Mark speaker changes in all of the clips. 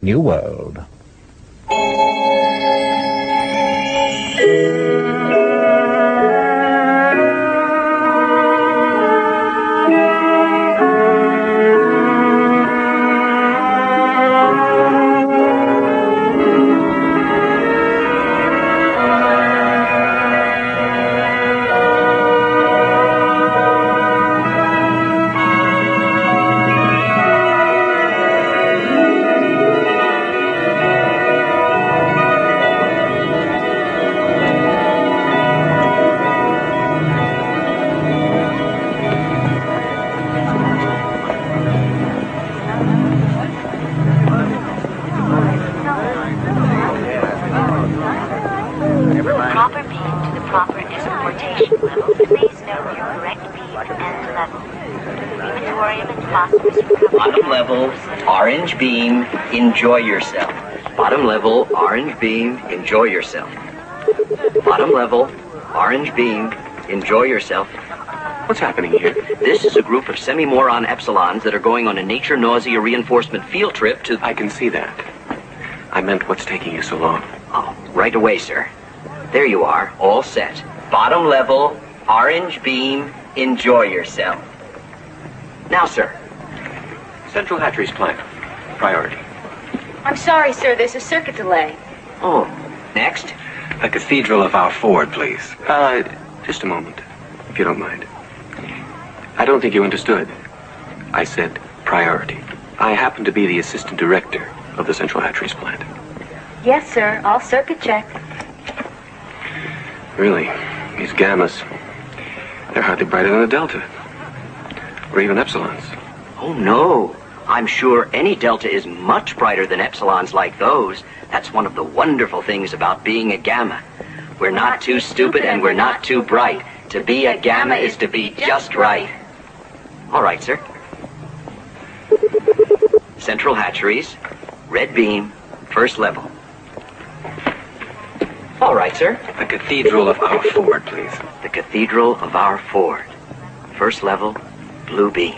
Speaker 1: New World.
Speaker 2: Bottom level, orange beam, enjoy yourself. Bottom level, orange beam, enjoy yourself. Bottom level, orange beam, enjoy yourself.
Speaker 3: What's happening here?
Speaker 2: This is a group of semi-moron epsilons that are going on a nature nausea reinforcement field trip to...
Speaker 3: I can see that. I meant what's taking you so long.
Speaker 2: Oh, right away, sir. There you are, all set. Bottom level, orange beam, enjoy yourself. Now, sir.
Speaker 3: Central Hatcheries plan. Priority.
Speaker 4: I'm sorry, sir. There's a circuit delay.
Speaker 2: Oh, next.
Speaker 3: The Cathedral of our Ford, please. Just a moment, if you don't mind. I don't think you understood. I said priority. I happen to be the assistant director of the Central Hatcheries plant.
Speaker 4: Yes, sir. All circuit check.
Speaker 3: Really, these gammas, they're hardly brighter than a delta. Or even epsilons.
Speaker 2: Oh, no. I'm sure any delta is much brighter than epsilons like those. That's one of the wonderful things about being a gamma. We're not too stupid and we're not too bright. To be a gamma is to be just right. All right, sir. Central Hatcheries, red beam, first level. All right, sir.
Speaker 3: The Cathedral of our Ford, please.
Speaker 2: The Cathedral of our Ford. First level, blue beam.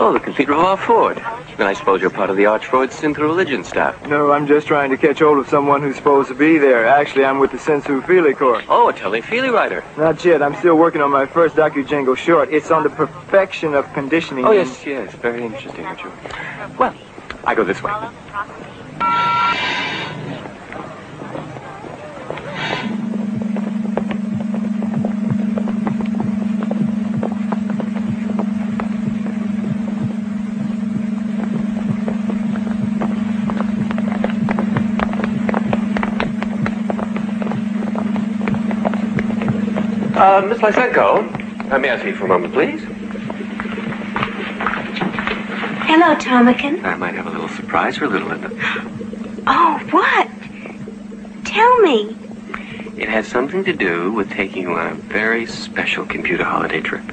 Speaker 3: Oh, the Cathedral of our Ford. Then I suppose you're part of the Archford Synth religion staff.
Speaker 5: No, I'm just trying to catch hold of someone who's supposed to be there. Actually, I'm with the Sensu Feely Corps.
Speaker 3: Oh, a Telefeely writer.
Speaker 5: Not yet. I'm still working on my first docu-jango short. It's on the perfection of conditioning.
Speaker 3: Oh, yes. Very interesting, aren't you? Well, I go this way. Miss Lysenko, may I see you for a moment, please?
Speaker 4: Hello, Tomakin.
Speaker 3: I might have a little surprise for little Linda.
Speaker 4: Oh, what? Tell me.
Speaker 3: It has something to do with taking you on a very special computer holiday trip.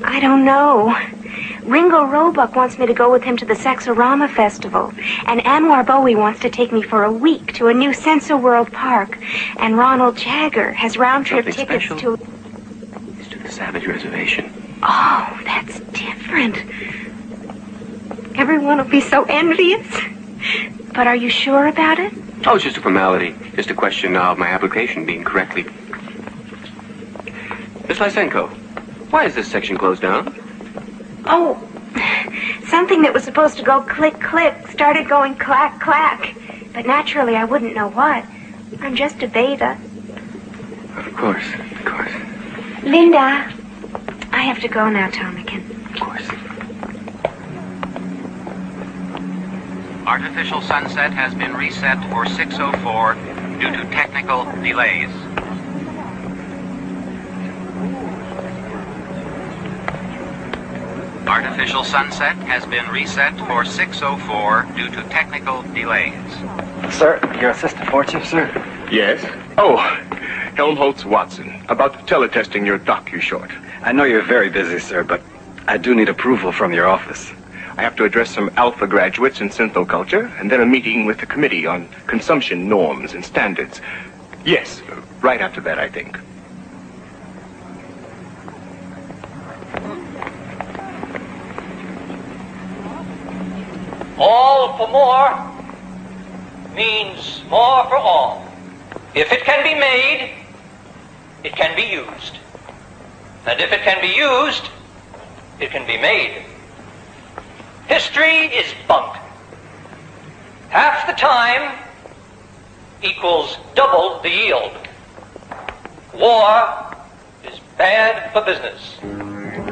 Speaker 4: I don't know. Ringo Roebuck wants me to go with him to the Sexorama Festival. And Anwar Bowie wants to take me for a week to a new Sensor World Park. And Ronald Jagger has round-trip tickets to...
Speaker 3: It's to the Savage Reservation.
Speaker 4: Oh, that's different. Everyone will be so envious. But are you sure about it?
Speaker 3: Oh, it's just a formality. Just a question of my application being correctly... Miss Lysenko, why is this section closed down?
Speaker 4: Oh, something that was supposed to go click, click started going clack, clack. But naturally, I wouldn't know what. I'm just a beta.
Speaker 3: Of course.
Speaker 4: Linda, I have to go now, Tomakin.
Speaker 3: Of course.
Speaker 6: Artificial sunset has been reset for 6:04 due to technical delays. Artificial sunset has been reset for 6:04 due to technical delays.
Speaker 5: Sir, your assistant for chief, sir.
Speaker 7: Yes? Oh, Helmholtz Watson, about teletesting your docu-short.
Speaker 5: I know you're very busy, sir, but I do need approval from your office.
Speaker 7: I have to address some alpha graduates in synthoculture, and then a meeting with the committee on consumption norms and standards. Yes, right after that, I think.
Speaker 1: All for more means more for all. If it can be made, it can be used. And if it can be used, it can be made. History is bunk. Half the time equals double the yield. War is bad for business.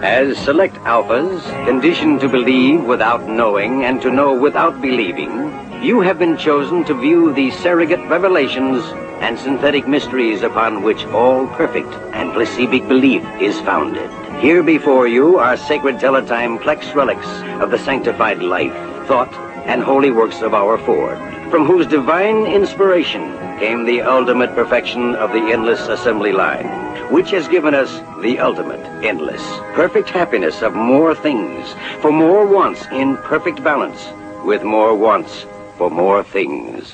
Speaker 8: As select alphas, conditioned to believe without knowing and to know without believing, you have been chosen to view the surrogate revelations and synthetic mysteries upon which all perfect and placibic belief is founded. Here before you are sacred teletime plex relics of the sanctified life, thought, and holy works of our Ford, from whose divine inspiration came the ultimate perfection of the endless assembly line, which has given us the ultimate, endless, perfect happiness of more things, for more wants in perfect balance, with more wants for more things.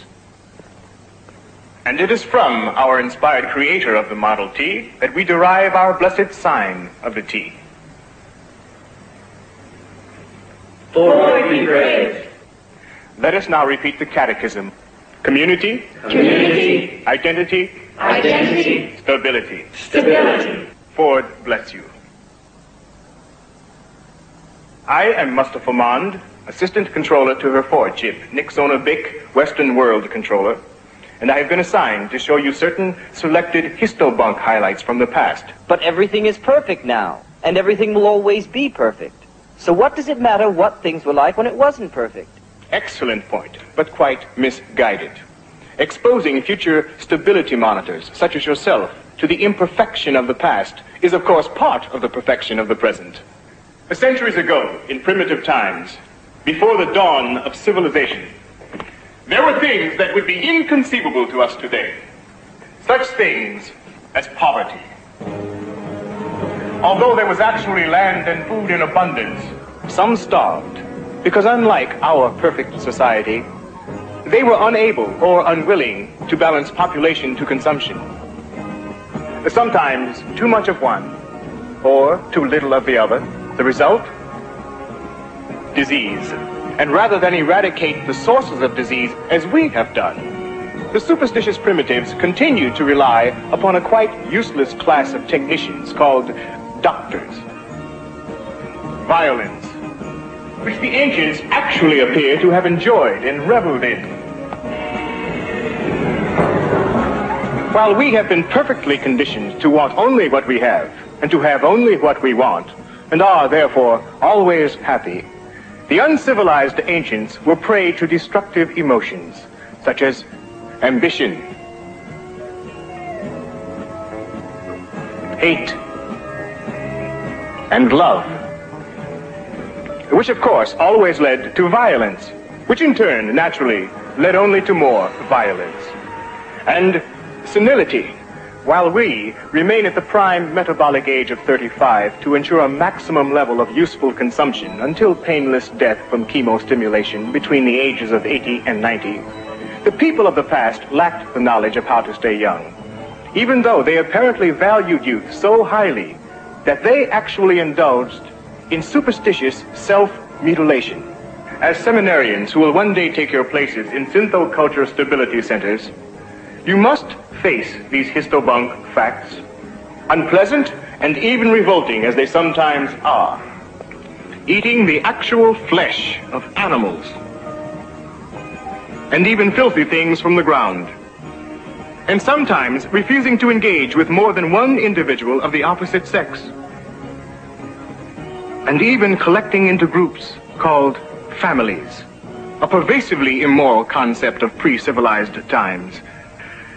Speaker 7: And it is from our inspired creator of the Model T that we derive our blessed sign of the T.
Speaker 9: Ford be brave.
Speaker 7: Let us now repeat the catechism. Community.
Speaker 9: Community.
Speaker 7: Identity.
Speaker 9: Identity.
Speaker 7: Stability.
Speaker 9: Stability.
Speaker 7: Ford bless you. I am Mustafa Mond, Assistant Controller to her Ford chip, Nixona Bic, Western World Controller, and I have been assigned to show you certain selected histobunk highlights from the past.
Speaker 10: But everything is perfect now, and everything will always be perfect. So what does it matter what things were like when it wasn't perfect?
Speaker 7: Excellent point, but quite misguided. Exposing future stability monitors, such as yourself, to the imperfection of the past is, of course, part of the perfection of the present. Centuries ago, in primitive times, before the dawn of civilization, there were things that would be inconceivable to us today. Such things as poverty. Although there was actually land and food in abundance, some starved, because unlike our perfect society, they were unable or unwilling to balance population to consumption. Sometimes too much of one, or too little of the other. The result? Disease. And rather than eradicate the sources of disease as we have done, the superstitious primitives continue to rely upon a quite useless class of technicians called doctors. Violence, which the ancients actually appear to have enjoyed and reveled in. While we have been perfectly conditioned to want only what we have, and to have only what we want, and are, therefore, always happy, the uncivilized ancients were prey to destructive emotions, such as ambition, hate, and love, which, of course, always led to violence, which in turn, naturally, led only to more violence. And senility, while we remain at the prime metabolic age of 35 to ensure a maximum level of useful consumption until painless death from chemostimulation between the ages of 80 and 90, the people of the past lacked the knowledge of how to stay young, even though they apparently valued youth so highly that they actually indulged in superstitious self-mutilation. As seminarians who will one day take your places in synthoculture stability centers, you must face these histobunk facts, unpleasant and even revolting as they sometimes are. Eating the actual flesh of animals, and even filthy things from the ground, and sometimes refusing to engage with more than one individual of the opposite sex, and even collecting into groups called families, a pervasively immoral concept of pre-civilized times.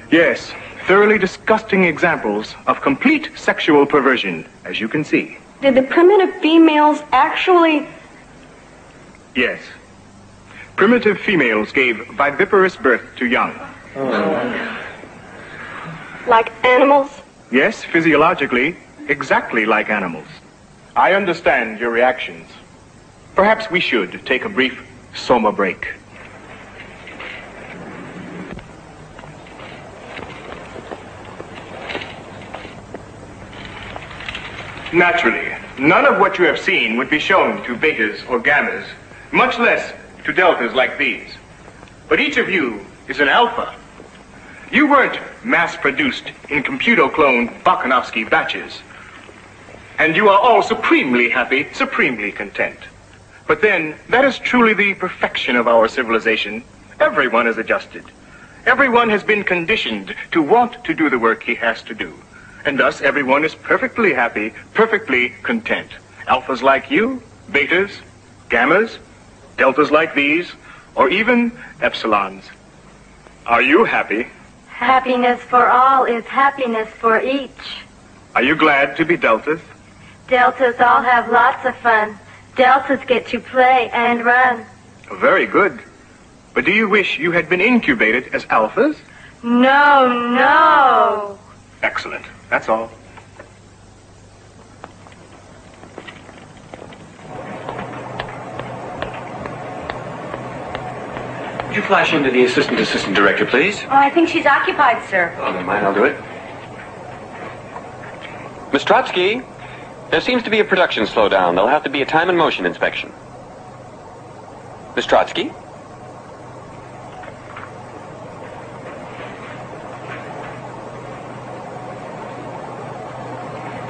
Speaker 7: Yes, thoroughly disgusting examples of complete sexual perversion, as you can see.
Speaker 11: Did the primitive females actually...
Speaker 7: Yes. Primitive females gave viviparous birth to young.
Speaker 11: Like animals?
Speaker 7: Yes, physiologically, exactly like animals. I understand your reactions. Perhaps we should take a brief soma break. Naturally, none of what you have seen would be shown to betas or gammas, much less to deltas like these. But each of you is an alpha. You weren't mass-produced in computer-cloned Bakhanovsky batches. And you are all supremely happy, supremely content. But then, that is truly the perfection of our civilization. Everyone is adjusted. Everyone has been conditioned to want to do the work he has to do. And thus, everyone is perfectly happy, perfectly content. Alphas like you, betas, gammas, deltas like these, or even epsilons. Are you happy?
Speaker 11: Happiness for all is happiness for each.
Speaker 7: Are you glad to be deltas?
Speaker 11: Deltas all have lots of fun. Deltas get to play and run.
Speaker 7: Very good. But do you wish you had been incubated as alphas?
Speaker 11: No, no.
Speaker 7: Excellent. That's all.
Speaker 3: Would you flash into the assistant director, please?
Speaker 11: Oh, I think she's occupied, sir.
Speaker 3: Oh, never mind, I'll do it.
Speaker 12: Miss Trotsky, there seems to be a production slowdown. There'll have to be a time and motion inspection. Miss Trotsky?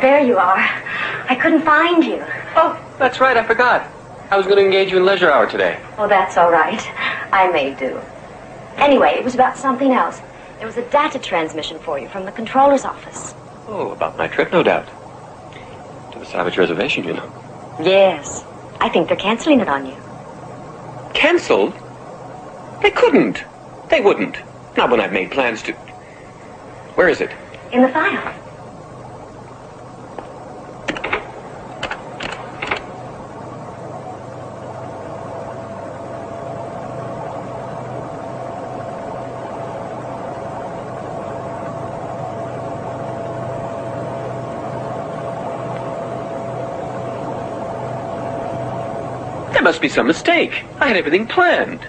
Speaker 11: There you are. I couldn't find you.
Speaker 12: Oh, that's right, I forgot. I was going to engage you in leisure hour today.
Speaker 13: Oh, that's all right. I may do. Anyway, it was about something else. There was a data transmission for you from the controller's office.
Speaker 12: Oh, about my trip, no doubt. To the Savage Reservation, you know.
Speaker 13: Yes. I think they're canceling it on you.
Speaker 12: Canceled? They couldn't. They wouldn't. Not when I've made plans to... Where is it?
Speaker 13: In the file.
Speaker 12: There must be some mistake. I had everything planned.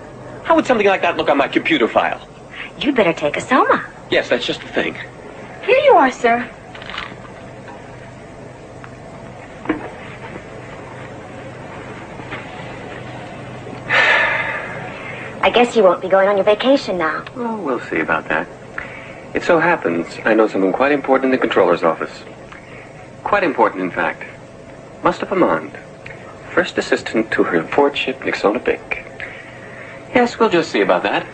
Speaker 12: How would something like that look on my computer file?
Speaker 13: You'd better take a soma.
Speaker 12: Yes, that's just the thing.
Speaker 11: Here you are, sir.
Speaker 13: I guess you won't be going on your vacation now.
Speaker 3: Oh, we'll see about that. It so happens I know something quite important in the controller's office. Quite important, in fact. Mustafa Mond, first assistant to her lordship Nixona Bink.
Speaker 12: Yes, we'll just see about that.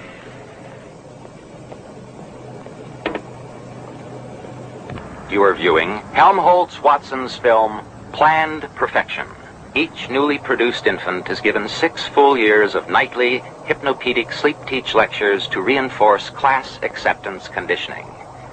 Speaker 6: You are viewing Helmholtz-Watson's film, Planned Perfection. Each newly produced infant is given 6 full years of nightly hypnopedic sleep-teach lectures to reinforce class acceptance conditioning.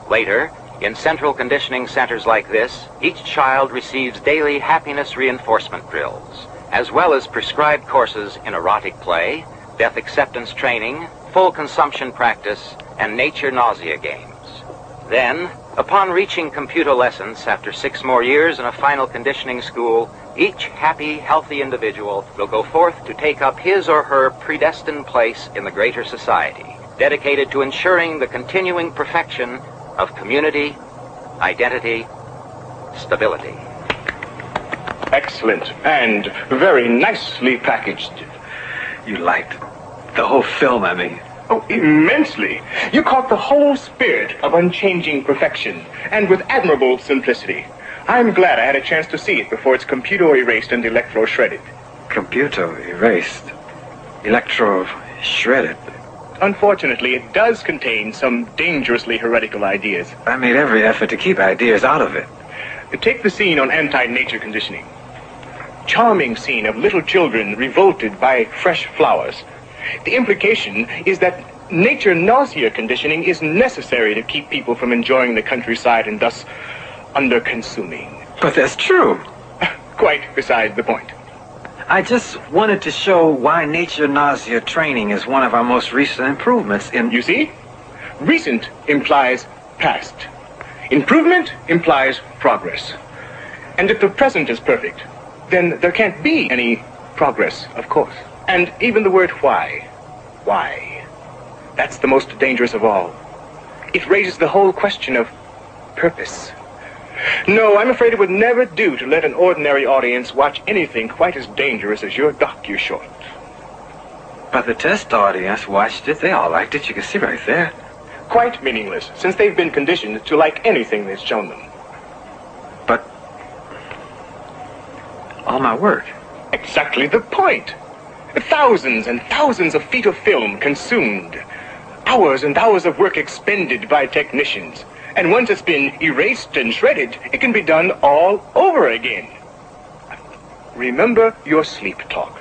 Speaker 6: Later, in central conditioning centers like this, each child receives daily happiness reinforcement drills, as well as prescribed courses in erotic play, death acceptance training, full consumption practice, and nature nausea games. Then, upon reaching computer lessons after 6 more years in a final conditioning school, each happy, healthy individual will go forth to take up his or her predestined place in the greater society, dedicated to ensuring the continuing perfection of community, identity, stability.
Speaker 7: Excellent, and very nicely packaged.
Speaker 5: You liked the whole film, I mean.
Speaker 7: Oh, immensely. You caught the whole spirit of unchanging perfection, and with admirable simplicity. I'm glad I had a chance to see it before it's computer erased and electro shredded.
Speaker 5: Computer erased? Electro shredded?
Speaker 7: Unfortunately, it does contain some dangerously heretical ideas.
Speaker 5: I made every effort to keep ideas out of it.
Speaker 7: Take the scene on anti-nature conditioning. Charming scene of little children revolted by fresh flowers. The implication is that nature nausea conditioning is necessary to keep people from enjoying the countryside and thus under-consuming.
Speaker 5: But that's true.
Speaker 7: Quite beside the point.
Speaker 5: I just wanted to show why nature nausea training is one of our most recent improvements in...
Speaker 7: You see? Recent implies past. Improvement implies progress. And if the present is perfect, then there can't be any progress, of course. And even the word why. Why? That's the most dangerous of all. It raises the whole question of purpose. No, I'm afraid it would never do to let an ordinary audience watch anything quite as dangerous as your docu-short.
Speaker 5: But the test audience watched it. They all liked it. You can see right there.
Speaker 7: Quite meaningless, since they've been conditioned to like anything that's shown them.
Speaker 5: But all my work.
Speaker 7: Exactly the point. Thousands and thousands of feet of film consumed. Hours and hours of work expended by technicians. And once it's been erased and shredded, it can be done all over again. Remember your sleep talk.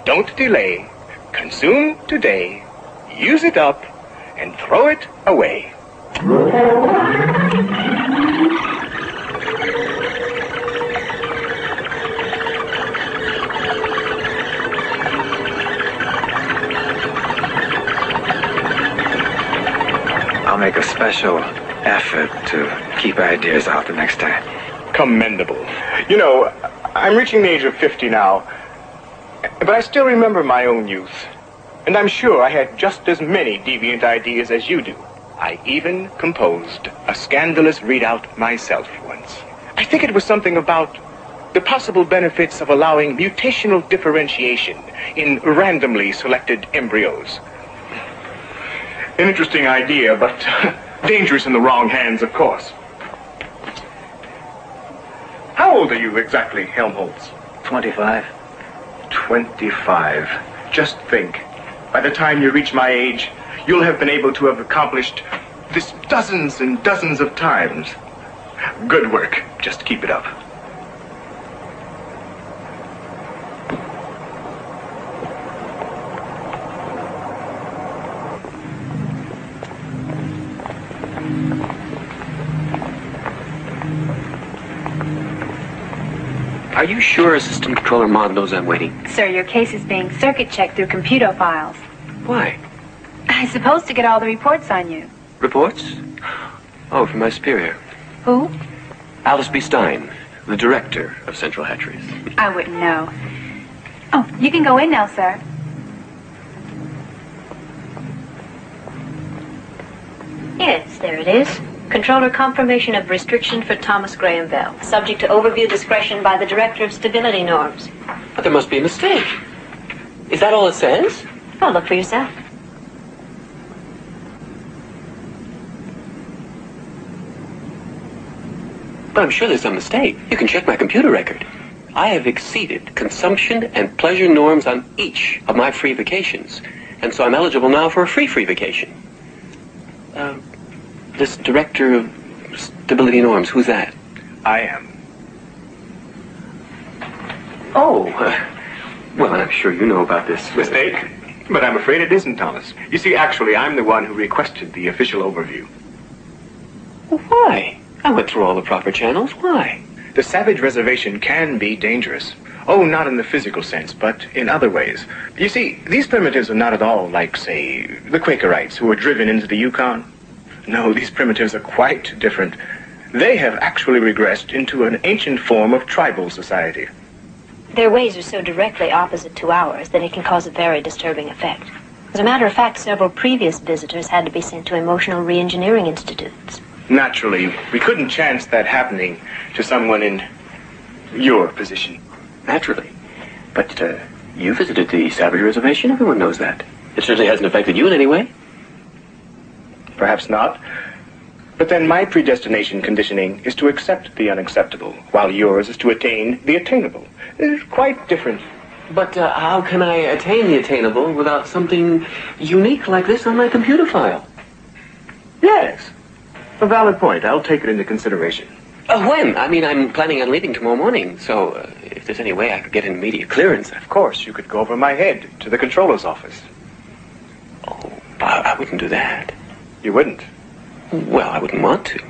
Speaker 7: Don't delay. Consume today. Use it up. And throw it away.
Speaker 5: I'll make a special effort to keep ideas out the next time.
Speaker 7: Commendable. You know, I'm reaching the age of 50 now, but I still remember my own youth. And I'm sure I had just as many deviant ideas as you do. I even composed a scandalous readout myself once. I think it was something about the possible benefits of allowing mutational differentiation in randomly selected embryos. An interesting idea, but dangerous in the wrong hands, of course. How old are you exactly, Helmholtz?
Speaker 5: 25.
Speaker 7: 25. Just think. By the time you reach my age, you'll have been able to have accomplished this dozens and dozens of times. Good work. Just keep it up.
Speaker 3: Are you sure Assistant Controller Maud knows I'm waiting?
Speaker 14: Sir, your case is being circuit checked through computer files.
Speaker 3: Why?
Speaker 14: I'm supposed to get all the reports on you.
Speaker 3: Reports? Oh, from my superior.
Speaker 14: Who?
Speaker 3: Alice B. Stein, the director of Central Hatcheries.
Speaker 14: I wouldn't know. Oh, you can go in now, sir.
Speaker 13: Yes, there it is. Controller confirmation of restriction for Thomas Graham Bell. Subject to overview discretion by the Director of Stability Norms.
Speaker 12: But there must be a mistake. Is that all it says?
Speaker 13: Oh, look for yourself.
Speaker 12: But I'm sure there's some mistake. You can check my computer record. I have exceeded consumption and pleasure norms on each of my free vacations. And so I'm eligible now for a free vacation. This Director of Stability Norms, who's that?
Speaker 7: I am.
Speaker 3: Oh, well, I'm sure you know about this.
Speaker 7: Mistake? But I'm afraid it isn't, Thomas. You see, actually, I'm the one who requested the official overview.
Speaker 12: Well, why? I went through all the proper channels. Why?
Speaker 7: The Savage Reservation can be dangerous. Oh, not in the physical sense, but in other ways. You see, these primitives are not at all like, say, the Quakerites who were driven into the Yukon. No, these primitives are quite different. They have actually regressed into an ancient form of tribal society.
Speaker 13: Their ways are so directly opposite to ours that it can cause a very disturbing effect. As a matter of fact, several previous visitors had to be sent to emotional re-engineering institutes.
Speaker 7: Naturally, we couldn't chance that happening to someone in your position.
Speaker 3: Naturally. But, you visited the Savage Reservation. Everyone knows that. It certainly hasn't affected you in any way.
Speaker 7: Perhaps not. But then my predestination conditioning is to accept the unacceptable, while yours is to attain the attainable. It's quite different.
Speaker 12: But how can I attain the attainable without something unique like this on my computer file?
Speaker 7: Yes. A valid point. I'll take it into consideration.
Speaker 12: When? I mean, I'm planning on leaving tomorrow morning, so if there's any way I could get an immediate clearance.
Speaker 7: Of course, you could go over my head to the controller's office.
Speaker 12: Oh, I wouldn't do that.
Speaker 7: You wouldn't?
Speaker 12: Well, I wouldn't want to.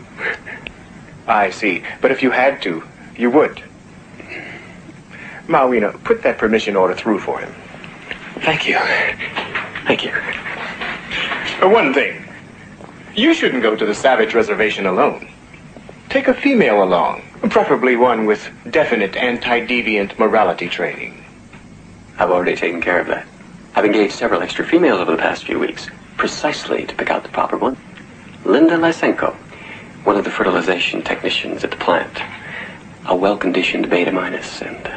Speaker 7: I see. But if you had to, you would. Malwina, put that permission order through for him.
Speaker 12: Thank you. Thank you.
Speaker 7: One thing. You shouldn't go to the Savage Reservation alone. Take a female along, preferably one with definite anti-deviant morality training.
Speaker 3: I've already taken care of that. I've engaged several extra females over the past few weeks, precisely to pick out the proper one. Linda Lysenko, one of the fertilization technicians at the plant. A well-conditioned beta minus and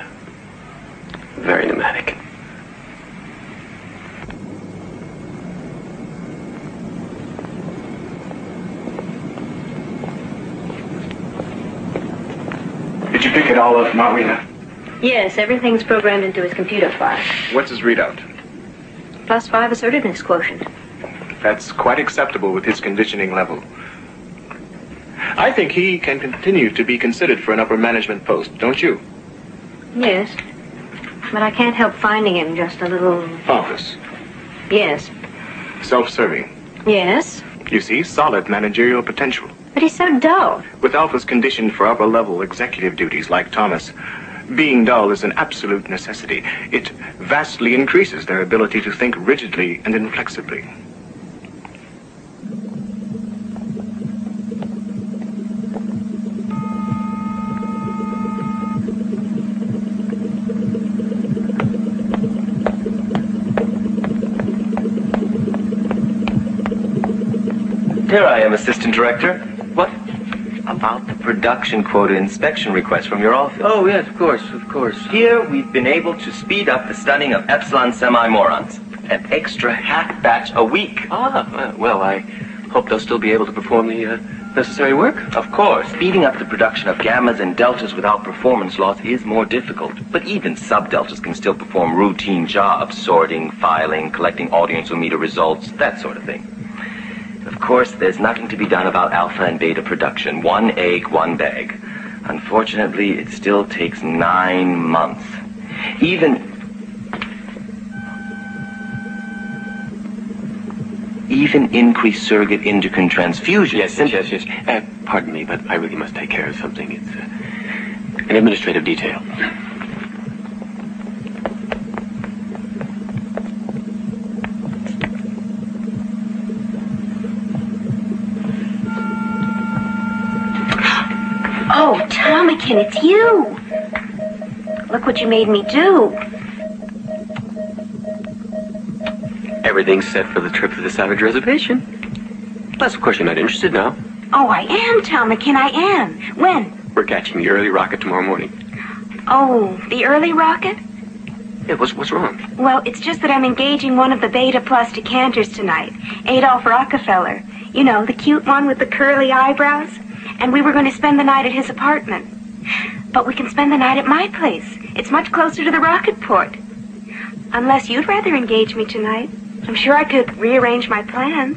Speaker 3: very pneumatic.
Speaker 7: pick it all up, Marina?
Speaker 13: Yes, everything's programmed into his computer file.
Speaker 7: What's his readout?
Speaker 13: +5 assertiveness quotient.
Speaker 7: That's quite acceptable with his conditioning level. I think he can continue to be considered for an upper management post, don't you?
Speaker 13: Yes. But I can't help finding him just a little...
Speaker 7: Office.
Speaker 13: Yes.
Speaker 7: Self-serving.
Speaker 13: Yes.
Speaker 7: You see, solid managerial potential.
Speaker 13: But he's so dull.
Speaker 7: With Alpha's conditioned for upper-level executive duties like Thomas, being dull is an absolute necessity. It vastly increases their ability to think rigidly and inflexibly.
Speaker 15: Here I am, Assistant Director. What? About the production quota inspection request from your office.
Speaker 16: Oh, yes, of course.
Speaker 15: Here, we've been able to speed up the stunning of Epsilon semi-morons. An extra half batch a week.
Speaker 3: Well, I hope they'll still be able to perform the necessary work.
Speaker 15: Of course, speeding up the production of gammas and deltas without performance loss is more difficult. But even sub-deltas can still perform routine jobs, sorting, filing, collecting audiometer results, that sort of thing. Of course, there's nothing to be done about alpha and beta production. 1 egg, 1 bag. Unfortunately, it still takes 9 months. Even increased surrogate endocrine transfusion.
Speaker 3: Yes. Pardon me, but I really must take care of something. It's an administrative detail.
Speaker 4: Oh, Tomakin, it's you. Look what you made me do.
Speaker 3: Everything's set for the trip to the Savage Reservation. Unless, of course, you're not interested now.
Speaker 4: Oh, I am, Tomakin, I am. When?
Speaker 3: We're catching the early rocket tomorrow morning.
Speaker 4: Oh, the early rocket?
Speaker 3: Yeah, what's wrong?
Speaker 4: Well, it's just that I'm engaging one of the Beta Plus decanters tonight. Adolph Rockefeller. You know, the cute one with the curly eyebrows. And we were going to spend the night at his apartment. But we can spend the night at my place. It's much closer to the rocket port. Unless you'd rather engage me tonight. I'm sure I could rearrange my plans.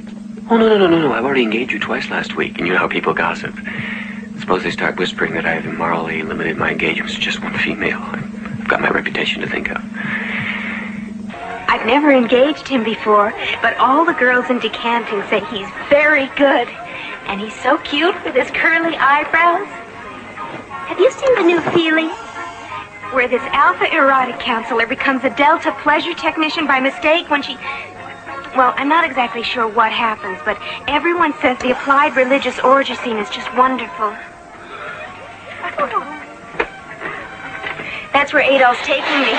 Speaker 3: Oh, no. I've already engaged you twice last week, and you know how people gossip. Suppose they start whispering that I've immorally limited my engagements to just one female. I've got my reputation to think of.
Speaker 4: I've never engaged him before, but all the girls in decanting say he's very good. And he's so cute with his curly eyebrows. Have you seen the new Feely? Where this alpha erotic counselor becomes a delta pleasure technician by mistake when she... Well, I'm not exactly sure what happens, but everyone says the applied religious orgy scene is just wonderful. That's where Adolph's taking me.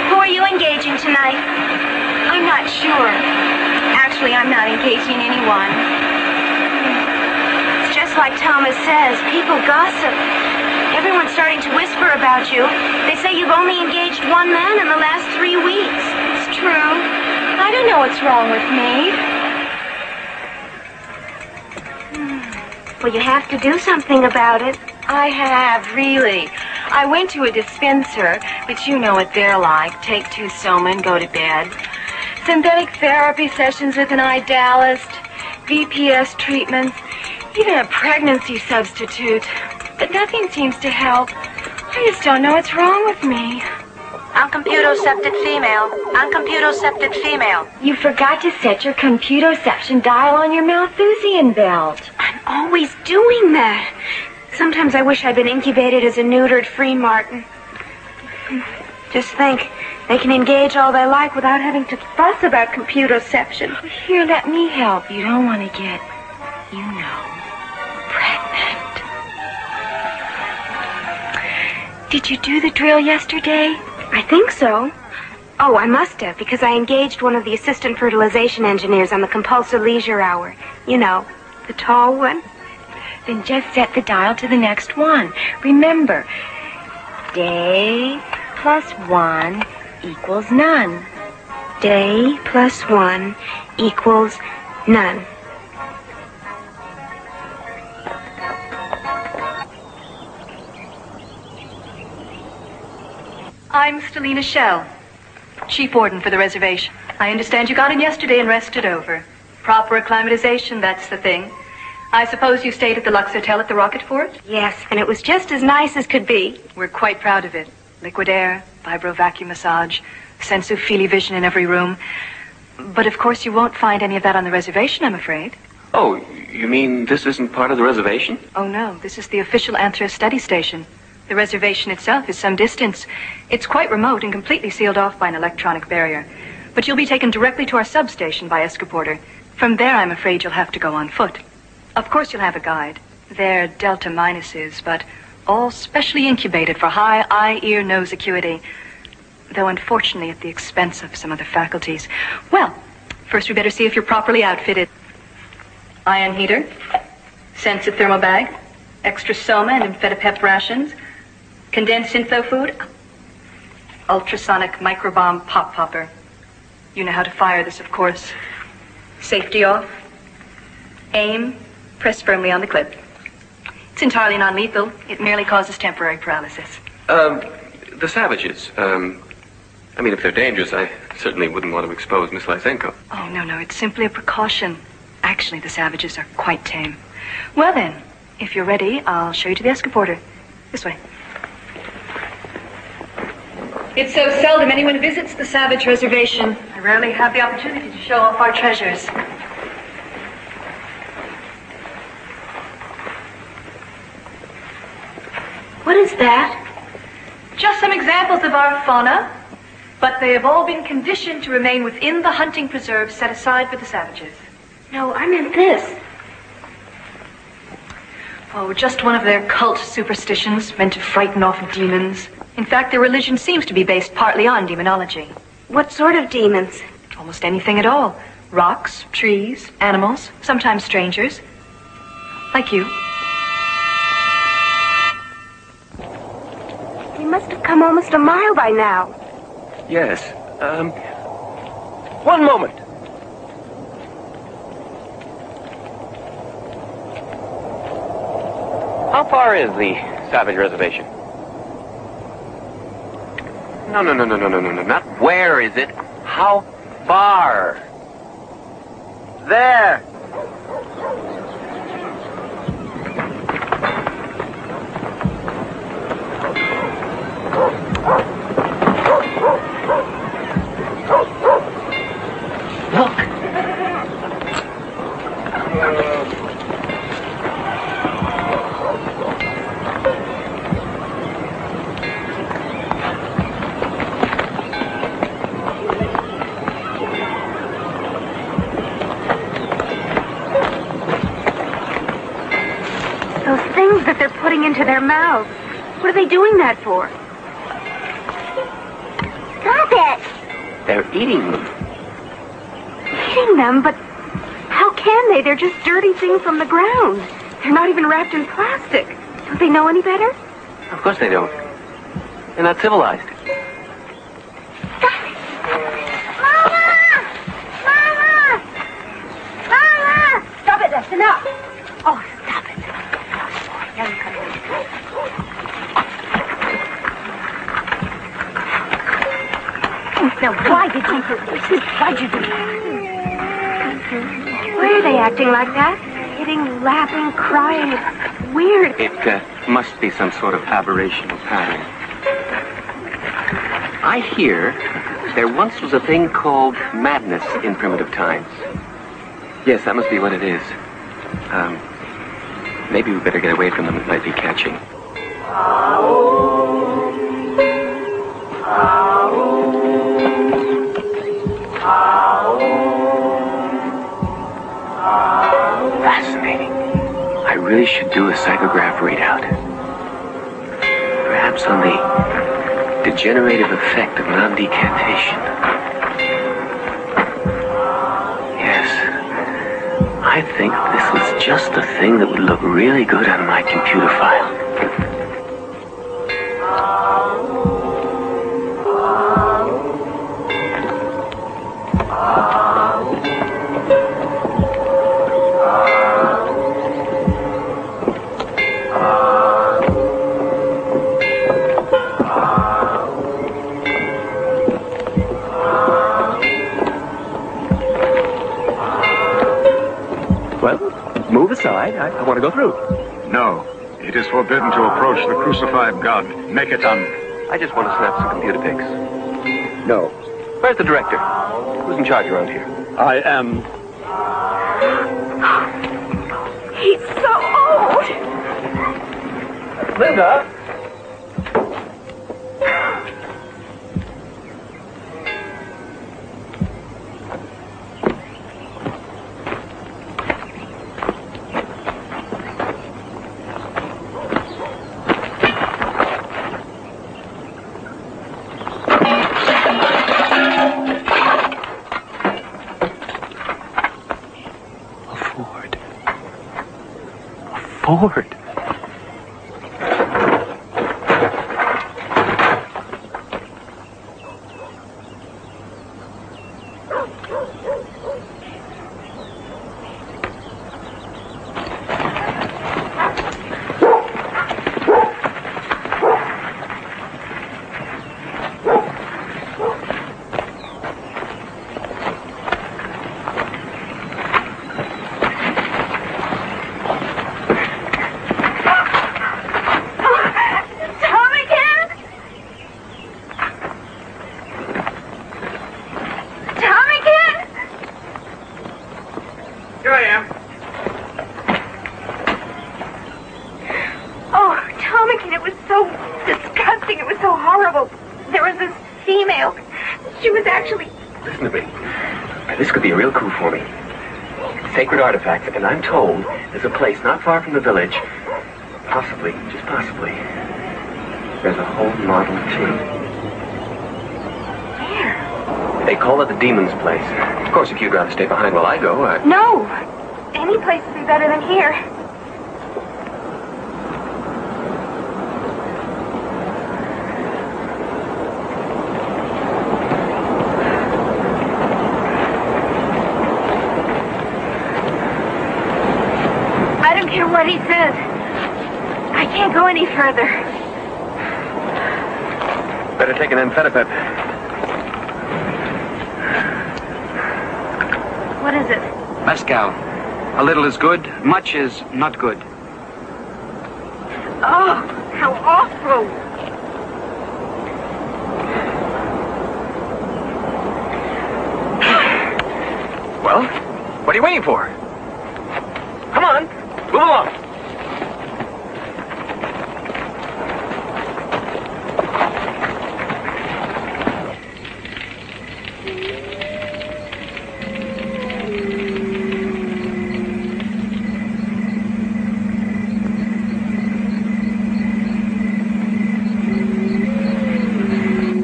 Speaker 4: Who are you engaging tonight? I'm not sure. Actually, I'm not engaging anyone. It's just like Thomas says, people gossip. Everyone's starting to whisper about you. They say you've only engaged one man in the last 3 weeks. It's true. I don't know what's wrong with me. Well, you have to do something about it.
Speaker 14: I have, really. I went to a dispenser, but you know what they're like. Take 2 soma and go to bed. Synthetic therapy sessions with an idealist, VPS treatments, even a pregnancy substitute. But nothing seems to help. I just don't know what's wrong with me.
Speaker 11: Uncomputocepted female. Uncomputocepted female.
Speaker 14: You forgot to set your computoception dial on your Malthusian belt.
Speaker 4: I'm always doing that. Sometimes I wish I'd been incubated as a neutered free martin. Just think, they can engage all they like without having to fuss about computoception.
Speaker 14: Here, let me help. You don't want to get, pregnant. Did you do the drill yesterday?
Speaker 4: I think so. Oh, I must have, because I engaged one of the assistant fertilization engineers on the compulsive leisure hour. You know, the tall one.
Speaker 14: Then just set the dial to the next one. Remember, day plus 1 equals none.
Speaker 4: Day plus 1 equals none.
Speaker 16: I'm Stelina Shell, chief warden for the reservation. I understand you got in yesterday and rested over. Proper acclimatization, that's the thing. I suppose you stayed at the Lux Hotel at the Rocket Fort?
Speaker 4: Yes, and it was just as nice as could be.
Speaker 16: We're quite proud of it. Liquid air, vibro vacuum massage, sensu-feely vision in every room. But of course you won't find any of that on the reservation, I'm afraid.
Speaker 3: Oh, you mean this isn't part of the reservation?
Speaker 16: Oh no, this is the official Anthros study station. The reservation itself is some distance. It's quite remote and completely sealed off by an electronic barrier. But you'll be taken directly to our substation by Escaporter. From there, I'm afraid you'll have to go on foot. Of course you'll have a guide. They're Delta minuses, but all specially incubated for high eye, ear, nose acuity. Though unfortunately at the expense of some other faculties. Well, first we better see if you're properly outfitted. Ion heater, Sensit thermal bag, extra soma and amphetamine rations, condensed info food, ultrasonic microbomb pop popper. You know how to fire this, of course. Safety off. Aim, press firmly on the clip. It's entirely non-lethal. It merely causes temporary paralysis.
Speaker 3: The savages, I mean, if they're dangerous, I certainly wouldn't want to expose Miss Lysenko.
Speaker 16: Oh, no, it's simply a precaution. Actually, the savages are quite tame. Well then, if you're ready, I'll show you to the Escaporter. This way. It's so seldom anyone visits the Savage Reservation. I rarely have the opportunity to show off our treasures.
Speaker 4: What is that?
Speaker 16: Just some examples of our fauna, but they have all been conditioned to remain within the hunting preserve set aside for the savages.
Speaker 4: No, I meant this.
Speaker 16: Oh, just one of their cult superstitions meant to frighten off demons. In fact, their religion seems to be based partly on demonology.
Speaker 4: What sort of demons?
Speaker 16: Almost anything at all. Rocks, trees, animals, sometimes strangers. Like you.
Speaker 4: They must have come almost a mile by now.
Speaker 3: Yes, one moment.
Speaker 6: How far is the Savage Reservation?
Speaker 3: No, not
Speaker 6: Where is it? How far? There!
Speaker 4: That they're putting into their mouths. What are they doing that for? Stop it!
Speaker 3: They're eating them.
Speaker 4: Eating them? But how can they? They're just dirty things from the ground. They're not even wrapped in plastic. Don't they know any better?
Speaker 3: Of course they don't. They're not civilized.
Speaker 4: Stop it! Mama! Mama! Mama! Stop it, that's enough. Oh, stop it. Now, why did you do that? Why are they acting like that? Hitting, laughing, crying. It's weird.
Speaker 3: It must be some sort of aberrational pattern. I hear there once was a thing called madness in primitive times. Yes, that must be what it is. Maybe we better get away from them. It might be catching. Fascinating. I really should do a psychograph readout. Perhaps on the degenerative effect of non-decantation. I think this was just the thing that would look really good on my computer file. Well, move aside. I want to go through.
Speaker 17: No. It is forbidden to approach the crucified God. Make it done.
Speaker 3: I just want to snap some computer pics. No. Where's the director? Who's in charge around here?
Speaker 17: I am.
Speaker 4: He's so old.
Speaker 3: Linda? Ford. Artifact, and I'm told there's a place not far from the village. Possibly, just possibly, there's a whole Model T.
Speaker 4: Where?
Speaker 3: They call it the Demon's Place. Of course, if you'd rather stay behind while I go,
Speaker 4: No! Any place would be better than here. What he says. I can't go any further.
Speaker 3: Better take an amphetamine.
Speaker 4: What is it?
Speaker 5: Mescal. A little is good, much is not good.
Speaker 4: Oh, how awful.
Speaker 3: Well, what are you waiting for? Come on. Move along.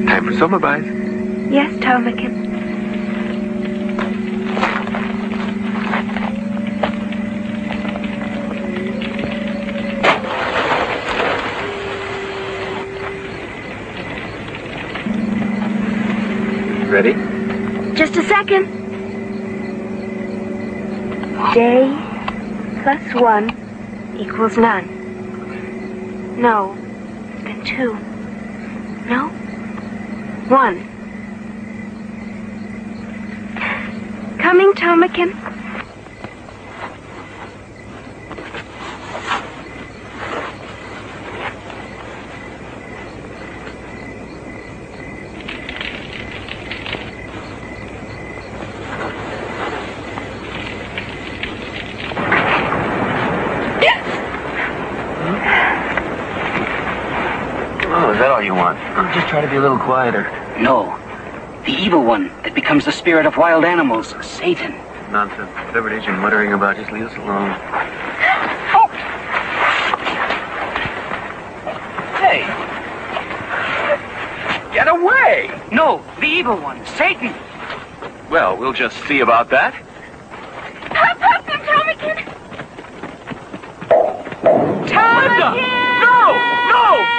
Speaker 3: Time for summer buys.
Speaker 4: Yes, Tomakin.
Speaker 3: Ready?
Speaker 4: Just a second. Day plus 1 equals none. No. Then 2. No? 1. Coming, Tomakin.
Speaker 3: Just try to be a little quieter.
Speaker 5: No. The evil one that becomes the spirit of wild animals, Satan.
Speaker 3: Nonsense. Whatever it is you're muttering about, just leave us alone.
Speaker 5: Oh. Hey.
Speaker 3: Get away!
Speaker 5: No, the evil one, Satan.
Speaker 3: Well, we'll just see about that.
Speaker 4: Hop, Tomakin!
Speaker 3: Tomakin! No! No!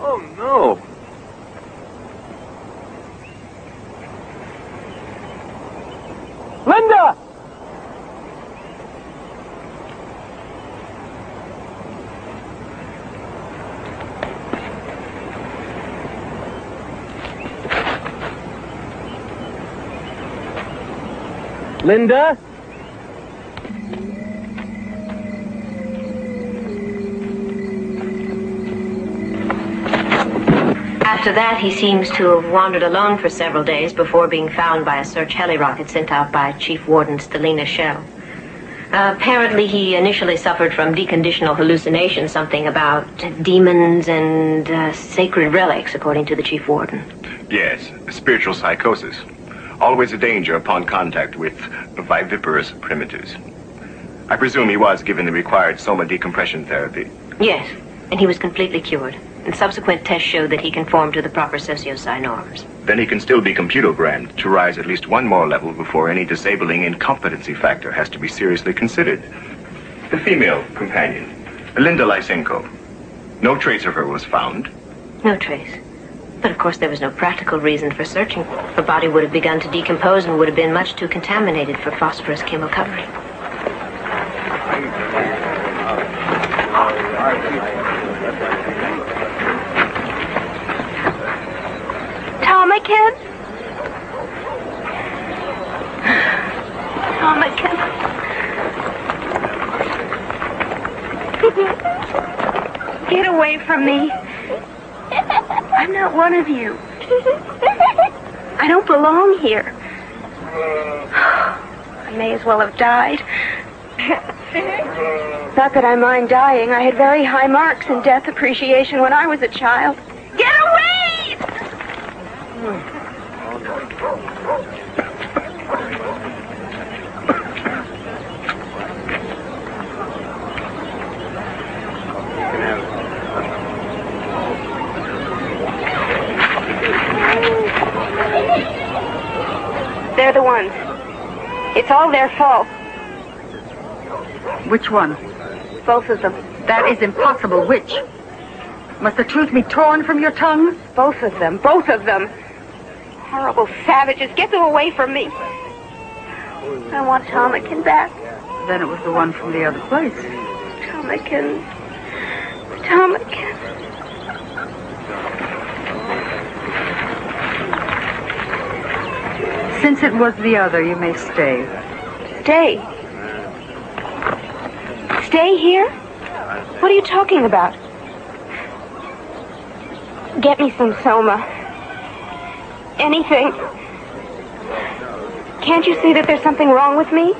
Speaker 3: Oh, no.
Speaker 5: Linda! Linda?
Speaker 13: After that, he seems to have wandered alone for several days before being found by a search heli rocket sent out by Chief Warden Stelina Shell. Apparently, he initially suffered from deconditional hallucinations, something about demons and sacred relics, according to the Chief Warden.
Speaker 17: Yes, spiritual psychosis. Always a danger upon contact with viviparous primitives. I presume he was given the required soma decompression therapy.
Speaker 13: Yes, and he was completely cured. And subsequent tests showed that he conformed to the proper socio-psy norms.
Speaker 17: Then he can still be computerogrammed to rise at least one more level before any disabling incompetency factor has to be seriously considered. The female companion, Linda Lysenko. No trace of her was found.
Speaker 13: No trace. But of course there was no practical reason for searching. Her body would have begun to decompose and would have been much too contaminated for phosphorus chemocovery.
Speaker 4: Tomakin? Tomakin. Get away from me. I'm not one of you. I don't belong here. I may as well have died. Not that I mind dying. I had very high marks in death appreciation when I was a child. Get away! They're the ones. It's all their fault.
Speaker 18: Which one?
Speaker 4: Both of them.
Speaker 18: That is impossible. Which? Must the truth be torn from your tongue?
Speaker 4: Both of them. Both of them. Horrible savages. Get them away from me. I want Tomakin back.
Speaker 18: Then it was the one from the other place.
Speaker 4: Tomakin. Tomakin.
Speaker 18: Since it was the other, you may stay.
Speaker 4: Stay? Stay here? What are you talking about? Get me some soma. Anything. Can't you see that there's something wrong with me?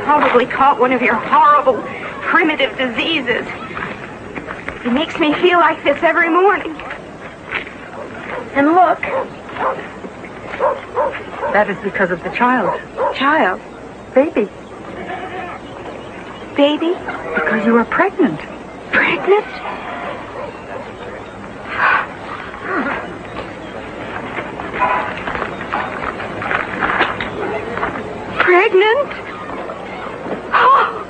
Speaker 4: Probably caught one of your horrible, primitive diseases. It makes me feel like this every morning. And look.
Speaker 18: That is because of the child.
Speaker 4: Child?
Speaker 18: Baby.
Speaker 4: Baby?
Speaker 18: Because you are pregnant.
Speaker 4: Pregnant? Pregnant? Oh.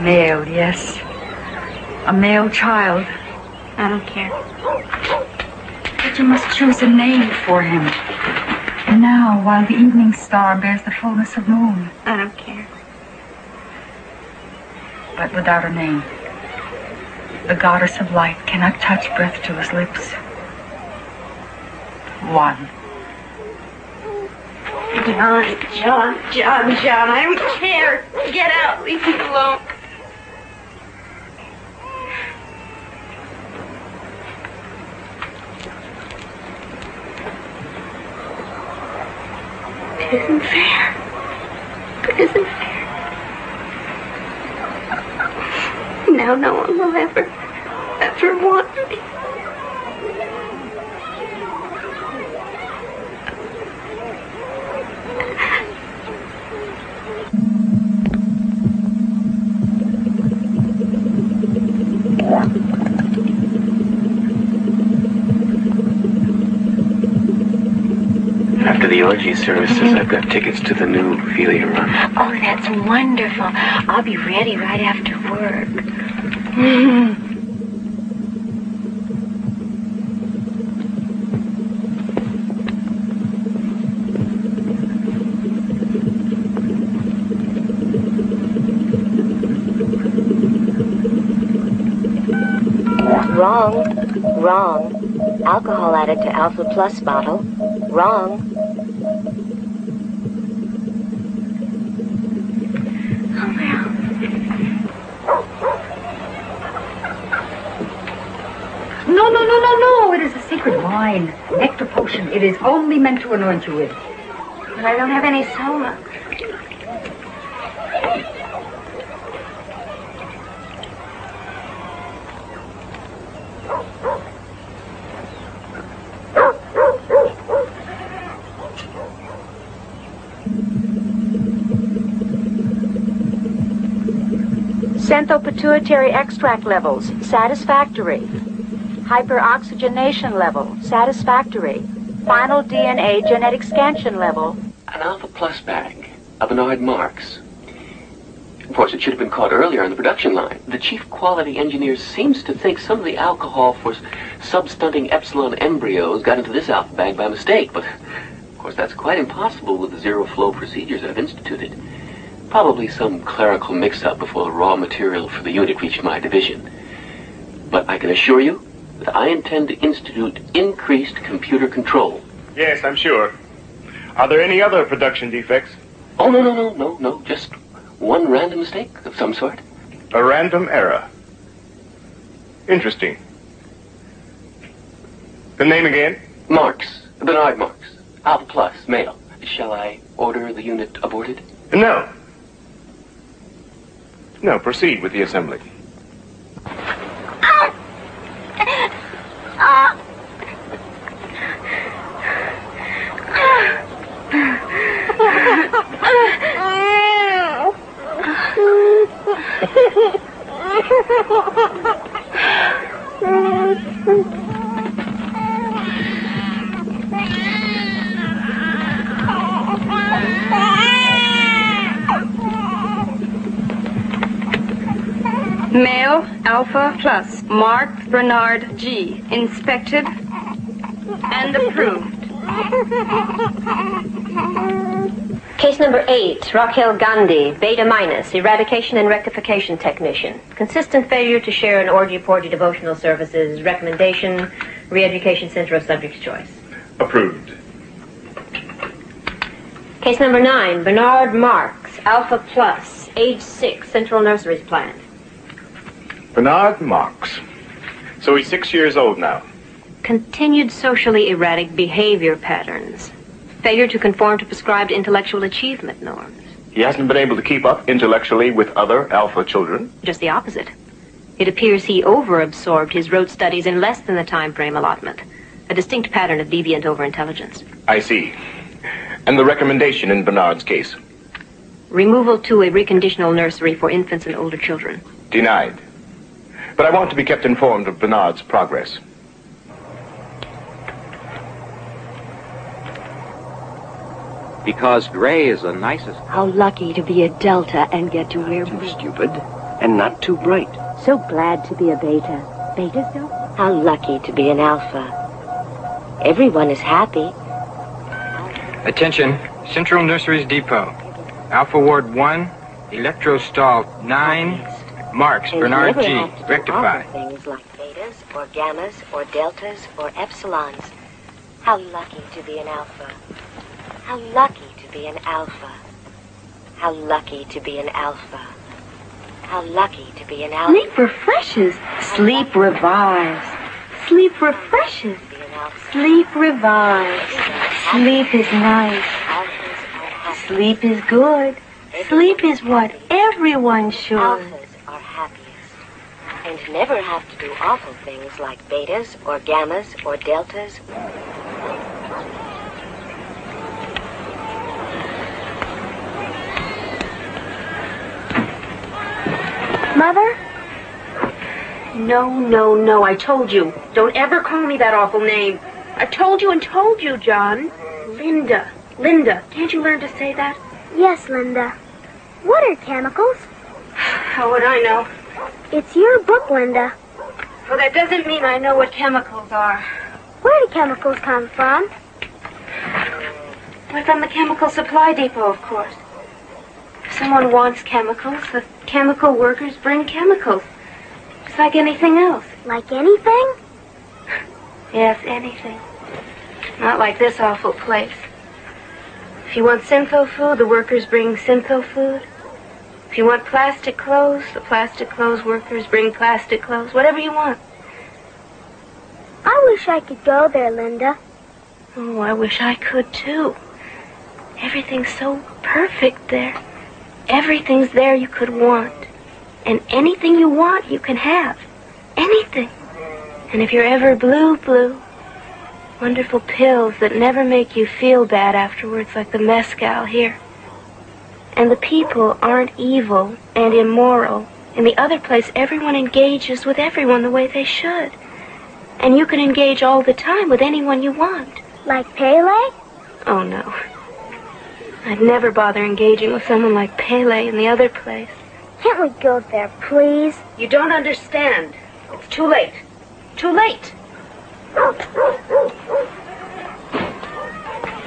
Speaker 18: Male, yes. A male child.
Speaker 4: I don't care.
Speaker 18: But you must choose a name for him. Now, while the evening star bears the fullness of moon.
Speaker 4: I don't care.
Speaker 18: But without a name, the goddess of light cannot touch breath to his lips. One.
Speaker 4: John, I don't care. Get out. Leave me alone. It isn't fair. It isn't fair. Now no one will ever want me.
Speaker 3: After the orgy services, I've got tickets to the new Ophelia run.
Speaker 13: Oh, that's wonderful. I'll be ready right after work.
Speaker 19: Wrong. Alcohol added to Alpha Plus bottle. Wrong.
Speaker 18: No. It is a secret wine. Nectar potion. It is only meant to anoint you with.
Speaker 4: But I don't have any soma. Xanthopituitary extract levels, satisfactory. Hyperoxygenation level, satisfactory. Final DNA genetic scansion level.
Speaker 12: An Alpha Plus bag, a Bernard Marx. Of course, it should have been caught earlier on the production line. The chief quality engineer seems to think some of the alcohol for substunting epsilon embryos got into this alpha bag by mistake, but of course that's quite impossible with the zero-flow procedures I've instituted. Probably some clerical mix-up before the raw material for the unit reached my division. But I can assure you that I intend to institute increased computer control.
Speaker 17: Yes, I'm sure. Are there any other production defects?
Speaker 12: Oh, no. Just one random mistake of some sort.
Speaker 17: A random error. Interesting. The name again?
Speaker 12: Marx. Bernard Marx. Alpha Plus, male. Shall I order the unit aborted?
Speaker 17: No. No, proceed with the assembly.
Speaker 16: Male, Alpha Plus, marked Bernard G. Inspected and approved.
Speaker 13: Case number 8, Raquel Gandhi, Beta minus, eradication and rectification technician. Consistent failure to share in orgy-porgy devotional services. Recommendation, re-education center of subject's choice.
Speaker 17: Approved.
Speaker 13: Case number 9, Bernard Marx, Alpha Plus, age 6, Central Nurseries planned.
Speaker 17: Bernard Marx. So he's 6 years old now.
Speaker 13: Continued socially erratic behavior patterns. Failure to conform to prescribed intellectual achievement norms.
Speaker 17: He hasn't been able to keep up intellectually with other alpha children.
Speaker 13: Just the opposite. It appears he overabsorbed his rote studies in less than the time frame allotment. A distinct pattern of deviant overintelligence.
Speaker 17: I see. And the recommendation in Bernard's case?
Speaker 13: Removal to a reconditional nursery for infants and older children.
Speaker 17: Denied. But I want to be kept informed of Bernard's progress.
Speaker 8: Because gray is the nicest.
Speaker 19: How lucky to be a Delta and get to wear
Speaker 8: Too stupid and not too bright.
Speaker 19: So glad to be a Beta. Beta's though? How lucky to be an Alpha. Everyone is happy.
Speaker 5: Attention, Central Nurseries Depot. Alpha Ward 1, Electro Stall 9, Marx,
Speaker 19: And
Speaker 5: Bernard
Speaker 19: you
Speaker 5: G,
Speaker 19: never have to do
Speaker 5: rectify.
Speaker 19: awful things like Betas or Gammas or Deltas or Epsilons. How lucky to be an Alpha. How lucky to be an Alpha. How lucky to be an Alpha. How lucky to be an Alpha.
Speaker 4: Sleep refreshes. Sleep revives. Sleep refreshes. Sleep revives. Sleep is nice. Sleep is good. Sleep is what everyone should.
Speaker 19: Alphas are happiest. And never have to do awful things like Betas or Gammas or Deltas.
Speaker 4: Mother? No. I told you. Don't ever call me that awful name. I told you and told you, John. Linda. Can't you learn to say that?
Speaker 20: Yes, Linda. What are chemicals?
Speaker 4: How would I know?
Speaker 20: It's your book, Linda.
Speaker 4: Well, that doesn't mean I know what chemicals are.
Speaker 20: Where do chemicals come from?
Speaker 4: Why, from the chemical supply depot, of course. If someone wants chemicals, the chemical workers bring chemicals. Just like anything else.
Speaker 20: Like anything?
Speaker 4: Yes, anything. Not like this awful place. If you want syntho food, the workers bring syntho food. If you want plastic clothes, the plastic clothes workers bring plastic clothes. Whatever you want.
Speaker 20: I wish I could go there, Linda.
Speaker 4: Oh, I wish I could, too. Everything's so perfect there. Everything's there you could want. And anything you want, you can have. Anything. And if you're ever blue, wonderful pills that never make you feel bad afterwards, like the mezcal here. And the people aren't evil and immoral. In the other place, everyone engages with everyone the way they should. And you can engage all the time with anyone you want.
Speaker 20: Like Pele?
Speaker 4: Oh, no. I'd never bother engaging with someone like Pele in the other place.
Speaker 20: Can't we go there, please?
Speaker 4: You don't understand. It's too late. Too late.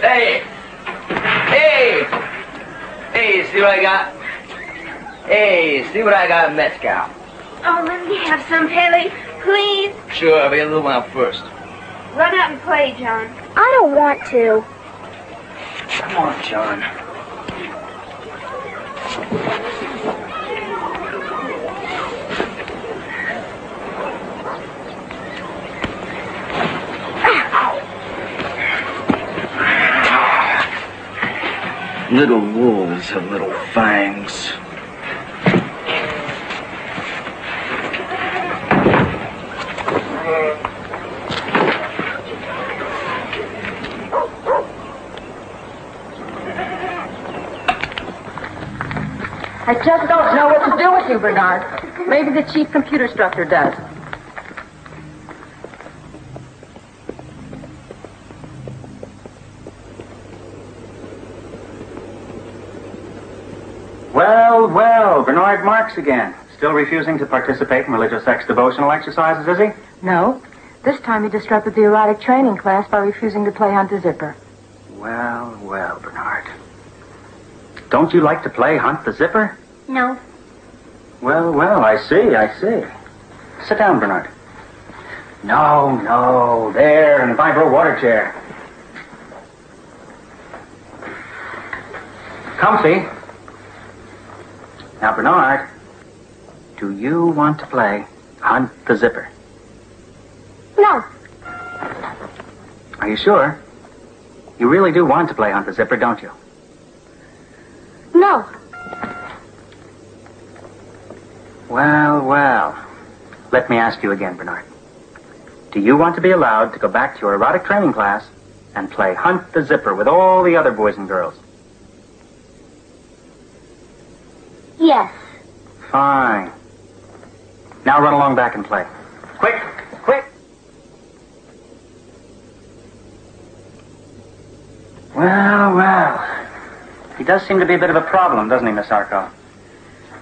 Speaker 10: Hey! Hey! Hey, see what I got? Hey, see what I got in mezcal.
Speaker 4: Oh, let me have some, Pele, please.
Speaker 10: Sure, I'll be a little one first.
Speaker 4: Run out and play, John.
Speaker 20: I don't want to.
Speaker 10: Come on, John. Little wolves have little fangs.
Speaker 21: I just don't know what to do with you, Bernard. Maybe the chief computer instructor does.
Speaker 22: Well, Bernard Marx again. Still refusing to participate in religious sex devotional exercises, is he?
Speaker 21: No. This time he disrupted the erotic training class by refusing to play Hunt the Zipper.
Speaker 22: Well, Bernard. Don't you like to play Hunt the Zipper?
Speaker 20: No.
Speaker 22: Well, I see. Sit down, Bernard. No, there, in the vibro water chair. Comfy. Now, Bernard, do you want to play Hunt the Zipper?
Speaker 20: No.
Speaker 22: Are you sure? You really do want to play Hunt the Zipper, don't you?
Speaker 20: No.
Speaker 22: Well. Let me ask you again, Bernard. Do you want to be allowed to go back to your erotic training class and play Hunt the Zipper with all the other boys and girls?
Speaker 20: Yes.
Speaker 22: Fine. Now run along back and play. Quick! Well. He does seem to be a bit of a problem, doesn't he, Miss Arco?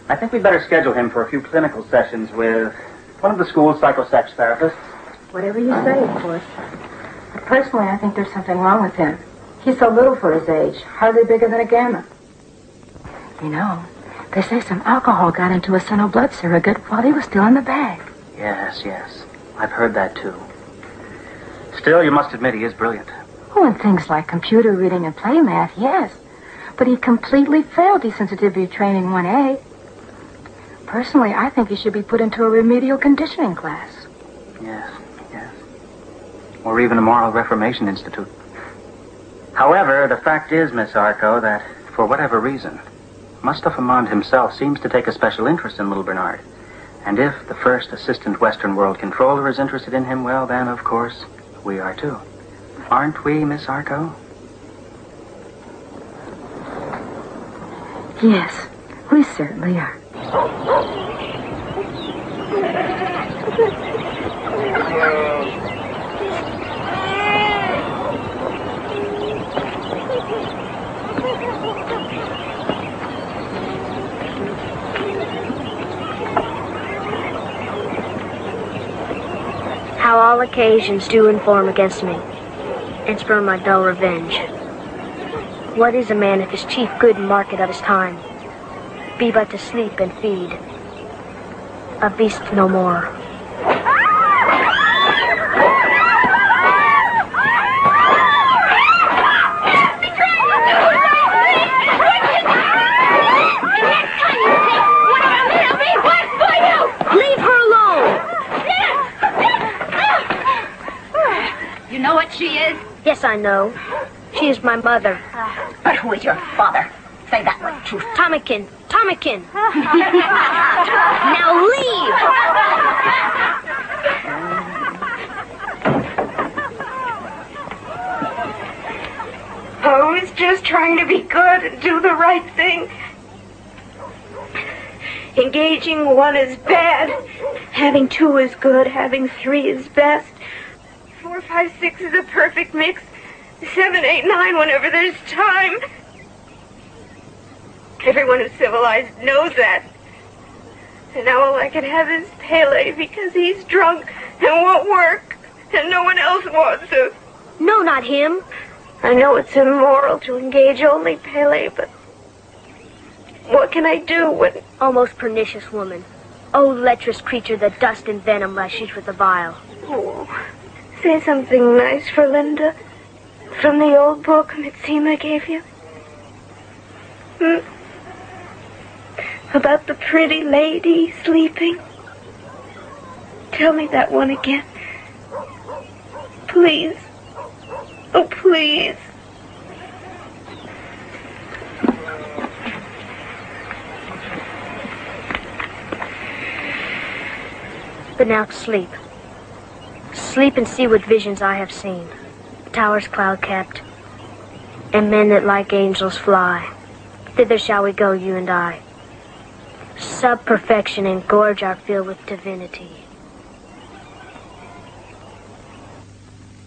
Speaker 22: I think we'd better schedule him for a few clinical sessions with one of the school's psychosex therapists.
Speaker 21: Whatever you say, of course. But personally, I think there's something wrong with him. He's so little for his age, hardly bigger than a gamma. You know, they say some alcohol got into a senile blood surrogate while he was still in the bag.
Speaker 22: Yes. I've heard that, too. Still, you must admit he is brilliant.
Speaker 21: Oh, and things like computer reading and play math, yes. But he completely failed desensitivity training 1A. Personally, I think he should be put into a remedial conditioning class.
Speaker 22: Yes. Or even a moral reformation institute. However, the fact is, Miss Arco, that for whatever reason, Mustafa Mond himself seems to take a special interest in little Bernard. And if the first assistant Western World Controller is interested in him, well, then, of course, we are too. Aren't we, Miss Arco?
Speaker 21: Yes, we certainly are.
Speaker 20: How all occasions do inform against me, and spur my dull revenge. What is a man if his chief good market of his time be but to sleep and feed, a beast no more? Yes, I know. She is my mother.
Speaker 1: But who is your father? Say that with truth.
Speaker 20: Tommykin. Tommykin. Now leave!
Speaker 4: I was just trying to be good and do the right thing. Engaging one is bad. Having two is good. Having three is best. 4, 5, 6 is a perfect mix. 7, 8, 9 whenever there's time. Everyone who's civilized knows that. And now all I can have is Pele because he's drunk and won't work. And no one else wants to.
Speaker 20: No, not him.
Speaker 4: I know it's immoral to engage only Pele, but what can I do when...
Speaker 20: Oh, most pernicious woman. Oh, lecherous creature that dust and venom lashes with the vial.
Speaker 4: Oh, say something nice for Linda. From the old book Mitsima gave you. About the pretty lady sleeping. Tell me that one again. Please. Oh, please.
Speaker 20: But now sleep. Sleep and see what visions I have seen. Towers cloud-capped, and men that like angels fly. Thither shall we go, you and I. Sub-perfection engorge our fill with divinity.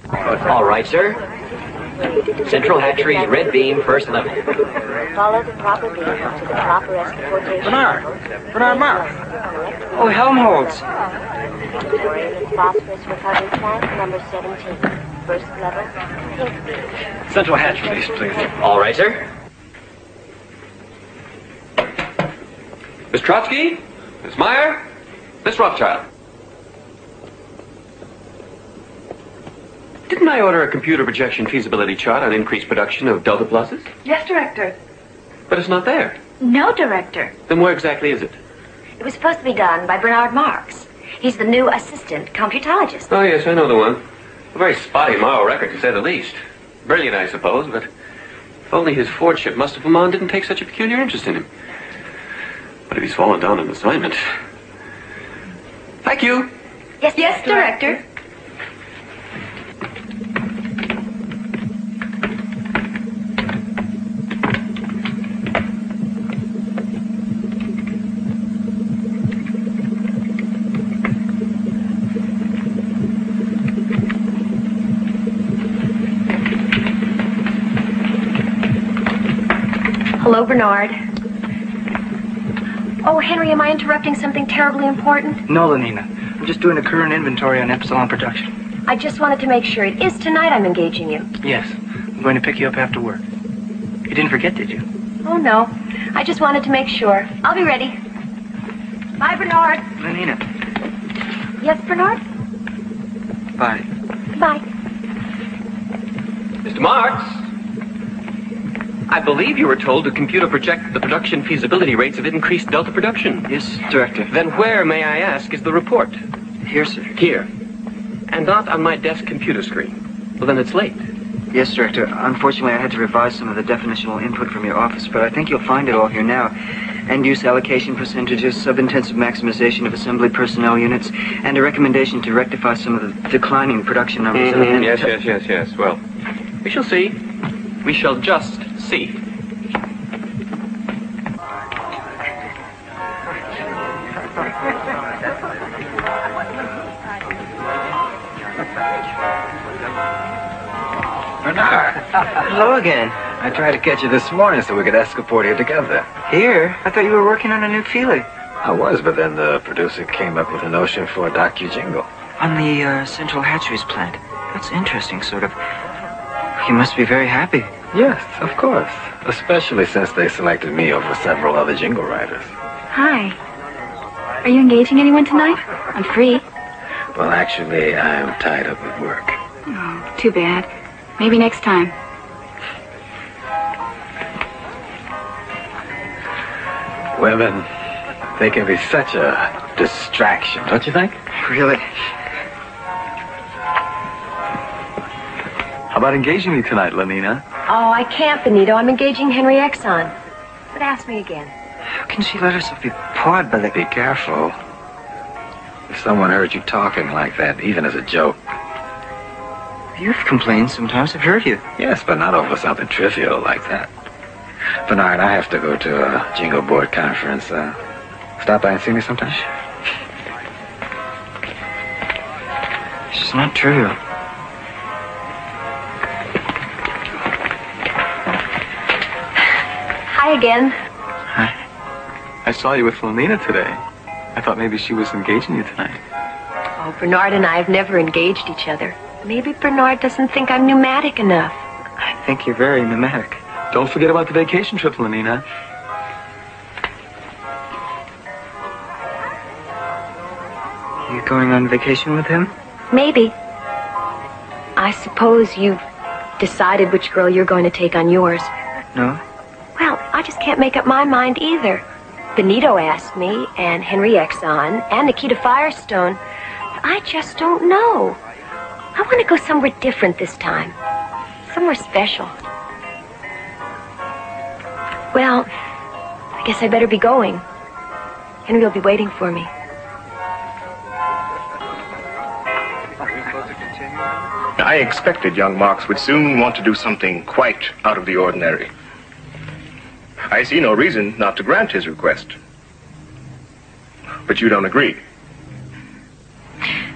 Speaker 8: All right, sir. Central hatchery's red beam, first level.
Speaker 19: Follow the proper beam to the proper escortation.
Speaker 5: Bernard Mark. Oh, Helmholtz.
Speaker 19: Thorium and phosphorus recovery plant number 17. First level, pink beam.
Speaker 5: Central hatch release, please.
Speaker 8: All right, sir.
Speaker 12: Miss Trotsky? Miss Meyer? Miss Rothschild? Didn't I order a computer projection feasibility chart on increased production of delta pluses?
Speaker 14: Yes, Director.
Speaker 12: But it's not there.
Speaker 14: No, Director.
Speaker 12: Then where exactly is it?
Speaker 13: It was supposed to be done by Bernard Marx. He's the new assistant computologist.
Speaker 12: Oh, yes, I know the one. A very spotty moral record, to say the least. Brilliant, I suppose, but if only his Fordship Mustafa didn't take such a peculiar interest in him. But if he's fallen down an assignment... Thank you.
Speaker 14: Yes, Director.
Speaker 13: Hello, Bernard. Oh, Henry, am I interrupting something terribly important?
Speaker 22: No, Lenina. I'm just doing a current inventory on Epsilon production.
Speaker 13: I just wanted to make sure it is tonight I'm engaging you.
Speaker 22: Yes. I'm going to pick you up after work. You didn't forget, did you?
Speaker 13: Oh, no. I just wanted to make sure. I'll be ready. Bye, Bernard.
Speaker 22: Lenina.
Speaker 13: Yes, Bernard?
Speaker 22: Bye.
Speaker 13: Bye.
Speaker 12: Mr. Marx? I believe you were told to computer project the production feasibility rates of increased delta production.
Speaker 22: Yes, Director.
Speaker 12: Then where, may I ask, is the report?
Speaker 22: Here, sir.
Speaker 12: Here. And not on my desk computer screen. Well, then it's late.
Speaker 22: Yes, Director. Unfortunately, I had to revise some of the definitional input from your office, but I think you'll find it all here now. End-use allocation percentages, sub-intensive maximization of assembly personnel units, and a recommendation to rectify some of the declining production numbers.
Speaker 12: Yes. Well, we shall see. We shall just see.
Speaker 5: Bernard. Hello again. I tried to catch you this morning so we could escapade here together.
Speaker 22: Here? I thought you were working on a new feeler.
Speaker 5: I was, but then the producer came up with a notion for a docu-jingle.
Speaker 22: On the Central Hatcheries plant. That's interesting, sort of. You must be very happy.
Speaker 5: Yes, of course. Especially since they selected me over several other jingle writers.
Speaker 16: Hi. Are you engaging anyone tonight? I'm free.
Speaker 5: Well, actually, I'm tied up with work.
Speaker 16: Oh, too bad. Maybe next time.
Speaker 5: Women, they can be such a distraction, don't you think?
Speaker 22: Really?
Speaker 2: about engaging me tonight, Lenina?
Speaker 13: Oh, I can't, Benito. I'm engaging Henry Exxon. But ask me again.
Speaker 22: How can she let herself be pawed by the...
Speaker 5: Be careful. If someone heard you talking like that, even as a joke.
Speaker 22: You've complained sometimes. I've heard you.
Speaker 5: Yes, but not over something trivial like that. Bernard, I have to go to a jingle board conference. Stop by and see me sometime?
Speaker 22: It's not trivial.
Speaker 13: Hi again.
Speaker 2: I saw you with Lenina today. I thought maybe she was engaging you tonight.
Speaker 13: Oh, Bernard and I have never engaged each other. Maybe Bernard doesn't think I'm pneumatic enough.
Speaker 22: I think you're very pneumatic.
Speaker 2: Don't forget about the vacation trip, Lenina.
Speaker 22: You going on vacation with him?
Speaker 13: Maybe. I suppose you've decided which girl you're going to take on yours.
Speaker 22: No.
Speaker 13: Well, I just can't make up my mind either. Benito asked me, and Henry Exxon, and Nikita Firestone. I just don't know. I want to go somewhere different this time. Somewhere special. Well, I guess I better be going. Henry will be waiting for me.
Speaker 7: I expected young Marx would soon want to do something quite out of the ordinary. I see no reason not to grant his request. But you don't agree.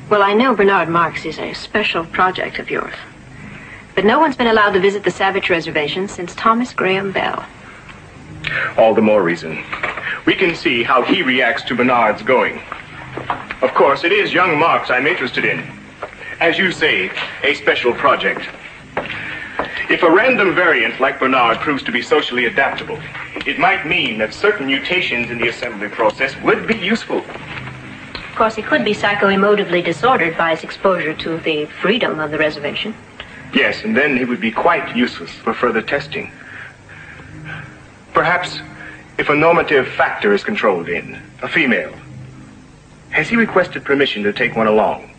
Speaker 13: Well, I know Bernard Marx is a special project of yours. But no one's been allowed to visit the Savage Reservation since Thomas Graham Bell.
Speaker 7: All the more reason. We can see how he reacts to Bernard's going. Of course, it is young Marx I'm interested in. As you say, a special project. If a random variant like Bernard proves to be socially adaptable, it might mean that certain mutations in the assembly process would be useful.
Speaker 13: Of course, he could be psycho-emotively disordered by his exposure to the freedom of the reservation.
Speaker 7: Yes, and then he would be quite useless for further testing. Perhaps if a normative factor is controlled in, a female, has he requested permission to take one along?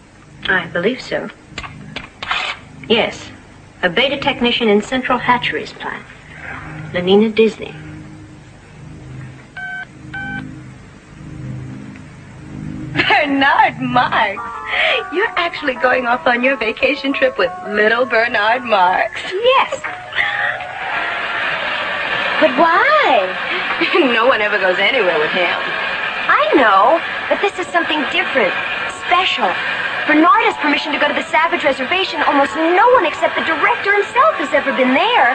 Speaker 13: I believe so. Yes. A beta technician in Central Hatcheries plant. Lenina Disney.
Speaker 14: Bernard Marx. You're actually going off on your vacation trip with little Bernard Marx.
Speaker 13: Yes.
Speaker 14: But why? No one ever goes anywhere with him.
Speaker 4: I know, but this is something different, special. Bernard has permission to go to the Savage Reservation. Almost no one except the director himself has ever been there.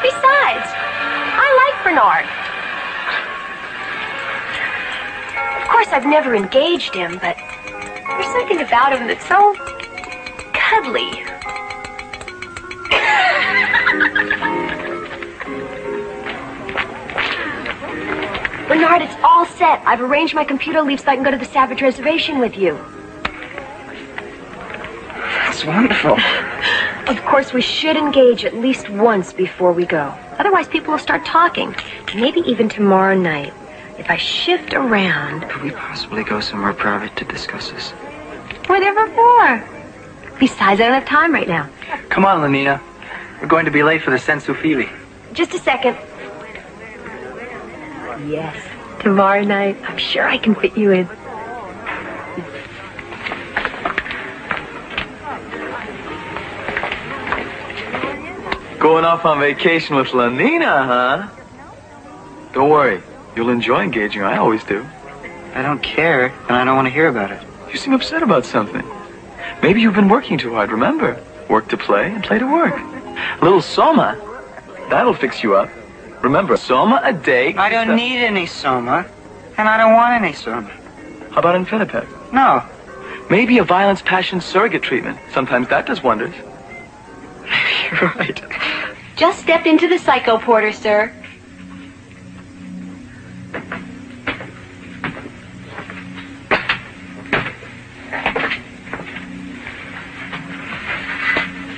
Speaker 4: Besides, I like Bernard. Of course, I've never engaged him, but there's something about him that's so cuddly. Bernard, it's all set. I've arranged my computer leave so I can go to the Savage Reservation with you.
Speaker 22: That's wonderful.
Speaker 4: Of course, we should engage at least once before we go. Otherwise, people will start talking. Maybe even tomorrow night. If I shift around...
Speaker 22: Could we possibly go somewhere private to discuss this?
Speaker 4: Whatever for. Besides, I don't have time right now.
Speaker 22: Come on, Lenina. We're going to be late for the sensu fili.
Speaker 4: Just a second. Yes. Tomorrow night, I'm sure I can fit you in.
Speaker 2: Going off on vacation with Lenina, huh? Don't worry. You'll enjoy engaging her. I always do.
Speaker 22: I don't care, and I don't want to hear about it.
Speaker 2: You seem upset about something. Maybe you've been working too hard, remember? Work to play and play to work. A little soma. That'll fix you up. Remember, soma a day.
Speaker 22: I don't need any soma, and I don't want any soma.
Speaker 2: How about Infinipep?
Speaker 22: No.
Speaker 2: Maybe a violence passion surrogate treatment. Sometimes that does wonders.
Speaker 22: You're right.
Speaker 13: Just stepped into the psycho porter, sir.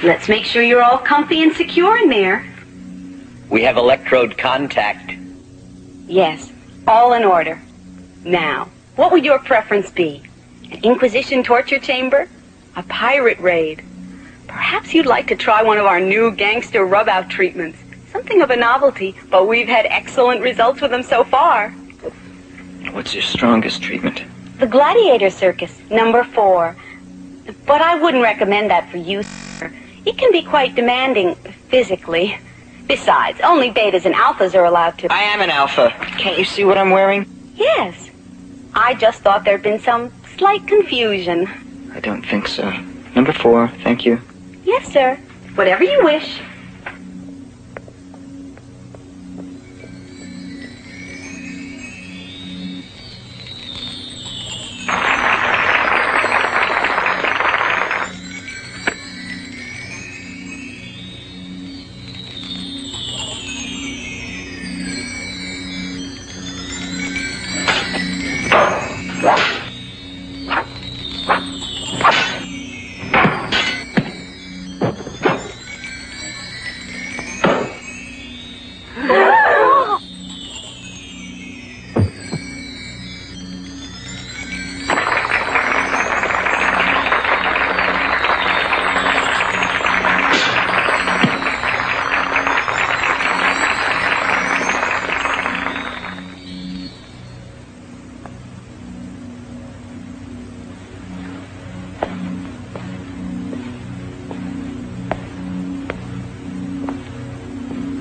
Speaker 13: Let's make sure you're all comfy and secure in there.
Speaker 10: We have electrode contact.
Speaker 9: Yes, all in order. Now, what would your preference be? An Inquisition torture chamber? A pirate raid? Perhaps you'd like to try one of our new gangster rub-out treatments. Something of a novelty, but we've had excellent results with them so far.
Speaker 22: What's your strongest treatment?
Speaker 9: The gladiator circus, number 4. But I wouldn't recommend that for you, sir. It can be quite demanding physically. Besides, only betas and alphas are allowed to...
Speaker 22: I am an alpha. Can't you see what I'm wearing?
Speaker 9: Yes. I just thought there'd been some slight confusion.
Speaker 22: I don't think so. Number 4, thank you.
Speaker 9: Yes, sir. Whatever you wish.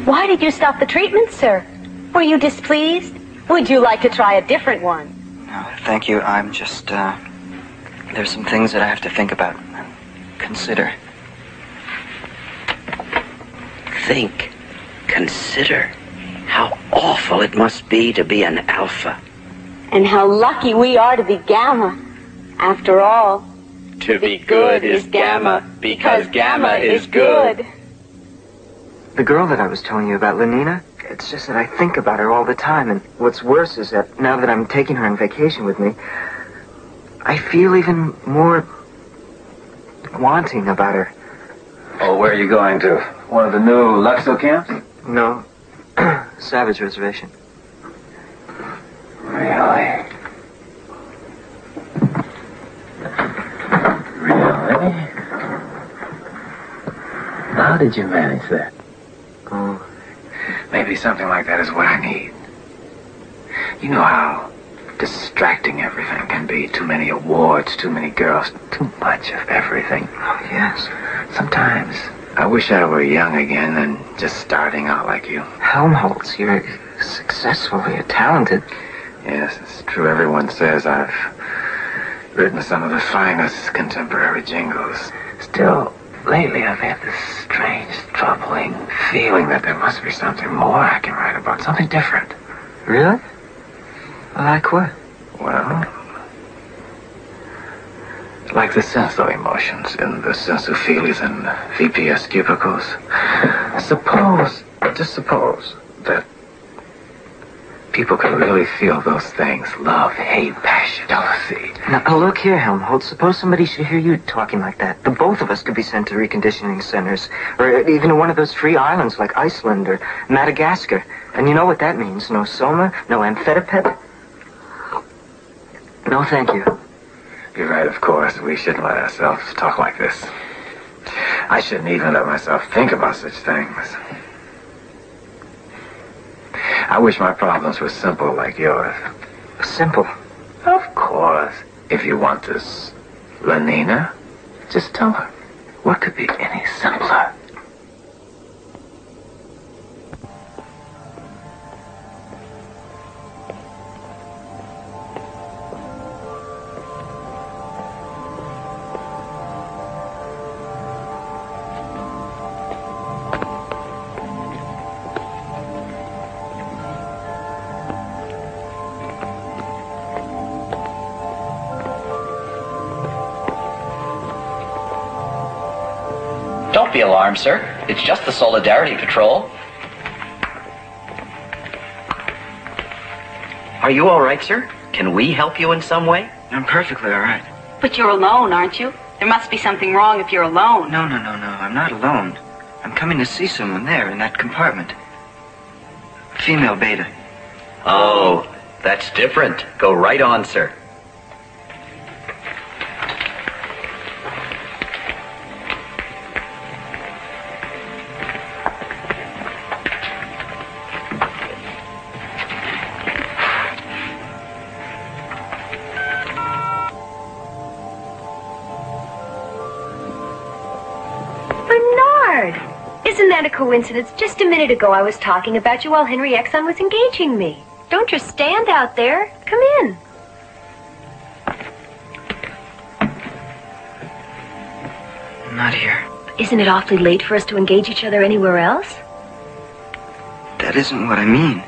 Speaker 9: Why did you stop the treatment, sir? Were you displeased? Would you like to try a different one?
Speaker 22: No, thank you. I'm just, there's some things that I have to think about and consider.
Speaker 8: Think, consider how awful it must be to be an alpha.
Speaker 9: And how lucky we are to be gamma. After all,
Speaker 2: To be good is gamma, because gamma is good.
Speaker 22: The girl that I was telling you about, Lenina, it's just that I think about her all the time, and what's worse is that now that I'm taking her on vacation with me, I feel even more wanting about her.
Speaker 5: Oh, where are you going to? One of the new Luxo camps?
Speaker 22: No, Savage Reservation.
Speaker 5: Really? Really? How did you manage that?
Speaker 22: Oh.
Speaker 5: Maybe something like that is what I need. You know how distracting everything can be. Too many awards, too many girls, too much of everything.
Speaker 22: Oh, yes.
Speaker 5: Sometimes I wish I were young again and just starting out like you.
Speaker 22: Helmholtz, you're successful, you're talented.
Speaker 5: Yes, it's true. Everyone says I've written some of the finest contemporary jingles. Still, lately I've had this strange, troubling feeling that there must be something more I can write about, something different.
Speaker 22: Really? Like what?
Speaker 5: Well, like the senso emotions in the sensophilies and VPS cubicles. Just suppose that people could really feel those things. Love, hate, passion, jealousy.
Speaker 22: Now, look here, Helmholtz. Suppose somebody should hear you talking like that. The both of us could be sent to reconditioning centers. Or even to one of those free islands like Iceland or Madagascar. And you know what that means. No soma, no amphitapet. No, thank you.
Speaker 5: You're right, of course. We shouldn't let ourselves talk like this. I shouldn't even let myself think about such things. I wish my problems were simple like yours.
Speaker 22: Simple?
Speaker 5: Of course. If you want this Lenina, just tell her. What could be any simpler?
Speaker 10: Don't be alarmed, sir. It's just the Solidarity Patrol. Are you all right, sir? Can we help you in some way?
Speaker 22: I'm perfectly all right.
Speaker 9: But you're alone, aren't you? There must be something wrong if you're alone.
Speaker 22: No. I'm not alone. I'm coming to see someone there in that compartment. Female beta.
Speaker 10: Oh, that's different. Go right on, sir.
Speaker 4: Isn't that a coincidence? Just a minute ago I was talking about you while Henry Exon was engaging me. Don't just stand out there. Come in.
Speaker 11: Not here.
Speaker 4: Isn't it awfully late for us to engage each other anywhere else?
Speaker 11: That isn't what I mean.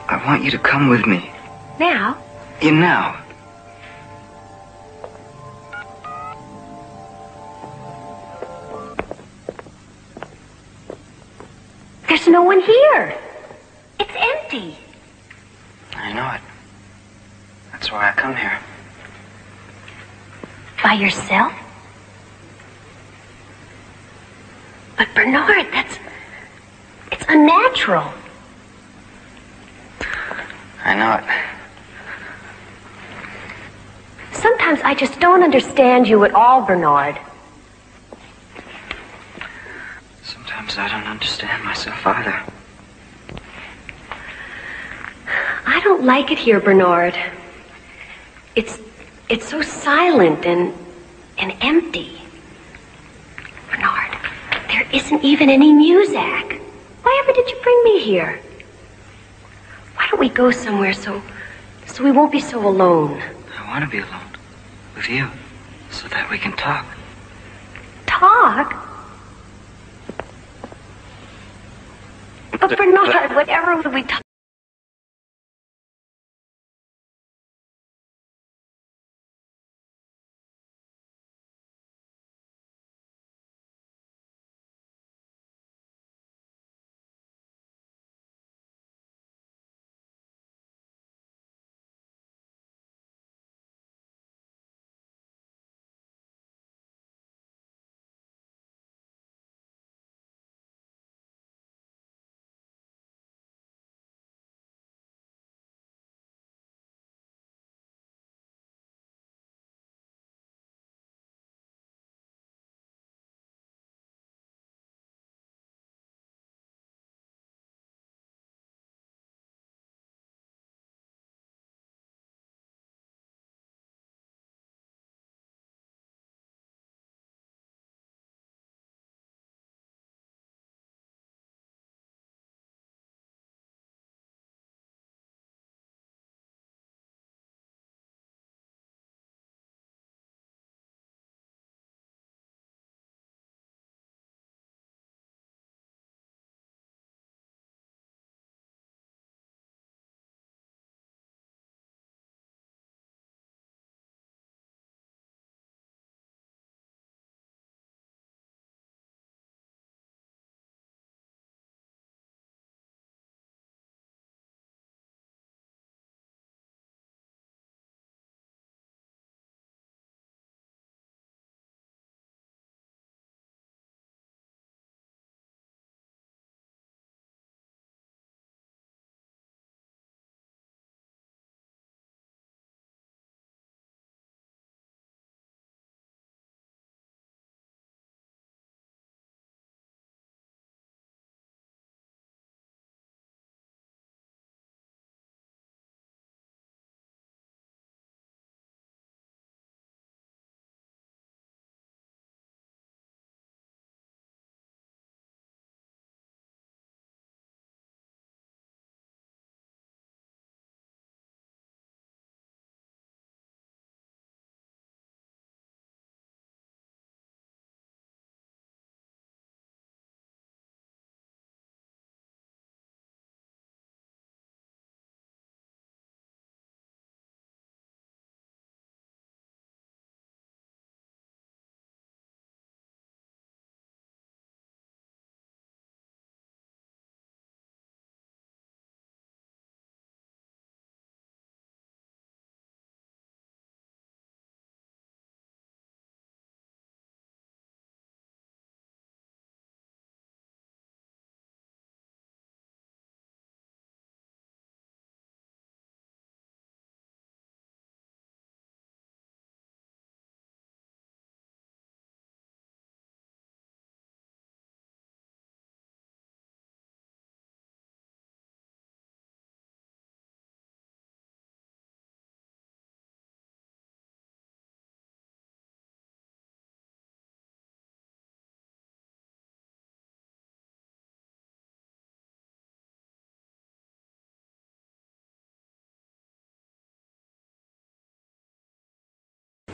Speaker 11: I want you to come with me.
Speaker 4: Now?
Speaker 11: Now.
Speaker 4: There's no one here. It's empty.
Speaker 11: I know it. That's why I come here.
Speaker 4: By yourself? But Bernard, it's unnatural.
Speaker 11: I know it.
Speaker 4: Sometimes I just don't understand you at all, Bernard.
Speaker 11: Sometimes I don't understand myself either.
Speaker 4: I don't like it here, Bernard. It's so silent and empty. Bernard, there isn't even any music. Why ever did you bring me here? Why don't we go somewhere so we won't be so alone?
Speaker 11: I want to be alone. With you. So that we can talk.
Speaker 4: Talk? But Bernard, whatever would we talk?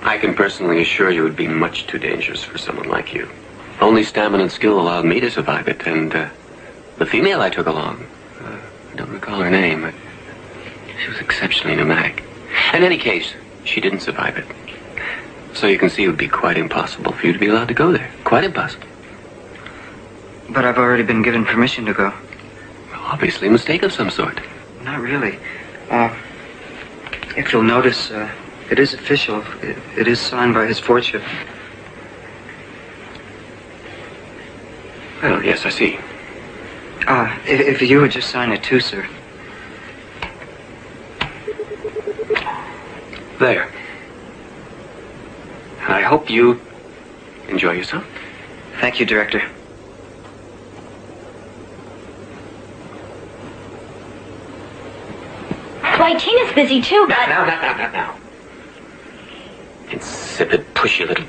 Speaker 3: I can personally assure you it would be much too dangerous for someone like you. Only stamina and skill allowed me to survive it, and the female I took along, I don't recall her name, but she was exceptionally pneumatic. In any case, she didn't survive it. So you can see it would be quite impossible for you to be allowed to go there. Quite impossible.
Speaker 11: But I've already been given permission to go.
Speaker 3: Well, obviously a mistake of some sort.
Speaker 11: Not really. If you'll notice, it is official. It is signed by his Fordship.
Speaker 3: Well, yes, I see.
Speaker 11: If you would just sign it too, sir.
Speaker 3: There. I hope you enjoy yourself.
Speaker 11: Thank you, Director.
Speaker 9: Why, Tina's busy too, but...
Speaker 3: Now. Insipid, pushy little...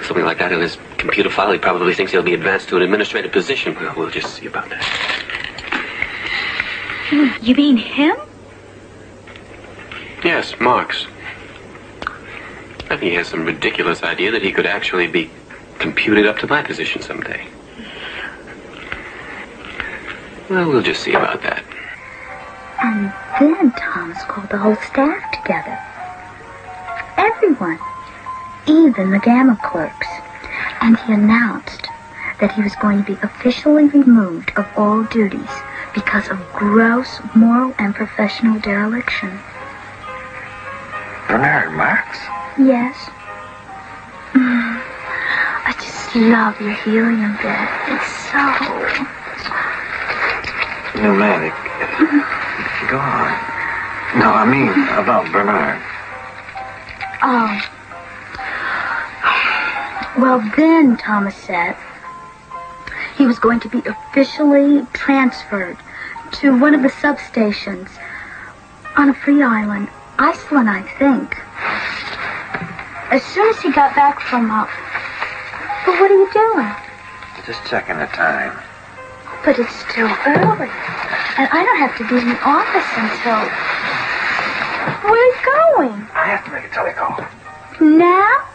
Speaker 3: Something like that in his computer file. He probably thinks he'll be advanced to an administrative position. Well, we'll just see about that.
Speaker 9: You mean him?
Speaker 3: Yes, Marx. I think he has some ridiculous idea that he could actually be computed up to my position someday. Well, we'll just see about that.
Speaker 6: And then Thomas called the whole staff together. Everyone. Even the Gamma clerks. And he announced that he was going to be officially removed of all duties because of gross moral and professional dereliction.
Speaker 5: Bernard Marx?
Speaker 6: Yes. I just love your helium bed. It's so...
Speaker 5: Pneumatic. Go on. No, I mean about Bernard.
Speaker 6: Oh. Well, then, Thomas said, he was going to be officially transferred to one of the substations on a free island. Iceland, I think. As soon as he got back from But what are you doing?
Speaker 5: Just checking the time.
Speaker 6: But it's still early. And I don't have to be in the office until... Where are you going?
Speaker 5: I have to make a telecall.
Speaker 6: Now?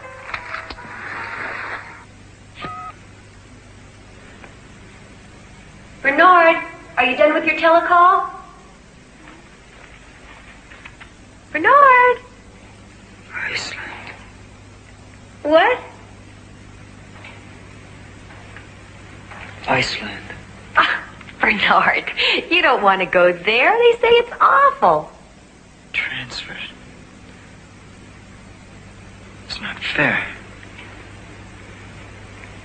Speaker 13: Bernard, are you done with your telecall? Bernard!
Speaker 11: Iceland.
Speaker 13: What?
Speaker 11: Iceland.
Speaker 13: Bernard, you don't want to go there. They say it's awful.
Speaker 11: Transferred. It's not fair.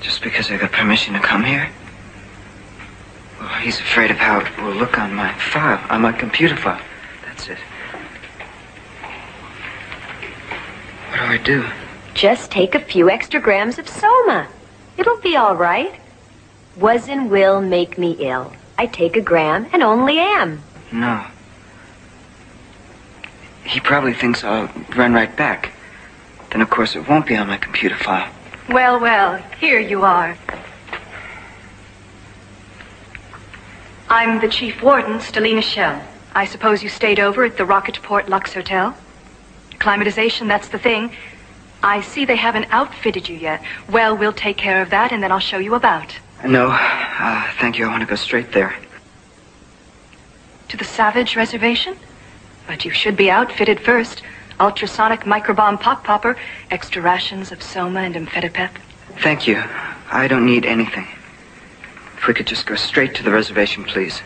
Speaker 11: Just because I got permission to come here? Well, he's afraid of how it will look on my file, on my computer file. That's it. What do I do?
Speaker 13: Just take a few extra grams of soma. It'll be all right. Was and will make me ill. I take a gram and only am.
Speaker 11: No. He probably thinks I'll run right back. Then, of course, it won't be on my computer file.
Speaker 16: Well, well, here you are. I'm the Chief Warden, Stelina Shell. I suppose you stayed over at the Rocketport Lux Hotel? Climatization, that's the thing. I see they haven't outfitted you yet. Well, we'll take care of that, and then I'll show you about.
Speaker 11: No, thank you. I want to go straight there.
Speaker 16: To the Savage Reservation? But you should be outfitted first. Ultrasonic microbomb pop popper, extra rations of soma and amphetamine.
Speaker 11: Thank you. I don't need anything. If we could just go straight to the reservation, please.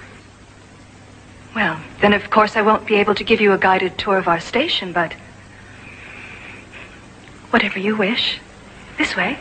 Speaker 16: Well, then of course I won't be able to give you a guided tour of our station, but... whatever you wish. This way.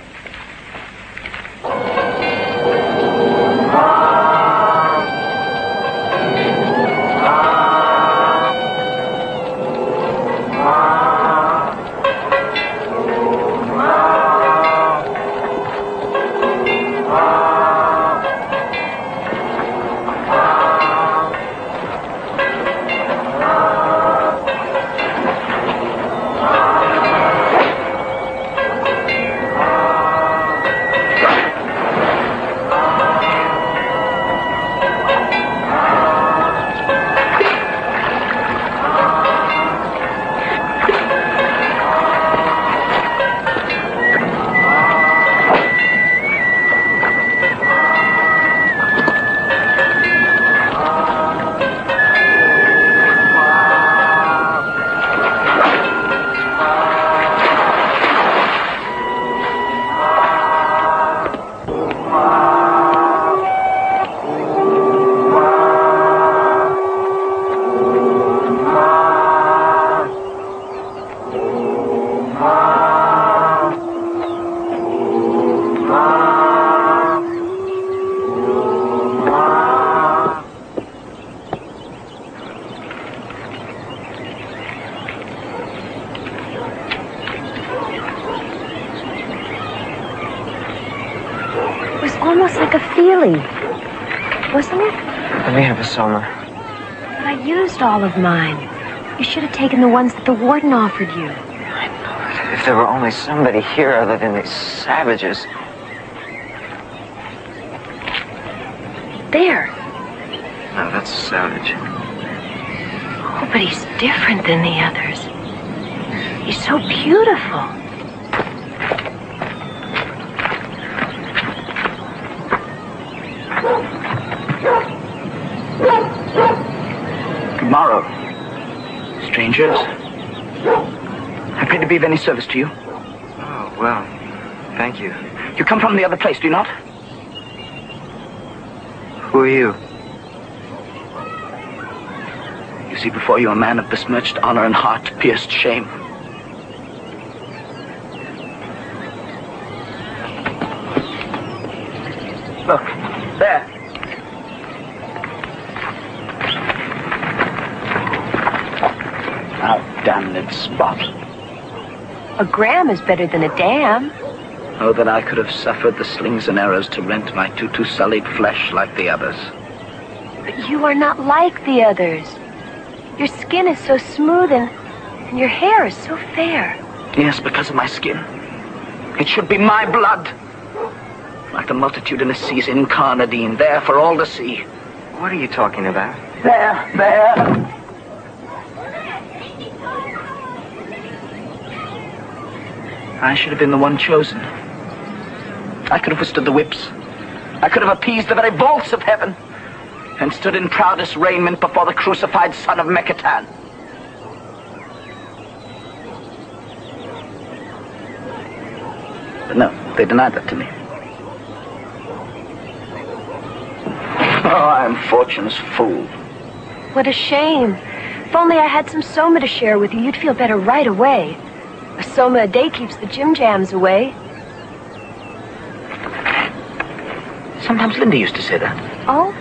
Speaker 20: looks like a feelie. Wasn't it?
Speaker 11: Let me have a Soma.
Speaker 20: But I used all of mine. You should have taken the ones that the warden offered you.
Speaker 11: If there were only somebody here other than these savages.
Speaker 20: There.
Speaker 11: No, that's a savage.
Speaker 20: Oh, but he's different than the others. He's so beautiful.
Speaker 15: Good morrow, strangers. Happy to be of any service to you.
Speaker 11: Oh, well, thank you.
Speaker 15: You come from the other place, do you not?
Speaker 11: Who are you?
Speaker 15: You see before you a man of besmirched honor and heart-pierced shame. Look, there. How damned spot.
Speaker 20: A gram is better than a dam.
Speaker 15: Oh, that I could have suffered the slings and arrows to rent my tutu-sullied flesh like the others.
Speaker 20: But you are not like the others. Your skin is so smooth and your hair is so fair.
Speaker 15: Yes, because of my skin. It should be my blood. Like the multitudinous seas in Carnadine, there for all to see.
Speaker 11: What are you talking about?
Speaker 15: There. I should have been the one chosen. I could have withstood the whips. I could have appeased the very vaults of heaven and stood in proudest raiment before the crucified son of Mekatan. But no, they denied that to me. Oh, I am fortune's fool.
Speaker 20: What a shame. If only I had some soma to share with you, you'd feel better right away. A soma a day keeps the gym jams away.
Speaker 15: Sometimes Linda used to say that.
Speaker 20: Oh?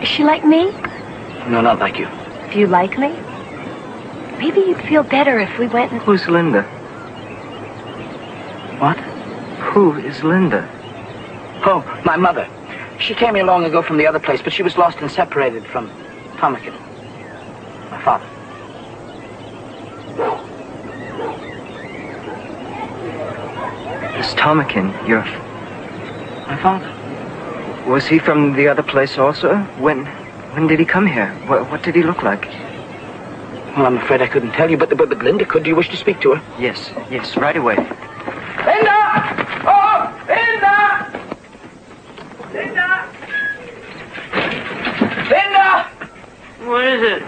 Speaker 20: Is she like me?
Speaker 15: No, not like you.
Speaker 20: Do you like me? Maybe you'd feel better if we went and...
Speaker 11: Who's Linda?
Speaker 15: What?
Speaker 11: Who is Linda?
Speaker 15: Oh, my mother. She came here long ago from the other place, but she was lost and separated from Tomakin, my father.
Speaker 11: This Tomakin,
Speaker 15: my father.
Speaker 11: Was he from the other place also? When did he come here? What did he look like?
Speaker 15: Well, I'm afraid I couldn't tell you, but Linda could. Do you wish to speak to her?
Speaker 11: Yes, right away.
Speaker 15: Linda! Oh, Linda! Linda! Linda!
Speaker 10: What is it?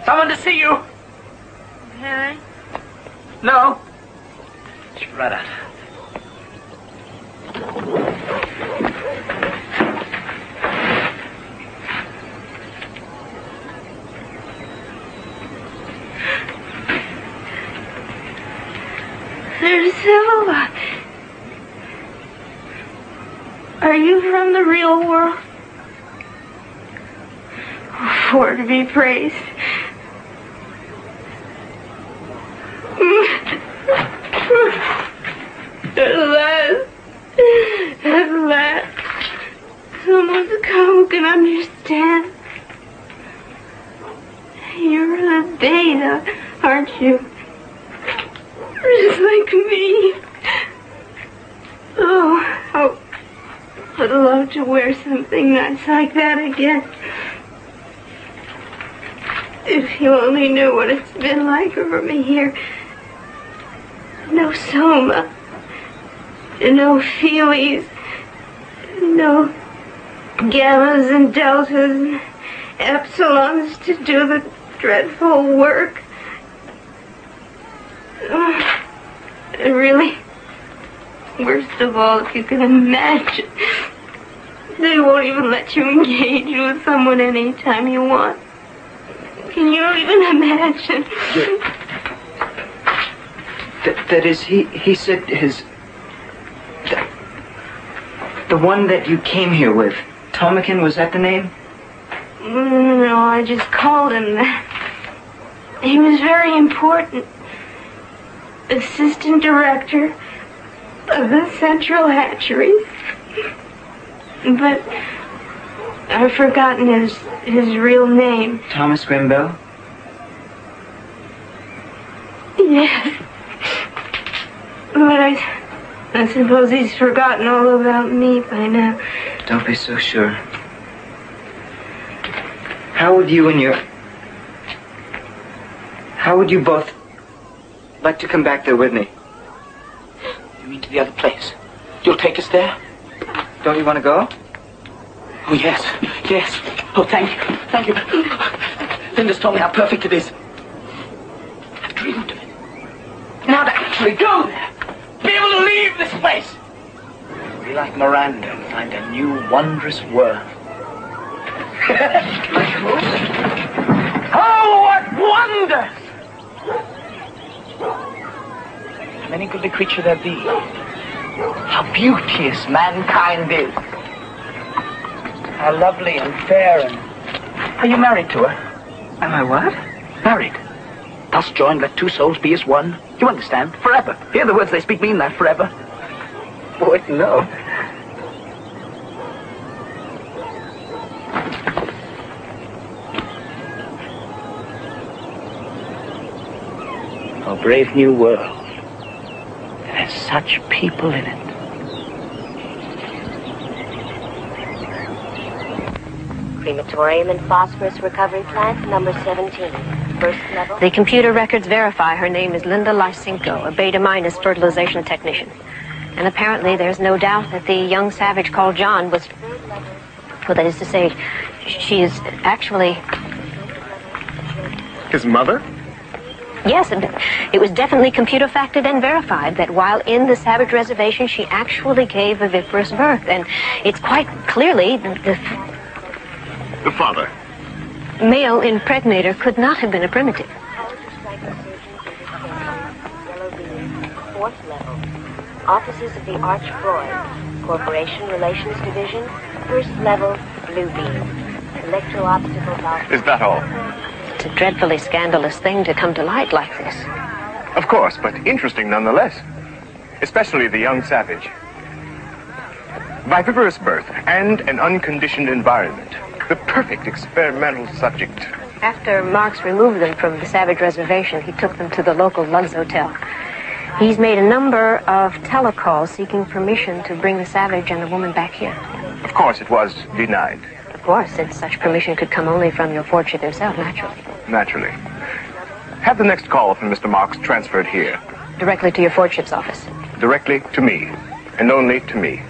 Speaker 15: Someone to see you.
Speaker 10: Harry?
Speaker 15: No. She's right out.
Speaker 14: There's Silva. Are you from the real world? For to be praised. At last, someone's come who can understand. You're the Beta, aren't you? Just like me. Oh, I'd love to wear something nice like that again. If you only knew what it's been like for me here. No soma. No feelies. No gammas and deltas and epsilons to do the dreadful work. Really, worst of all, if you can imagine, they won't even let you engage with someone anytime you want. Can you even imagine?
Speaker 11: That is, he said his... The one that you came here with, Tomakin, was that the name?
Speaker 14: No, I just called him that. He was very important. Assistant director
Speaker 4: the central hatcheries. But I've forgotten his real name.
Speaker 11: Thomas Grimbell?
Speaker 4: Yes. But I suppose he's forgotten all about me by now.
Speaker 11: Don't be so sure. How would you both like to come back there with me?
Speaker 15: You mean to the other place? You'll take us there?
Speaker 11: Don't you want to go?
Speaker 15: Oh, yes. Yes. Oh, thank you. Thank you. Linda's told me how perfect it is. I've dreamed of it. Now to actually go there. Be able to leave this place. Be like Miranda and find a new, wondrous world. Oh, what wonders! Many goodly creature there be. How beauteous mankind is. How lovely and fair and... Are you married to her?
Speaker 11: Am I what?
Speaker 15: Married. Thus joined, let two souls be as one. You understand? Forever. Hear the words they speak mean that, forever.
Speaker 11: Boy, no.
Speaker 15: A brave new world. There's such people in it.
Speaker 19: Crematorium and phosphorus recovery plant, number 17. First level.
Speaker 13: The computer records verify her name is Linda Lysenko, a beta-minus fertilization technician. And apparently there's no doubt that the young savage called John was... Well, that is to say, she is actually...
Speaker 7: His mother?
Speaker 13: Yes, it was definitely computer factored and verified that while in the savage reservation, she actually gave a viviparous birth. And it's quite clearly the
Speaker 7: father.
Speaker 13: Male impregnator could not have been a primitive.
Speaker 19: Yellow beam, fourth level. Offices of the Arch Freud. Corporation Relations Division, first level, blue beam. Electro-obstacle valve.
Speaker 7: Is that all?
Speaker 13: It's a dreadfully scandalous thing to come to light like this.
Speaker 7: Of course, but interesting nonetheless. Especially the young savage. Viviparous birth and an unconditioned environment. The perfect experimental subject.
Speaker 13: After Marx removed them from the savage reservation, he took them to the local Lug's Hotel. He's made a number of telecalls seeking permission to bring the savage and the woman back here.
Speaker 7: Of course, it was denied.
Speaker 13: Of course, since such permission could come only from your fortune himself, naturally.
Speaker 7: Naturally. Have the next call from Mr. Marx transferred here.
Speaker 13: Directly to your fortship's office.
Speaker 7: Directly to me. And only to me.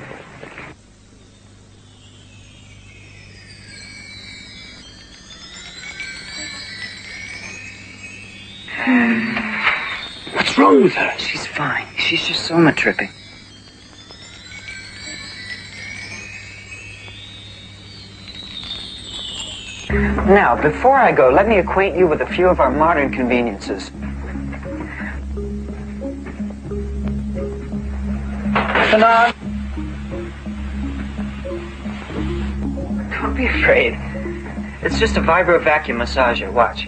Speaker 15: What's wrong with her?
Speaker 11: She's fine. She's just soma tripping. Now, before I go, let me acquaint you with a few of our modern conveniences.
Speaker 15: Bernard!
Speaker 11: Don't be afraid. It's just a vibro vacuum massager. Watch.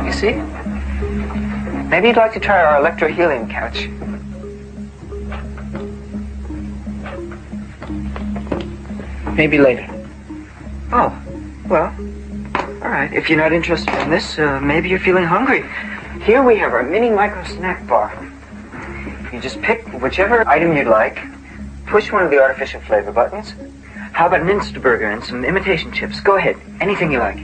Speaker 11: You see? Maybe you'd like to try our electrohelium couch.
Speaker 15: Maybe later.
Speaker 11: Oh, well, all right. If you're not interested in this, maybe you're feeling hungry. Here we have our mini micro snack bar. You just pick whichever item you'd like, push one of the artificial flavor buttons. How about an Insta burger and some imitation chips? Go ahead, anything you like.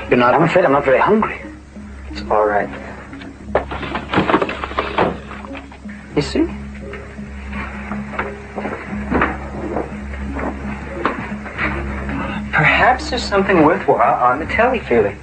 Speaker 15: Bernard, I'm afraid I'm not very hungry.
Speaker 11: It's all right. You see? Perhaps there's something worthwhile on the telly-feely.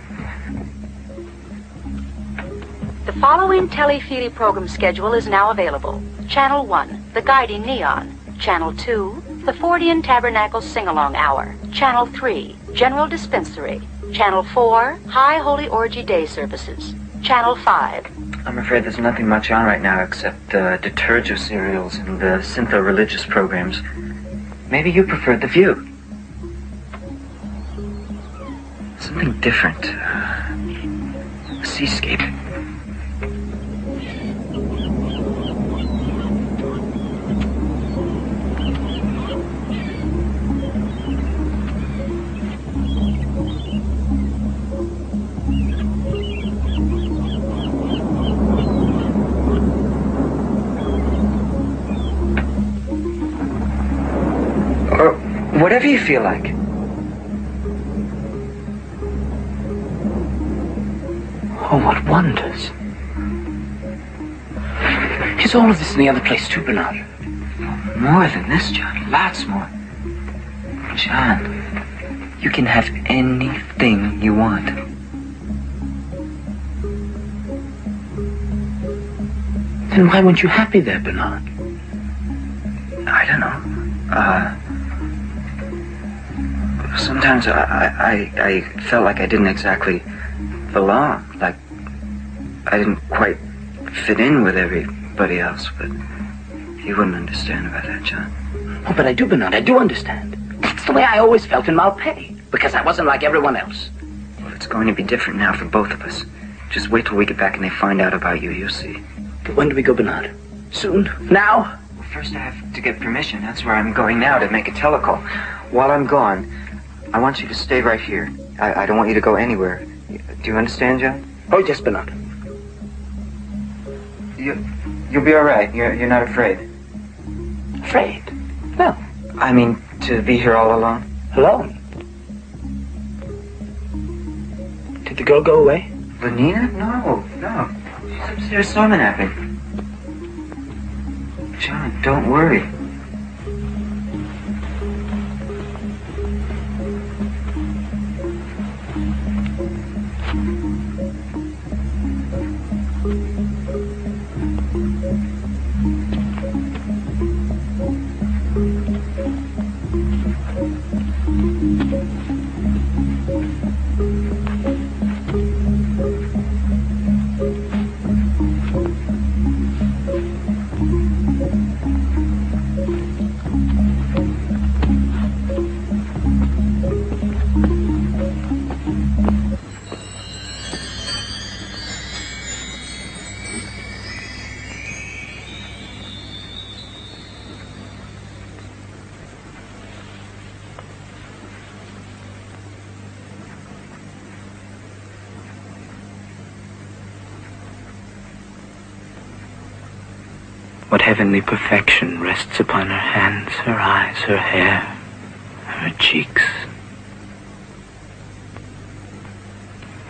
Speaker 17: The following telly-feely program schedule is now available. Channel 1, The Guiding Neon. Channel 2, The Fortean Tabernacle Sing-Along Hour. Channel 3, General Dispensary. Channel 4, High Holy Orgy Day Services. Channel 5.
Speaker 11: I'm afraid there's nothing much on right now except detergent serials and syntho-religious programs. Maybe you preferred The View. Something different. A seascape. Whatever you feel like.
Speaker 15: Oh, what wonders. Is all of this in the other place too, Bernard?
Speaker 11: More than this, John. Lots more. John, you can have anything you want.
Speaker 15: Then why weren't you happy there, Bernard?
Speaker 11: I don't know. Sometimes I felt like I didn't exactly belong. Like I didn't quite fit in with everybody else, but you wouldn't understand about that, John.
Speaker 15: Oh, but I do, Bernard. I do understand. That's the way I always felt in Malpais, because I wasn't like everyone else.
Speaker 11: Well, it's going to be different now for both of us. Just wait till we get back and they find out about you. You'll see.
Speaker 15: But when do we go, Bernard? Soon? Now?
Speaker 11: Well, first I have to get permission. That's where I'm going now to make a telecall. While I'm gone, I want you to stay right here. I don't want you to go anywhere. Do you understand, John?
Speaker 15: Oh, yes, Bernard.
Speaker 11: You'll be all right. You're not afraid.
Speaker 15: Afraid? No.
Speaker 11: I mean, to be here all alone.
Speaker 15: Alone? Did the girl go away?
Speaker 11: Lenina? No. She's upstairs storming at me. John, don't worry.
Speaker 2: What heavenly perfection rests upon her hands, her eyes, her hair, her cheeks.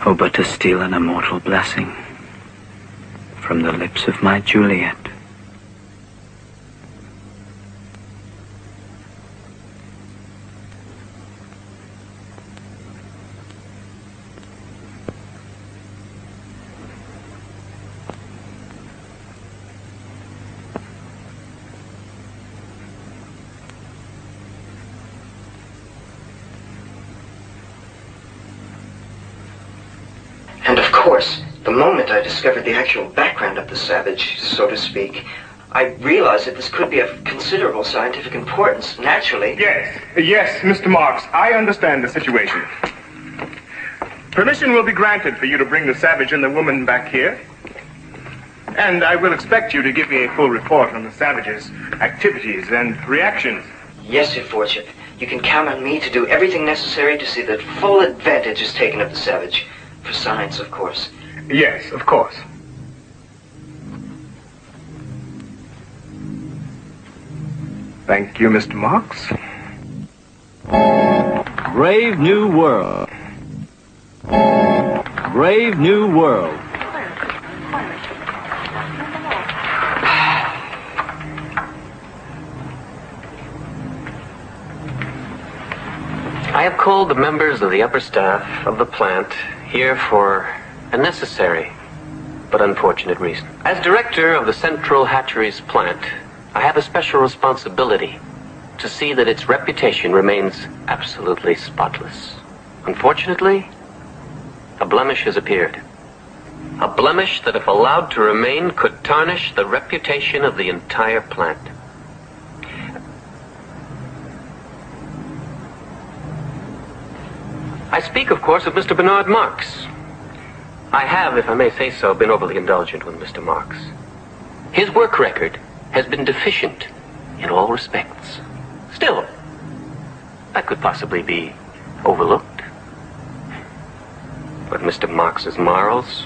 Speaker 2: Oh, but to steal an immortal blessing from the lips of my Juliet.
Speaker 11: And of course, the moment I discovered the actual background of the savage, so to speak, I realized that this could be of considerable scientific importance, naturally.
Speaker 7: Yes, Mr. Marks, I understand the situation. Permission will be granted for you to bring the savage and the woman back here. And I will expect you to give me a full report on the savage's activities and reactions.
Speaker 11: Yes, Your Lordship. You can count on me to do everything necessary to see that full advantage is taken of the savage. For science, of course.
Speaker 7: Yes, of course. Thank you, Mr. Marks.
Speaker 18: Brave New World. Brave New World.
Speaker 11: I
Speaker 12: have called the members of the upper staff of the plant here for a necessary but unfortunate reason. As director of the Central Hatcheries plant, I have a special responsibility to see that its reputation remains absolutely spotless. Unfortunately, a blemish has appeared. A blemish that, if allowed to remain, could tarnish the reputation of the entire plant. I speak, of course, of Mr. Bernard Marx. I have, if I may say so, been overly indulgent with Mr. Marx. His work record has been deficient in all respects. Still, that could possibly be overlooked. But Mr. Marx's morals,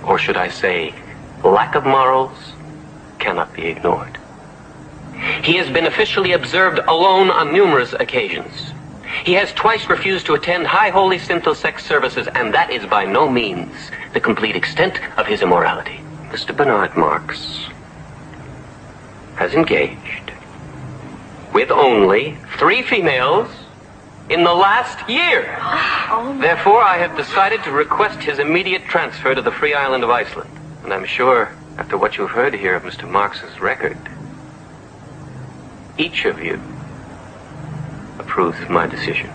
Speaker 12: or should I say, lack of morals, cannot be ignored. He has been officially observed alone on numerous occasions. He has twice refused to attend high holy synthosex services, and that is by no means the complete extent of his immorality. Mr. Bernard Marx has engaged with only 3 females in the last year. Therefore, I have decided to request his immediate transfer to the free island of Iceland. And I'm sure, after what you've heard here of Mr. Marx's record, each of you approves of my decision.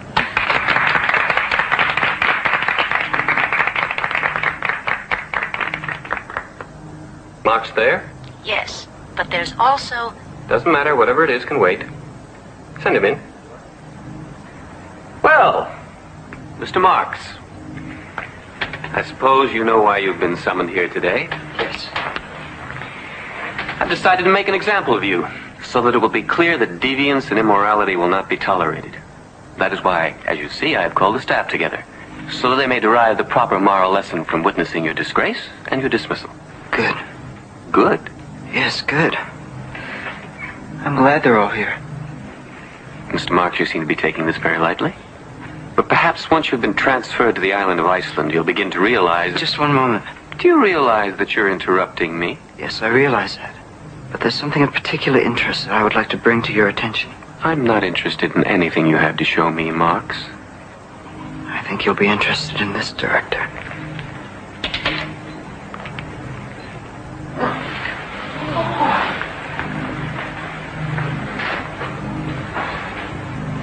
Speaker 12: Marx there?
Speaker 17: Yes, but there's also...
Speaker 12: Doesn't matter, whatever it is can wait. Send him in. Well, Mr. Marx, I suppose you know why you've been summoned here today? Yes. I've decided to make an example of you, so that it will be clear that deviance and immorality will not be tolerated. That is why, as you see, I have called the staff together, so that they may derive the proper moral lesson from witnessing your disgrace and your dismissal.
Speaker 11: Good.
Speaker 12: Good?
Speaker 11: Yes, good. I'm glad they're all here.
Speaker 12: Mr. Marx, you seem to be taking this very lightly. But perhaps once you've been transferred to the island of Iceland, you'll begin to realize...
Speaker 11: Just one moment.
Speaker 12: Do you realize that you're interrupting me?
Speaker 11: Yes, I realize that. But there's something of particular interest that I would like to bring to your attention.
Speaker 12: I'm not interested in anything you have to show me, Marx.
Speaker 11: I think you'll be interested in this, Director.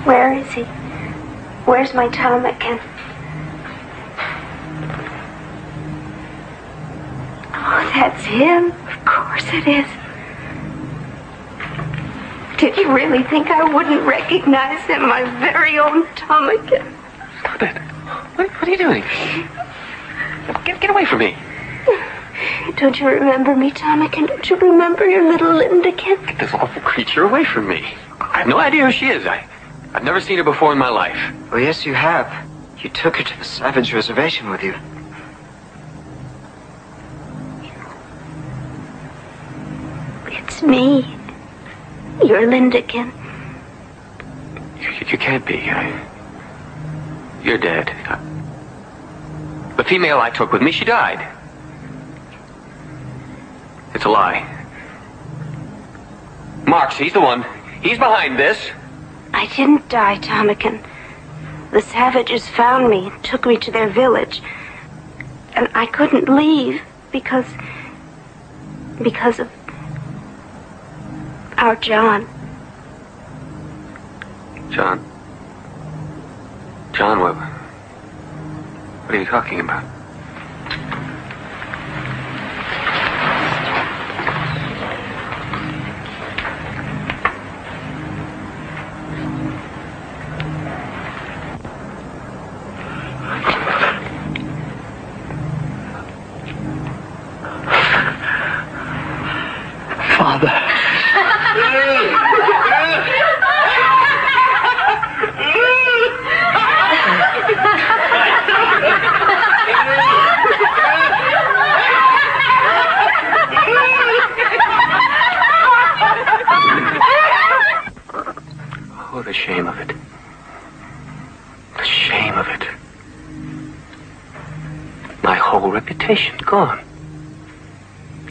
Speaker 4: Where is he? Where's my ptarmigan? Oh, that's him. Of course it is. Did you really think I wouldn't recognize him, my very own ptarmigan?
Speaker 12: Stop it. What are you doing? Get away from me.
Speaker 4: Don't you remember me, ptarmigan? Don't you remember your little Lindakin?
Speaker 12: Get this awful creature away from me. I have no idea who she is. I've never seen her before in my life.
Speaker 11: Well, yes, you have. You took her to the Savage Reservation with you.
Speaker 4: It's me. Your Lindakin.
Speaker 12: You can't be. You're dead. The female I took with me, she died. It's a lie. Marx, he's the one. He's behind this.
Speaker 4: I didn't die, ptarmigan. The savages found me and took me to their village. And I couldn't leave because of our John.
Speaker 12: John? John, what are you talking about?
Speaker 15: Father.
Speaker 12: Oh, the shame of it. The shame of it. My whole reputation gone.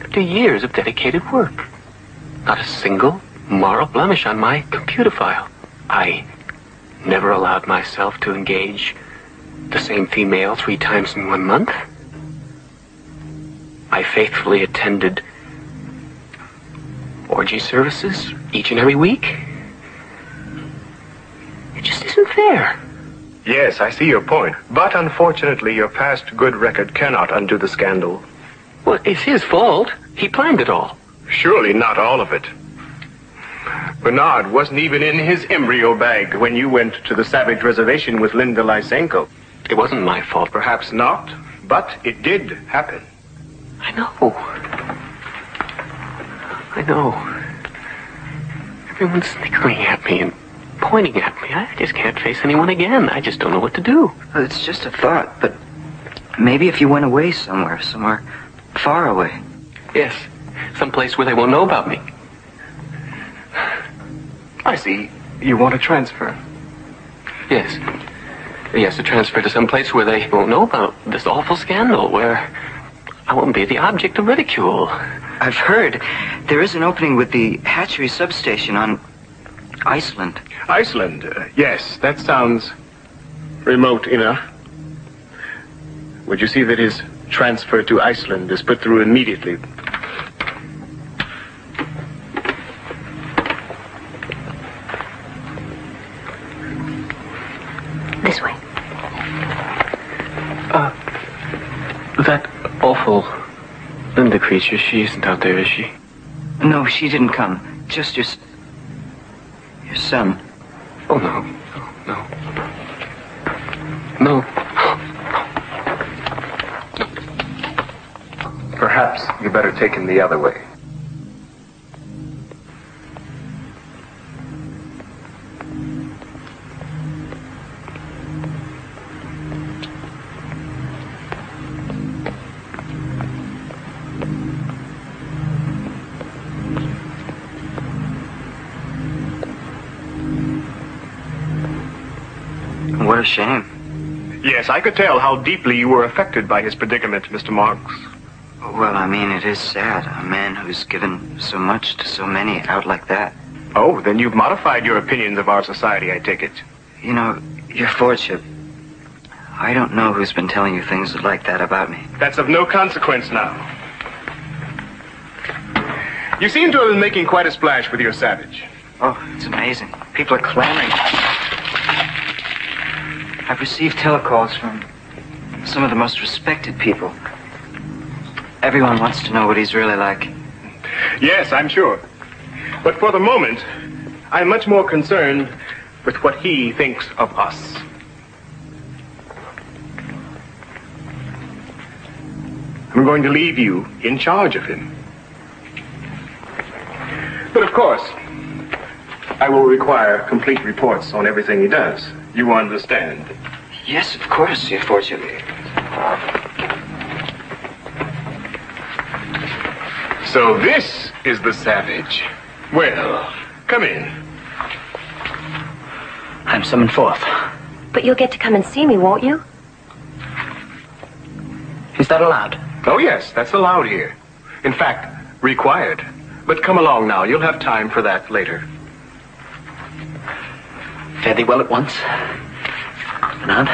Speaker 12: After years of dedicated work. Not a single moral blemish on my computer file. I
Speaker 3: never allowed myself to engage the same female 3 times in 1 month. I faithfully attended orgy services each and every week. It just isn't fair.
Speaker 7: Yes, I see your point. But unfortunately, your past good record cannot undo the scandal.
Speaker 3: Well, it's his fault. He planned it all.
Speaker 7: Surely not all of it. Bernard wasn't even in his embryo bag when you went to the Savage Reservation with Linda Lysenko.
Speaker 3: It wasn't my fault.
Speaker 7: Perhaps not, but it did happen.
Speaker 3: I know. I know. Everyone's snickering at me and pointing at me. I just can't face anyone again. I just don't know what to do.
Speaker 11: Well, it's just a thought, but maybe if you went away somewhere far away.
Speaker 3: Yes, someplace where they won't know about me.
Speaker 7: I see. You want to transfer?
Speaker 3: Yes. Yes, to transfer to someplace where they won't know about this awful scandal, where I won't be the object of ridicule.
Speaker 11: I've heard there is an opening with the hatchery substation on Iceland.
Speaker 7: Iceland? Yes, that sounds remote enough. Would you see that his transfer to Iceland is put through immediately?
Speaker 9: This way.
Speaker 3: That awful Linda creature, she isn't out there, is she?
Speaker 11: No, she didn't come. Just your son.
Speaker 3: Oh, no. No.
Speaker 5: Perhaps you better take him the other way.
Speaker 11: What a shame.
Speaker 7: Yes, I could tell how deeply you were affected by his predicament, Mr. Marks.
Speaker 11: Well, I mean, it is sad. A man who's given so much to so many out like that.
Speaker 7: Oh, then you've modified your opinions of our society, I take it.
Speaker 11: You know, your lordship, I don't know who's been telling you things like that about me.
Speaker 7: That's of no consequence now. You seem to have been making quite a splash with your Savage.
Speaker 11: Oh, it's amazing. People are clamoring. I've received telecalls from some of the most respected people. Everyone wants to know what he's really like.
Speaker 7: Yes, I'm sure. But for the moment, I'm much more concerned with what he thinks of us. I'm going to leave you in charge of him. But of course, I will require complete reports on everything he does. You understand?
Speaker 11: Yes, of course, your lordship.
Speaker 7: So this is the Savage. Well, come in.
Speaker 15: I'm summoned forth.
Speaker 9: But you'll get to come and see me, won't you?
Speaker 15: Is that allowed?
Speaker 7: Oh, yes, that's allowed here. In fact, required. But come along now. You'll have time for that later.
Speaker 15: Fare thee well at once. Bernard.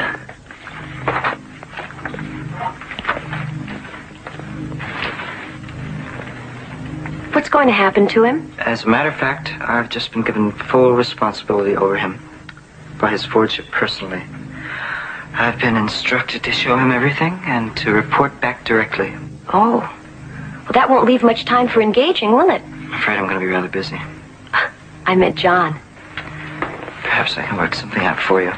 Speaker 9: What's going to happen to him?
Speaker 11: As a matter of fact, I've just been given full responsibility over him by his lordship personally. I've been instructed to show him everything and to report back directly.
Speaker 9: Oh. Well, that won't leave much time for engaging, will it?
Speaker 11: I'm afraid I'm going to be rather busy.
Speaker 9: I meant John.
Speaker 11: Perhaps I can work something out for you.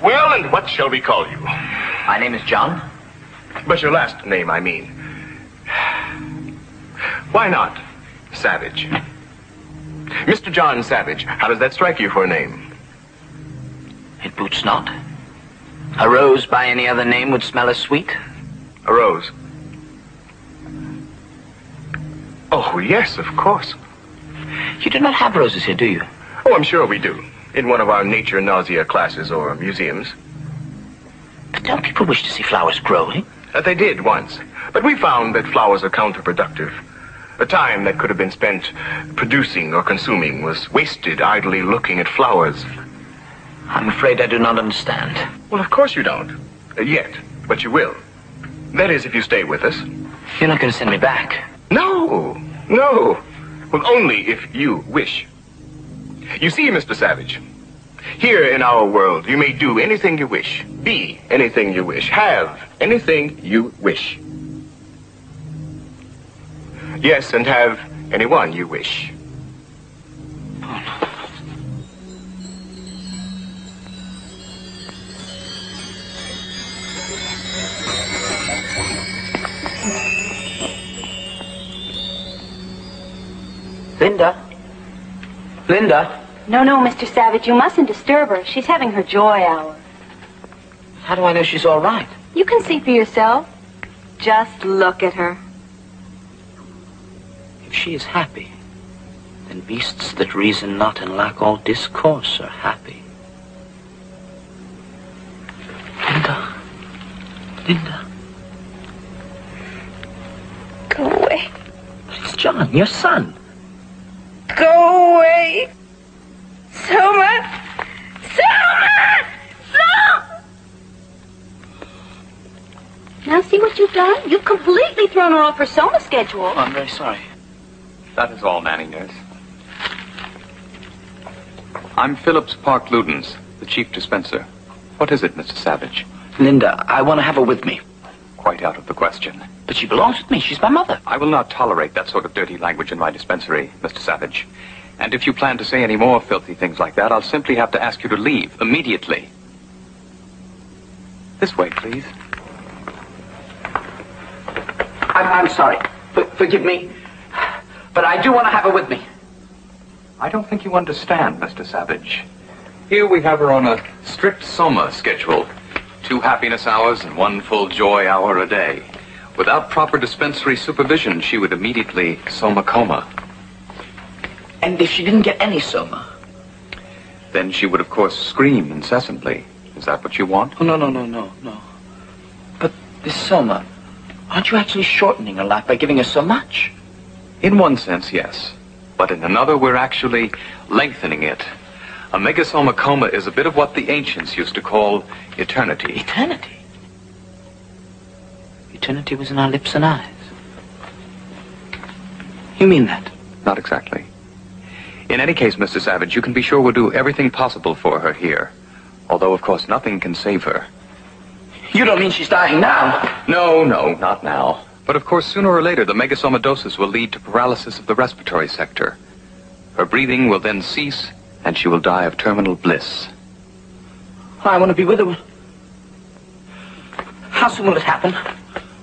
Speaker 7: Well, and what shall we call you?
Speaker 15: My name is John.
Speaker 7: But your last name, I mean. Why not Savage? Mr. John Savage, how does that strike you for a name?
Speaker 15: It boots not. A rose by any other name would smell as sweet.
Speaker 7: A rose? Oh, yes, of course.
Speaker 15: You do not have roses here, do you?
Speaker 7: Oh, I'm sure we do. In one of our nature nausea classes or museums.
Speaker 15: But don't people wish to see flowers growing?
Speaker 7: They did once. But we found that flowers are counterproductive. The time that could have been spent producing or consuming was wasted idly looking at flowers.
Speaker 15: I'm afraid I do not understand.
Speaker 7: Well, of course you don't. Yet, but you will. That is, if you stay with us.
Speaker 15: You're not going to send me back.
Speaker 7: No, no. Well, only if you wish. You see, Mr. Savage, here in our world, you may do anything you wish, be anything you wish, have anything you wish. Yes, and have anyone you wish.
Speaker 15: Linda? Linda?
Speaker 9: No, Mr. Savage, you mustn't disturb her. She's having her joy hour.
Speaker 15: How do I know she's all right?
Speaker 9: You can see for yourself. Just look at her.
Speaker 15: If she is happy, then beasts that reason not and lack all discourse are happy. Linda. Linda.
Speaker 9: Go away.
Speaker 15: But it's John, your son.
Speaker 9: Go away. Soma! Soma! Soma! Now see what you've done? You've completely thrown her off her Soma schedule.
Speaker 15: Oh, I'm very sorry.
Speaker 1: That is all, Nanny Nurse. I'm Phillips Park Ludens, the chief dispenser. What is it, Mr. Savage?
Speaker 15: Linda, I want to have her with me.
Speaker 1: Quite out of the question.
Speaker 15: But she belongs with me. She's my mother.
Speaker 1: I will not tolerate that sort of dirty language in my dispensary, Mr. Savage. And if you plan to say any more filthy things like that, I'll simply have to ask you to leave immediately. This way, please.
Speaker 15: I'm sorry. Forgive me. But I do want to have her with me.
Speaker 1: I don't think you understand, Mr. Savage. Here we have her on a strict Soma schedule. 2 happiness hours and 1 full joy hour a day. Without proper dispensary supervision, she would immediately Soma coma.
Speaker 15: And if she didn't get any Soma?
Speaker 1: Then she would, of course, scream incessantly. Is that what you want?
Speaker 15: Oh, no. But this Soma, aren't you actually shortening her life by giving her so much?
Speaker 1: In one sense, yes. But in another, we're actually lengthening it. A megasoma coma is a bit of what the ancients used to call eternity.
Speaker 15: Eternity? Eternity was in our lips and eyes. You mean that?
Speaker 1: Not exactly. In any case, Mr. Savage, you can be sure we'll do everything possible for her here. Although, of course, nothing can save her.
Speaker 15: You don't mean she's dying now?
Speaker 1: No, not now. But of course, sooner or later, the megasomadosis will lead to paralysis of the respiratory sector. Her breathing will then cease, and she will die of terminal bliss.
Speaker 15: I want to be with her. How soon will it happen?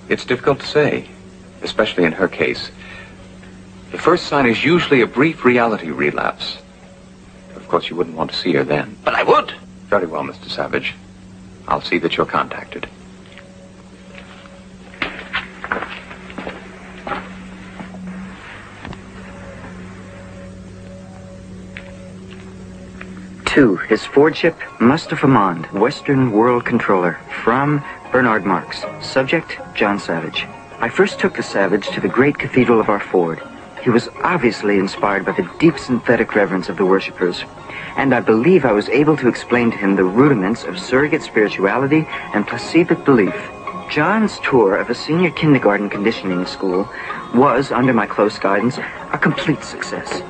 Speaker 1: It's difficult to say, especially in her case. The first sign is usually a brief reality relapse. Of course, you wouldn't want to see her then.
Speaker 15: But I would.
Speaker 1: Very well, Mr. Savage. I'll see that you're contacted.
Speaker 22: To His Fordship, Mustafa Mond, Western World Controller, from Bernard Marx. Subject, John Savage. I first took the Savage to the great cathedral of our Ford. He was obviously inspired by the deep synthetic reverence of the worshippers, and I believe I was able to explain to him the rudiments of surrogate spirituality and placidic belief. John's tour of a senior kindergarten conditioning school was, under my close guidance, a complete success.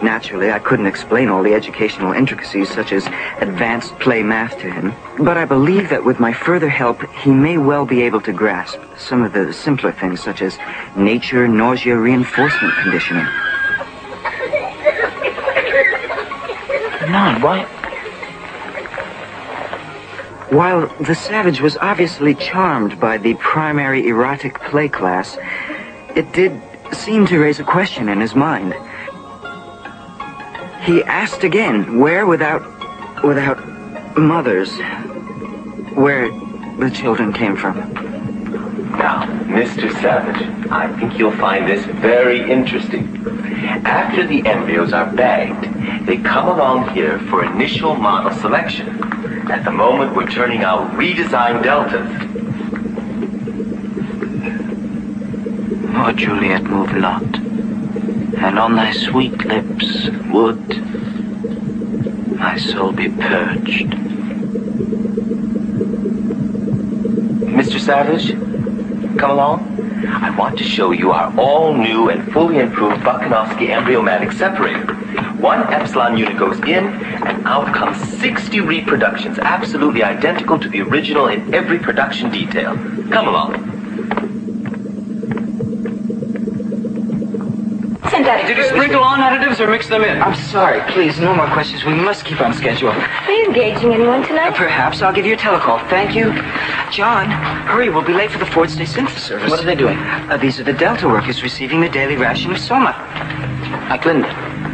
Speaker 22: Naturally, I couldn't explain all the educational intricacies such as advanced play math to him, but I believe that with my further help, he may well be able to grasp some of the simpler things such as nature, nausea, reinforcement conditioning.
Speaker 15: None, why?
Speaker 22: While the Savage was obviously charmed by the primary erotic play class, it did seem to raise a question in his mind. He asked again, where without mothers, where the children came from.
Speaker 21: Now, Mr. Savage, I think you'll find this very interesting. After the embryos are bagged, they come along here for initial model selection. At the moment, we're turning out redesigned deltas.
Speaker 15: Oh, Juliet, move not. and on thy sweet lips would my soul be purged.
Speaker 21: Mr. Savage, come along. I want to show you our all-new and fully improved Buchanowski embryomatic separator. One epsilon unit goes in, and out comes 60 reproductions, absolutely identical to the original in every production detail. Come along.
Speaker 11: Did you sprinkle on additives or mix them in? I'm sorry, please, no more questions. We must keep on schedule.
Speaker 4: Are you engaging anyone tonight?
Speaker 11: Perhaps. I'll give you a telecall. Thank you. John, hurry. We'll be late for the Ford Day synthesis service.
Speaker 15: What are they doing?
Speaker 11: These are the Delta workers receiving the daily ration of soma.
Speaker 15: Like Linda?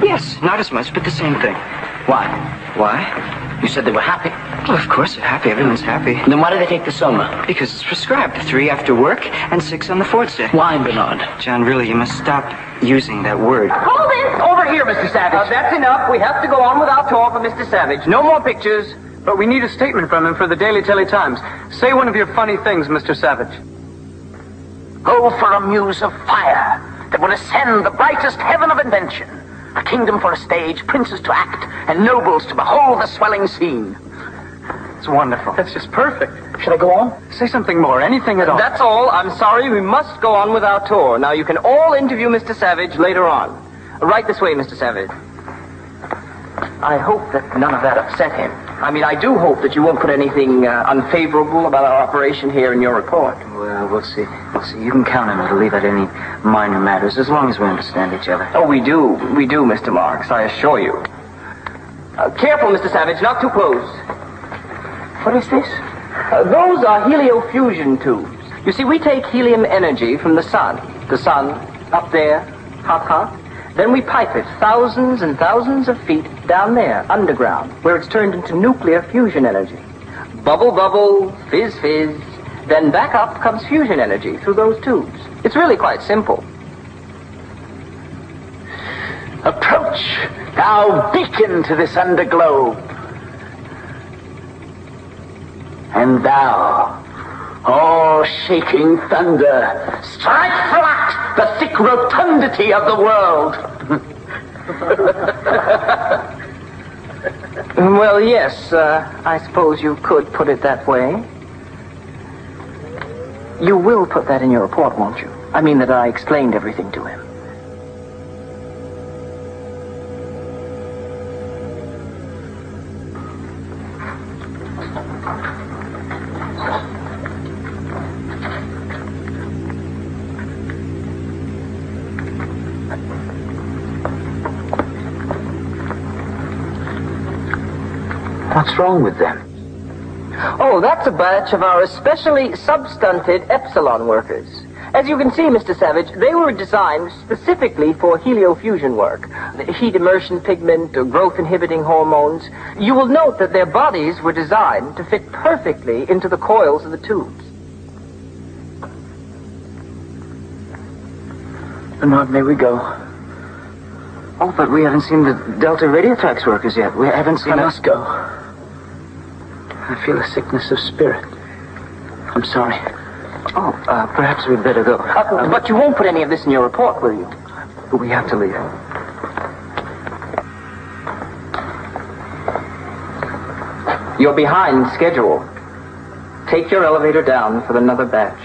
Speaker 11: Yes, not as much, but the same thing.
Speaker 15: Why?
Speaker 11: Why?
Speaker 15: You said they were happy.
Speaker 11: Well, of course they're happy. Everyone's happy.
Speaker 15: Then why do they take the soma?
Speaker 11: Because it's prescribed. 3 after work and 6 on the Ford's Day.
Speaker 15: Why, Bernard?
Speaker 11: John, really, you must stop using that word.
Speaker 10: Hold it! Over here, Mr. Savage. That's enough. We have to go on with our tour for Mr. Savage. No more pictures.
Speaker 6: But we need a statement from him for the Daily Times. Say one of your funny things, Mr. Savage.
Speaker 15: Go for a muse of fire that will ascend the brightest heaven of invention. A kingdom for a stage, princes to act, and nobles to behold the swelling scene.
Speaker 6: It's wonderful. That's just perfect.
Speaker 15: Should I go on?
Speaker 6: Say something more, anything at all.
Speaker 10: That's all. I'm sorry. We must go on with our tour. Now, you can all interview Mr. Savage later on. Right this way, Mr. Savage. I hope that none of that upset him. I mean, I do hope that you won't put anything unfavorable about our operation here in your report.
Speaker 11: Well, we'll see. We'll see. You can count on me to leave out any minor matters, as long as we understand each other.
Speaker 10: Oh, we do. We do, Mr. Marks, I assure you. Careful, Mr. Savage, not too close. What is this? Those are heliofusion tubes. You see, we take helium energy from the sun. The sun, up there, hot, hot. Then we pipe it thousands and thousands of feet down there, underground, where it's turned into nuclear fusion energy. Bubble, bubble, fizz, fizz. Then back up comes fusion energy through those tubes. It's really quite simple.
Speaker 15: Approach, thou beacon to this underglobe. And thou, all-shaking thunder, strike flat the thick rotundity of the world.
Speaker 10: Well, yes, I suppose you could put it that way. You will put that in your report, won't you? I mean that I explained everything to him.
Speaker 15: What's wrong with them?
Speaker 10: Oh, that's a batch of our especially substunted epsilon workers. As you can see, Mr. Savage, they were designed specifically for heliofusion work. Heat immersion pigment or growth-inhibiting hormones. You will note that their bodies were designed to fit perfectly into the coils of the tubes.
Speaker 15: Bernard, may we go?
Speaker 11: Oh, but we haven't seen the Delta Radiotrax workers yet. We haven't seen...
Speaker 15: I must go. I feel a sickness of spirit. I'm sorry.
Speaker 11: Oh, perhaps we'd better go.
Speaker 10: But you won't put any of this in your report, will you?
Speaker 11: We have to leave.
Speaker 10: You're behind schedule. Take your elevator down for another batch.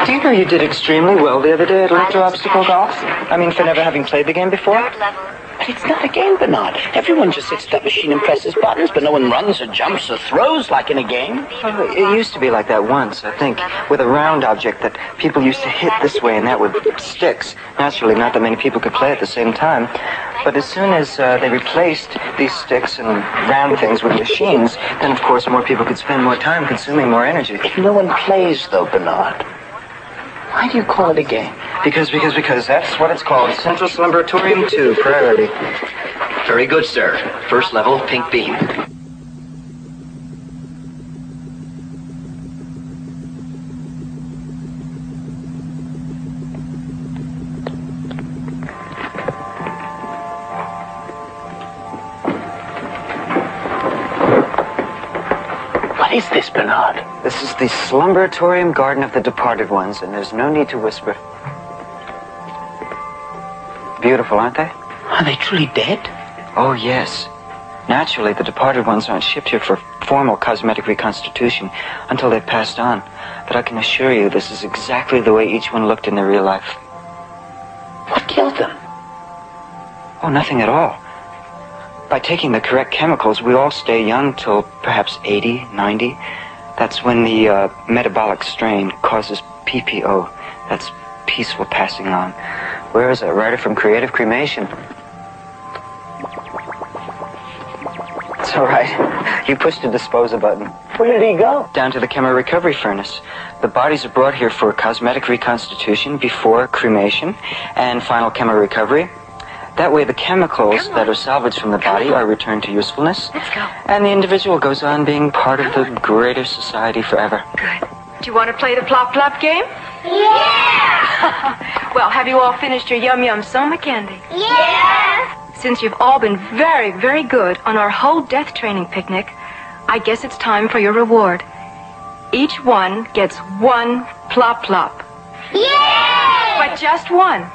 Speaker 11: Do you know you did extremely well the other day at electro-obstacle golf? I mean, for never having played the game before?
Speaker 15: But it's not a game, Bernard. Everyone just sits at that machine and presses buttons, but no one runs or jumps or throws like in a game.
Speaker 11: Well, it used to be like that once, I think, with a round object that people used to hit this way and that with sticks. Naturally, not that many people could play at the same time. But as soon as they replaced these sticks and round things with machines, then, of course, more people could spend more time consuming more energy.
Speaker 15: If no one plays, though, Bernard, why do you call it a game?
Speaker 11: Because that's what it's called. Central Slumbratorium 2, priority.
Speaker 21: Very good, sir. First level, pink beam.
Speaker 15: What is this, Bernard?
Speaker 11: This is the Slumberatorium Garden of the Departed Ones, and there's no need to whisper. Beautiful, aren't they?
Speaker 15: Are they truly dead?
Speaker 11: Oh, yes. Naturally, the departed ones aren't shipped here for formal cosmetic reconstitution until they've passed on. But I can assure you this is exactly the way each one looked in their real life.
Speaker 15: What killed them?
Speaker 11: Oh, nothing at all. By taking the correct chemicals, we all stay young till perhaps 80, 90. That's when the metabolic strain causes PPO. That's peaceful passing on. Where is that writer from Creative Cremation? It's all right. You pushed the disposal button.
Speaker 15: Where did he go?
Speaker 11: Down to the chemo recovery furnace. The bodies are brought here for cosmetic reconstitution before cremation and final chemo recovery. That way the chemicals that are salvaged from the body are returned to usefulness.
Speaker 14: Let's go.
Speaker 11: And the individual goes on being part of the greater society forever.
Speaker 14: Good. Do you want to play the plop-plop game? Yeah! Well, have you all finished your yum-yum soma candy?
Speaker 4: Yeah!
Speaker 14: Since you've all been very, very good on our whole death training picnic, I guess it's time for your reward. Each one gets one plop-plop.
Speaker 4: Yay!
Speaker 14: But just one.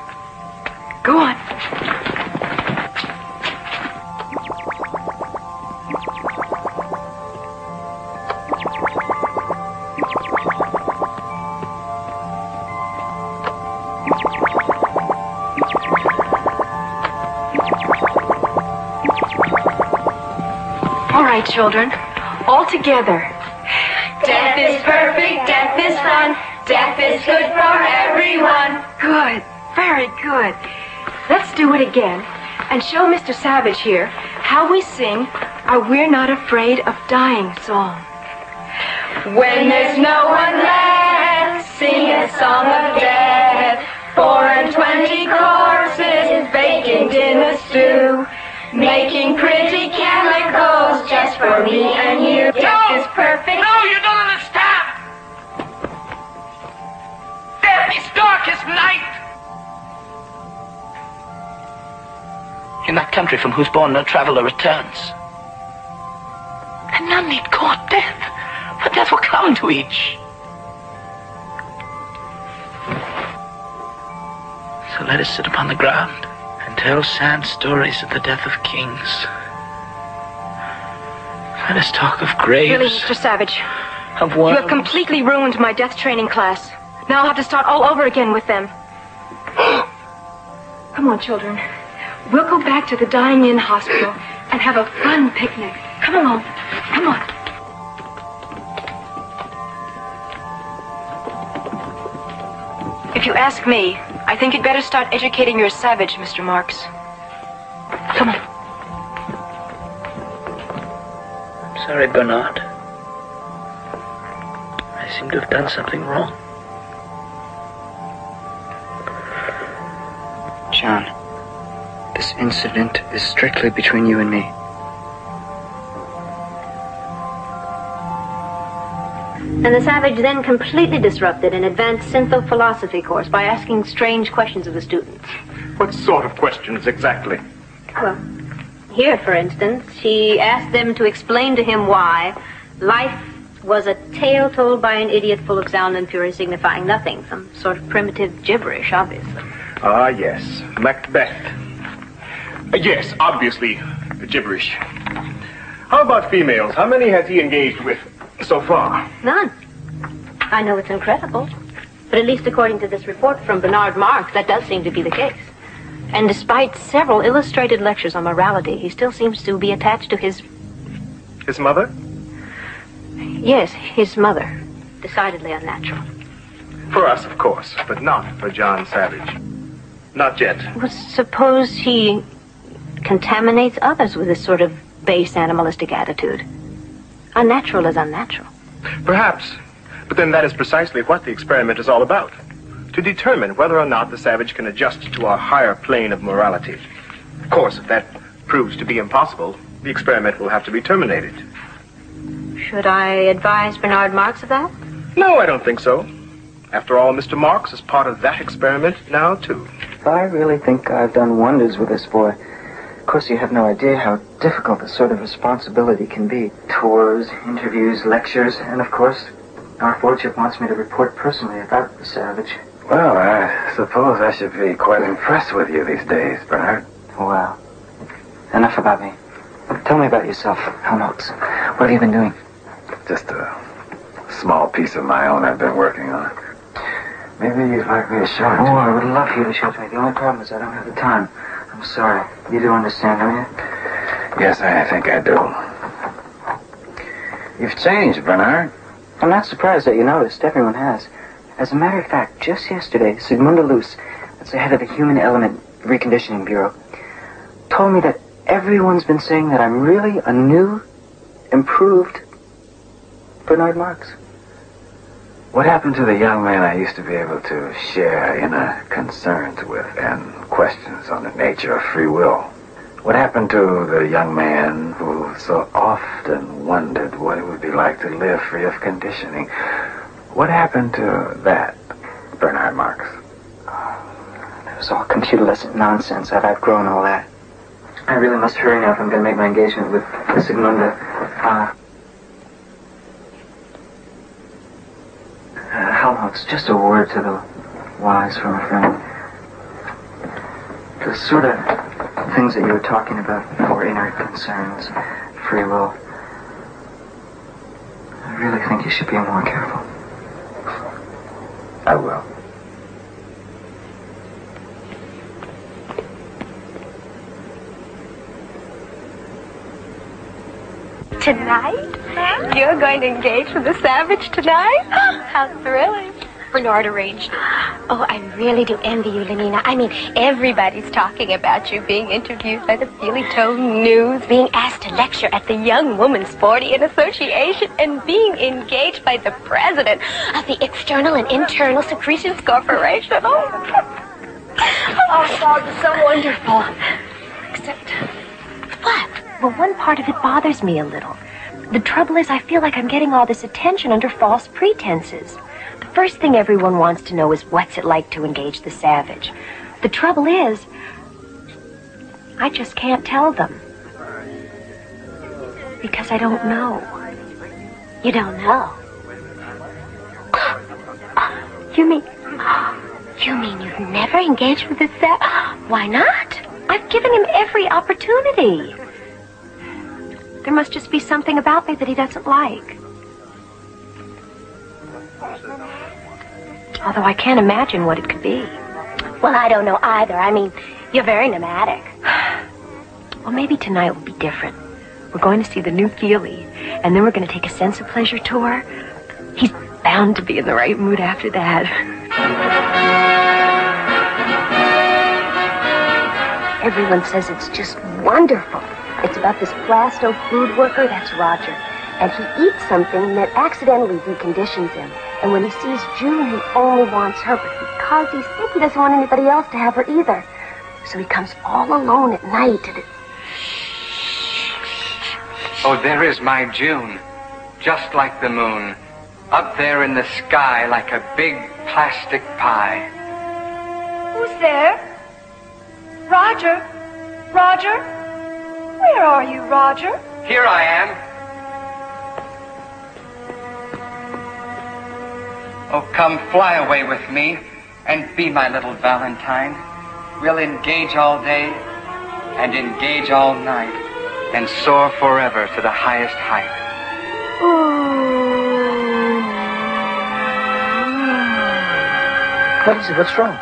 Speaker 14: Go on. All right, children, all together.
Speaker 8: Death is perfect, death is fun, death is good for everyone.
Speaker 14: Good, very good. Let's do it again and show Mr. Savage here how we sing our We're Not Afraid of Dying song.
Speaker 8: When there's no one left, sing a song of death. 420 corpses baking in a stew, making pretty chemicals just for me and you. Death is perfect.
Speaker 15: No, you don't understand. Death is dark as night. In that country from whose bourne no traveler returns. And none need court death, for death will come to each. So let us sit upon the ground and tell sad stories of the death of kings. Let us talk of graves.
Speaker 14: Really, Mr. Savage,
Speaker 15: of
Speaker 14: you
Speaker 15: worms.
Speaker 14: have completely ruined my death training class. Now I'll have to start all over again with them. Come on, children. We'll go back to the Dying Inn Hospital and have a fun picnic. Come along. Come on. If you ask me, I think you'd better start educating your Savage, Mr. Marks. Come on.
Speaker 15: I'm sorry, Bernard. I seem to have done something wrong.
Speaker 11: John, this incident is strictly between you and me.
Speaker 13: And the Savage then completely disrupted an advanced synthophilosophy course by asking strange questions of the students.
Speaker 7: What sort of questions exactly?
Speaker 13: Well, here, for instance, she asked them to explain to him why life was a tale told by an idiot full of sound and fury signifying nothing, some sort of primitive gibberish, obviously.
Speaker 7: Ah, yes. Macbeth. Yes, obviously, gibberish. How about females? How many has he engaged with so far?
Speaker 13: None. I know it's incredible, but at least according to this report from Bernard Marx, that does seem to be the case. And despite several illustrated lectures on morality, he still seems to be attached to his...
Speaker 7: His mother?
Speaker 13: Yes, his mother. Decidedly unnatural.
Speaker 7: For us, of course, but not for John Savage. Not yet.
Speaker 13: Well, suppose he contaminates others with this sort of base animalistic attitude. Unnatural is unnatural.
Speaker 7: Perhaps. But then that is precisely what the experiment is all about. To determine whether or not the Savage can adjust to our higher plane of morality. Of course, if that proves to be impossible, the experiment will have to be terminated.
Speaker 13: Should I advise Bernard Marx of that?
Speaker 7: No, I don't think so. After all, Mr. Marx is part of that experiment now, too.
Speaker 11: I really think I've done wonders with this boy. course, you have no idea how difficult this sort of responsibility can be. Tours, interviews, lectures, and of course, our lordship wants me to report personally about the Savage.
Speaker 5: Well, I suppose I should be quite impressed with you these days, Bernard.
Speaker 11: Well, enough about me. Tell me about yourself, Helmholtz. What have you been doing?
Speaker 5: Just a small piece of my own I've been working on. Maybe you'd like me to show it.
Speaker 11: Oh, I would love for you to show it to me. The only problem is I don't have the time. I'm sorry. You do understand, don't you?
Speaker 5: Yes, I think I do. You've changed, Bernard.
Speaker 11: I'm not surprised that you noticed. Everyone has. As a matter of fact, just yesterday, Sigmunda Luce, that's the head of the Human Element Reconditioning Bureau, told me that everyone's been saying that I'm really a new, improved Bernard Marx.
Speaker 5: What happened to the young man I used to be able to share inner concerns with and questions on the nature of free will? What happened to the young man who so often wondered what it would be like to live free of conditioning? What happened to that, Bernard Marx?
Speaker 11: It was all computer-lesson nonsense. I've outgrown all that. I really must hurry now if I'm going to make my engagement with Sigmunda. Helmholtz, just a word to the wise from a friend. The sort of things that you were talking about before, inner concerns, free will, I really think you should be more careful.
Speaker 5: I will.
Speaker 4: Tonight? You're going to engage with the Savage tonight? How thrilling. Bernard arranged it. Oh, I really do envy you, Lenina. I mean, everybody's talking about you being interviewed by the Feely Tone News, being asked to lecture at the Young Women's Sportian Association, and being engaged by the president of the External and Internal Secretions Corporation. Oh, God, it's so wonderful. Except... What? Well, one part of it bothers me a little. The trouble is, I feel like I'm getting all this attention under false pretenses. The first thing everyone wants to know is what's it like to engage the Savage. The trouble is, I just can't tell them. Because I don't know. You don't know? You mean you've never engaged with the Savage? Why not? I've given him every opportunity. There must just be something about me that he doesn't like. Although I can't imagine what it could be. Well, I don't know either. I mean, you're very nomadic. Well, maybe tonight will be different. We're going to see the new Feely, and then we're going to take a sense of pleasure tour. He's bound to be in the right mood after that. Everyone says it's just wonderful. It's about this plasto food worker, that's Roger. And he eats something that accidentally deconditions him. And when he sees June, he only wants her. But because he's sick, he doesn't want anybody else to have her either. So he comes all alone at night and
Speaker 16: Oh, there is my June. Just like the moon. Up there in the sky like a big plastic pie.
Speaker 14: Who's there? Roger? Roger? Where are you, Roger?
Speaker 16: Here I am. Oh, come fly away with me and be my little Valentine. We'll engage all day and engage all night and soar forever to the highest height.
Speaker 11: What is it? What's wrong?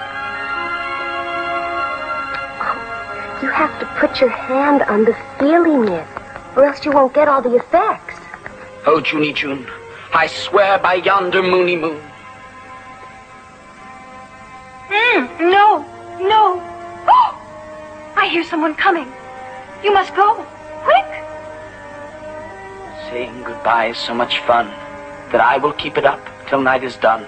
Speaker 4: you have to put your hand on the feeling nib, or else you won't get all the effects.
Speaker 15: Oh, Junie June, I swear by yonder moony moon.
Speaker 14: No, no. Oh! I hear someone coming. You must go. Quick!
Speaker 15: Saying goodbye is so much fun that I will keep it up till night is done.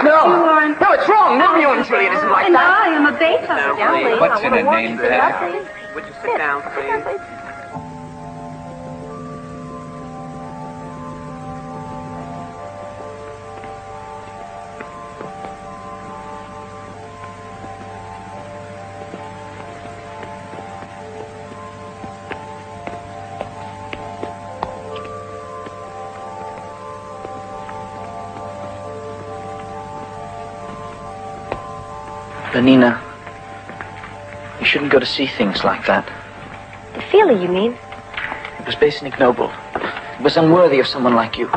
Speaker 10: No, no, it's wrong. No, you and Juliet isn't like
Speaker 14: and
Speaker 10: that.
Speaker 14: I am a beta.
Speaker 16: What's in a name tag?
Speaker 10: Would you sit down, please?
Speaker 15: Lenina, you shouldn't go to see things like that.
Speaker 13: The Feely, you mean?
Speaker 15: It was base and ignoble. It was unworthy of someone like you.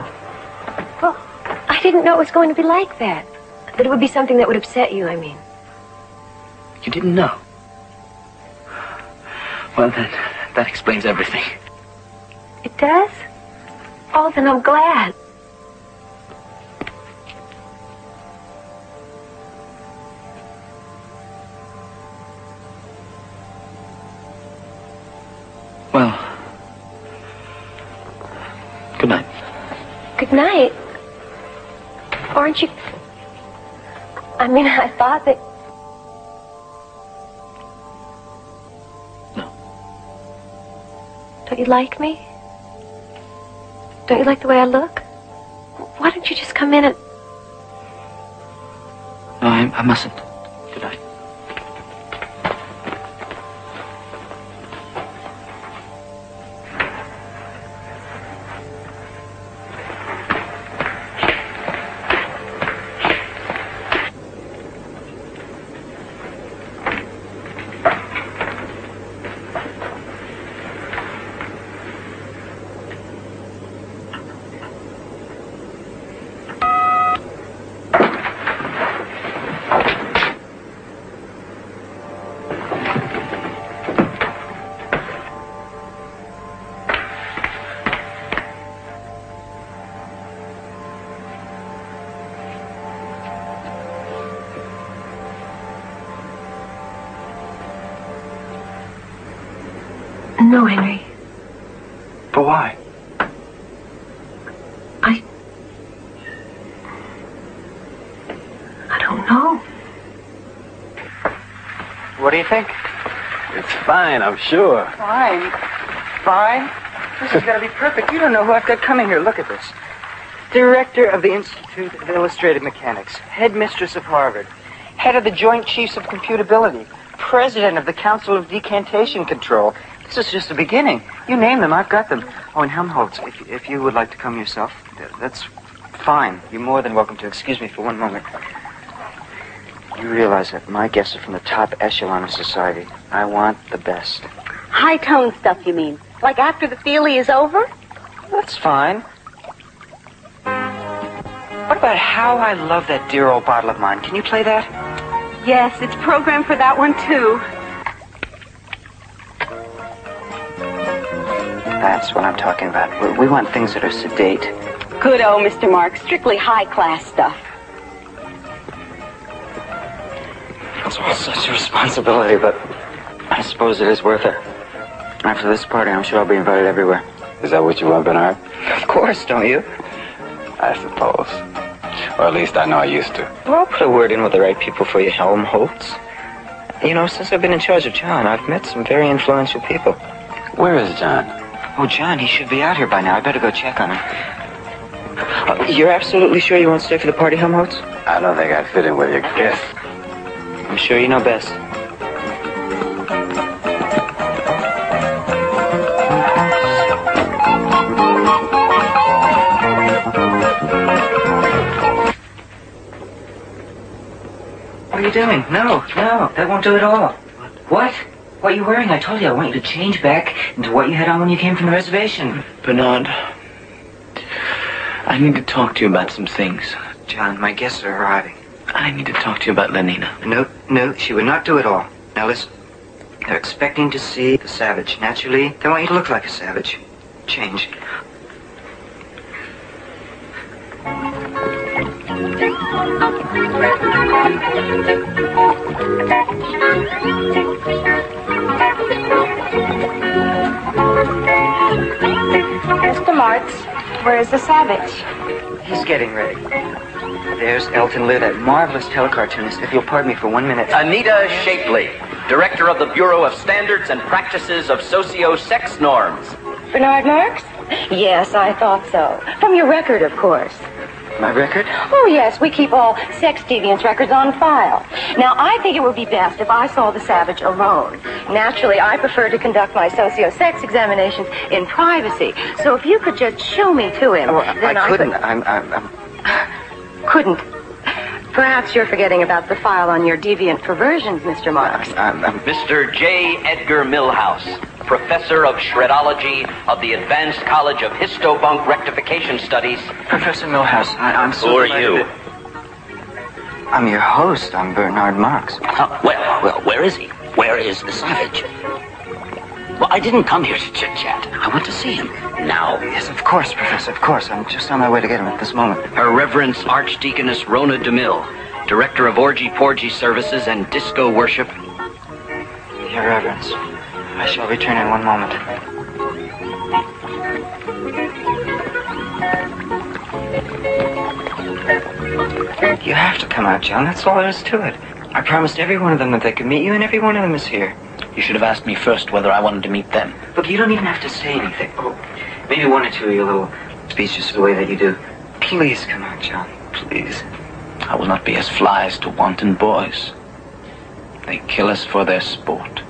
Speaker 13: Well, I didn't know it was going to be like that. That it would be something that would upset you, I mean.
Speaker 15: You didn't know? Well, then, that explains everything.
Speaker 13: It does? Oh, then I'm glad.
Speaker 15: Well, good night.
Speaker 13: Good night. Aren't you... I mean, I thought that...
Speaker 15: No.
Speaker 13: Don't you like me? Don't you like the way I look? Why don't you just come in and...
Speaker 15: No, I mustn't. Good night.
Speaker 13: No, Henry.
Speaker 15: But why?
Speaker 13: I don't know.
Speaker 11: What do you think?
Speaker 19: It's fine, I'm sure.
Speaker 11: Fine. Fine? This has got to be perfect. You don't know who I've got coming here. Look at this. Director of the Institute of Illustrated Mechanics, headmistress of Harvard, head of the Joint Chiefs of Computability, president of the Council of Decantation Control. This is just the beginning. You name them, I've got them. Oh, and Helmholtz, if you would like to come yourself, that's fine. You're more than welcome to. Excuse me for one moment. You realize that my guests are from the top echelon of society. I want the best.
Speaker 9: High-tone stuff, you mean? Like after the Feely is over?
Speaker 11: That's fine. What about How I Love That Dear Old Bottle of Mine? Can you play that?
Speaker 9: Yes, it's programmed for that one, too.
Speaker 11: That's what I'm talking about. We want things that are sedate.
Speaker 9: Good old Mr. Marks. Strictly high-class stuff.
Speaker 11: It's all such a responsibility, but I suppose it is worth it. After this party, I'm sure I'll be invited everywhere.
Speaker 5: Is that what you want, Bernard?
Speaker 11: Of course, don't you?
Speaker 5: I suppose. Or at least I know I used to.
Speaker 11: Well, I'll put a word in with the right people for you, Helmholtz. You know, since I've been in charge of John, I've met some very influential people.
Speaker 5: Where is John?
Speaker 11: Oh, John, he should be out here by now. I better go check on him. You're absolutely sure you won't stay for the party, Helmholtz?
Speaker 5: I don't think I'd fit in with your guests.
Speaker 11: I'm sure you know best. What are you doing? No, that won't do at all. What? What are you wearing? I told you I want you to change back into what you had on when you came from the reservation.
Speaker 15: Bernard, I need to talk to you about some things.
Speaker 11: John, my guests are arriving.
Speaker 15: I need to talk to you about Lenina.
Speaker 11: No, she would not do it all. Now listen, they're expecting to see the savage. Naturally, they want you to look like a savage. Change.
Speaker 4: Mr. Marks, where is the savage?
Speaker 11: He's getting ready. There's Elton Lear, that marvelous telecartoonist. If you'll pardon me for 1 minute.
Speaker 20: Anita Shapley, director of the Bureau of Standards and Practices of Socio-Sex Norms.
Speaker 9: Bernard Marks? Yes, I thought so. From your record, of course.
Speaker 11: My record?
Speaker 9: Oh, yes, we keep all sex deviance records on file. Now, I think it would be best if I saw the savage alone. Naturally, I prefer to conduct my socio-sex examinations in privacy. So if you could just show me to him,
Speaker 11: Oh,
Speaker 9: then
Speaker 11: I couldn't.
Speaker 9: Couldn't. Perhaps you're forgetting about the file on your deviant perversions, Mr. Marks.
Speaker 20: Mr. J. Edgar Milhouse, professor of shredology of the Advanced College of Histobunk Rectification Studies.
Speaker 11: Professor Milhouse, I'm so
Speaker 20: Who are
Speaker 11: glad
Speaker 20: you?
Speaker 11: I'm your host. I'm Bernard Marks.
Speaker 2: Oh, well, where is he? Where is the savage? Well, I didn't come here to chit-chat. I want to see him. Now.
Speaker 11: Yes, of course, Professor, of course. I'm just on my way to get him at this moment.
Speaker 20: Her Reverence Archdeaconess Rona DeMille, Director of Orgy-Porgy Services and Disco Worship.
Speaker 11: Your Reverence, I shall return in one moment. You have to come out, John. That's all there is to it. I promised every one of them that they could meet you, and every one of them is here.
Speaker 15: You should have asked me first whether I wanted to meet them.
Speaker 11: Look, you don't even have to say anything. Oh, maybe one or two of your little speeches the way that you do. Please come out, John. Please.
Speaker 15: I will not be as flies to wanton boys. They kill us for their sport.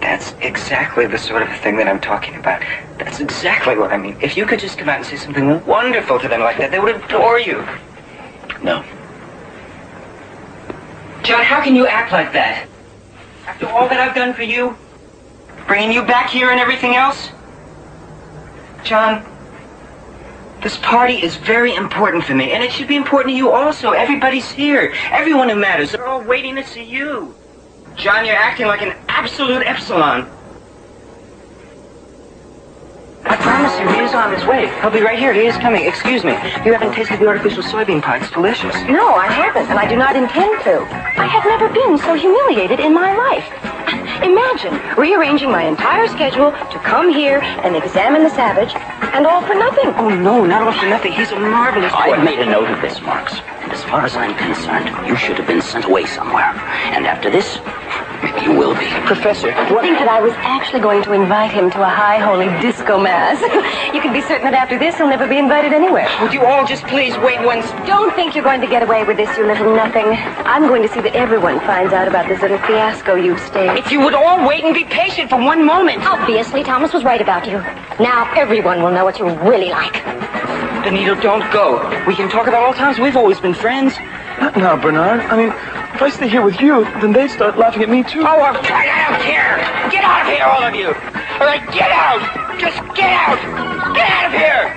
Speaker 11: That's exactly the sort of thing that I'm talking about. That's exactly what I mean. If you could just come out and say something wonderful to them like that, they would adore you.
Speaker 15: No.
Speaker 11: John, how can you act like that? After all that I've done for you? Bringing you back here and everything else? John, this party is very important for me, and it should be important to you also. Everybody's here. Everyone who matters. They're all waiting to see you. John, you're acting like an absolute epsilon. I promise you, he is on his way. He'll be right here. He is coming. Excuse me. You haven't tasted the artificial soybean pie. It's delicious.
Speaker 9: No, I haven't, and I do not intend to. I have never been so humiliated in my life. Imagine rearranging my entire schedule to come here and examine the savage, and all for nothing.
Speaker 11: Oh, no, not all for nothing. He's a marvelous boy.
Speaker 2: I've made a note of this, Marks. And as far as I'm concerned, you should have been sent away somewhere. And after this, you will be.
Speaker 11: Professor,
Speaker 9: what? I think that I was actually going to invite him to a high holy disco mass. You can be certain that after this, he'll never be invited anywhere.
Speaker 11: Would you all just please wait once?
Speaker 9: Don't think you're going to get away with this, you little nothing. I'm going to see that everyone finds out about this little fiasco you've staged.
Speaker 11: If you would all wait and be patient for one moment.
Speaker 9: Obviously, Thomas was right about you. Now everyone will know what you're really like.
Speaker 11: Benito, don't go. We can talk about all times we've always been friends.
Speaker 18: Not now, Bernard. I mean, if I stay here with you, then they'd start laughing at me, too.
Speaker 11: Oh, I don't care. Get out of here, all of you. All right, get out. Just get out. Get out of here.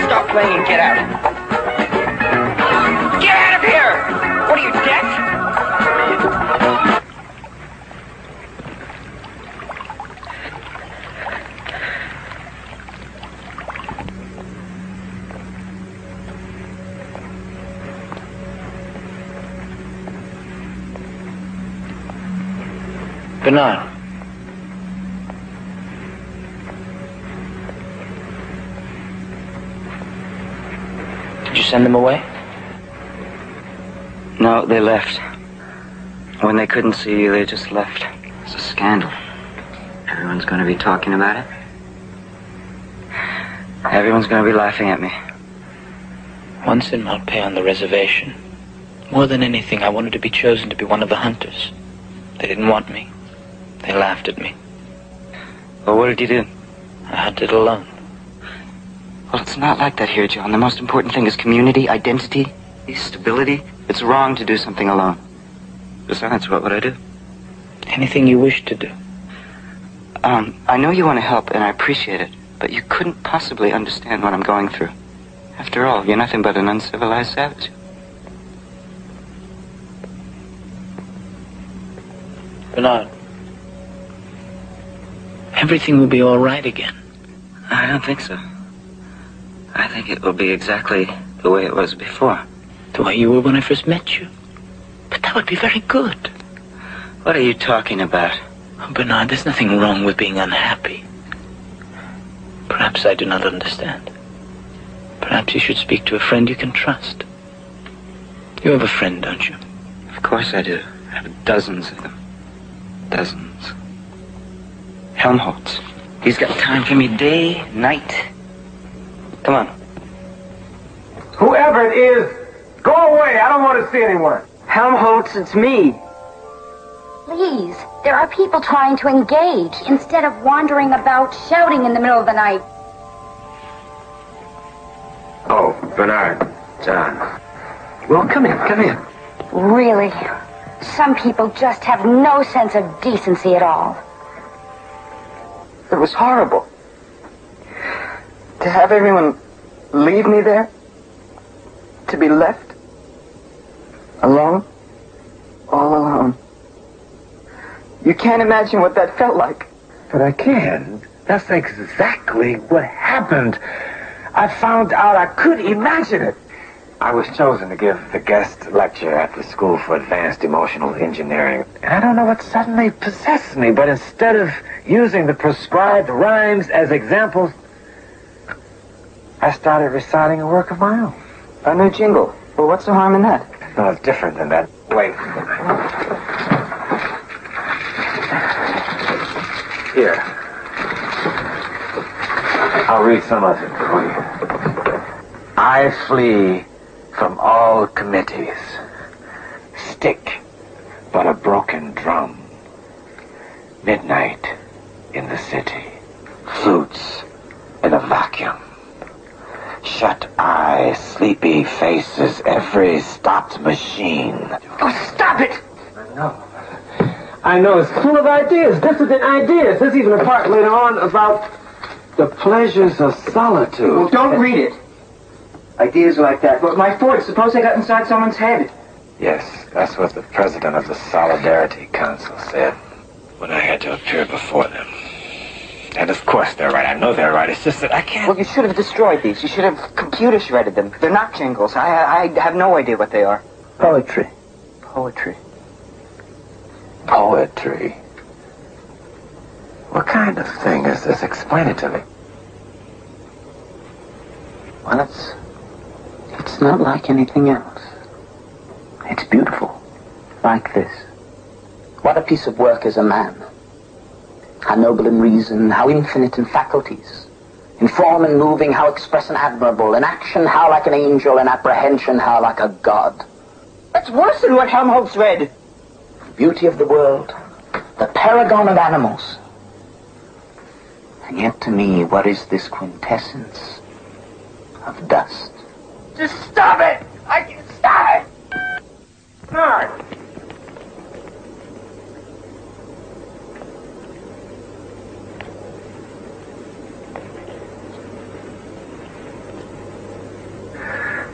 Speaker 11: Stop playing and get out. Get out of here. What are you, deaf?
Speaker 15: Bernard. Did you send them away?
Speaker 11: No, they left. When they couldn't see you, they just left. It's a scandal. Everyone's going to be talking about it. Everyone's going to be laughing at me.
Speaker 15: Once in Malpais on the reservation, more than anything, I wanted to be chosen to be one of the hunters. They didn't want me. They laughed at me.
Speaker 11: Well, what did you do?
Speaker 15: I hunted alone.
Speaker 11: Well, it's not like that here, John. The most important thing is community, identity, stability. It's wrong to do something alone. Besides, what would I do?
Speaker 15: Anything you wish to do.
Speaker 11: I know you want to help, and I appreciate it, but you couldn't possibly understand what I'm going through. After all, you're nothing but an uncivilized savage.
Speaker 15: Bernard, everything will be all right again.
Speaker 11: I don't think so. I think it will be exactly the way it was before.
Speaker 15: The way you were when I first met you. But that would be very good.
Speaker 11: What are you talking about?
Speaker 15: Oh, Bernard, there's nothing wrong with being unhappy. Perhaps I do not understand. Perhaps you should speak to a friend you can trust. You have a friend, don't you?
Speaker 11: Of course I do. I have dozens of them. Dozens. Helmholtz. He's got time for me day, night. Come on.
Speaker 23: Whoever it is, go away. I don't want to see anyone.
Speaker 11: Helmholtz, it's me.
Speaker 24: Please, there are people trying to engage instead of wandering about shouting in the middle of the night.
Speaker 11: Oh,
Speaker 5: Bernard, John. Well, come in.
Speaker 24: Really? Some people just have no sense of decency at all.
Speaker 11: It was horrible. To have everyone leave me there? To be left? Alone? All alone. You can't imagine what that felt like.
Speaker 5: But I can. That's exactly what happened. I found out I could imagine it. I was chosen to give the guest lecture at the School for Advanced Emotional Engineering. And I don't know what suddenly possessed me, but instead of using the prescribed rhymes as examples, I started reciting a work of my own.
Speaker 11: A new jingle. Well, what's the harm in that?
Speaker 5: No, it's different than that. Wait. Here. I'll read some of it for you. I flee from all committees. Stick but a broken drum. Midnight in the city. Flutes in a vacuum. Shut eyes, sleepy faces, every stopped machine.
Speaker 11: Oh, stop it!
Speaker 5: I know, it's full of ideas, dissident ideas. There's even a part later on about the pleasures of solitude.
Speaker 11: Well, don't read it. Ideas like that. But my Ford, suppose I got inside someone's head.
Speaker 5: Yes, that's what the president of the Solidarity Council said when I had to appear before them. And of course they're right. I know they're right. It's just that I can't...
Speaker 11: Well, you should have destroyed these. You should have computer shredded them. They're not jingles. I have no idea what they are.
Speaker 5: Poetry.
Speaker 11: Poetry.
Speaker 5: Poetry? What kind of thing is this? Explain it to me.
Speaker 11: Well, it's not like anything else. It's beautiful. Like this. What a piece of work is a man. How noble in reason, how infinite in faculties. In form and moving, how express and admirable. In action, how like an angel. In apprehension, how like a god. That's worse than what Helmholtz read. The beauty of the world. The paragon of animals. And yet to me, what is this quintessence of dust? Just stop it! I can stop it! Bernard!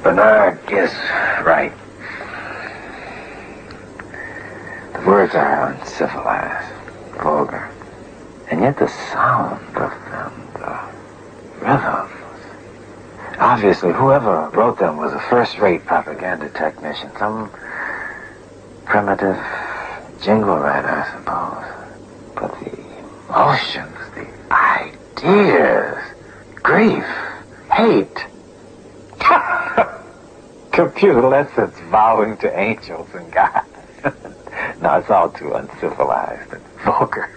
Speaker 5: Bernard is right. The words are uncivilized, vulgar, and yet the sound of them, the rhythm. Obviously, whoever wrote them was a first-rate propaganda technician, some primitive jingle writer, I suppose. But the emotions, the ideas, grief, hate. Computer lessons vowing to angels and God. No, it's all too uncivilized and vulgar.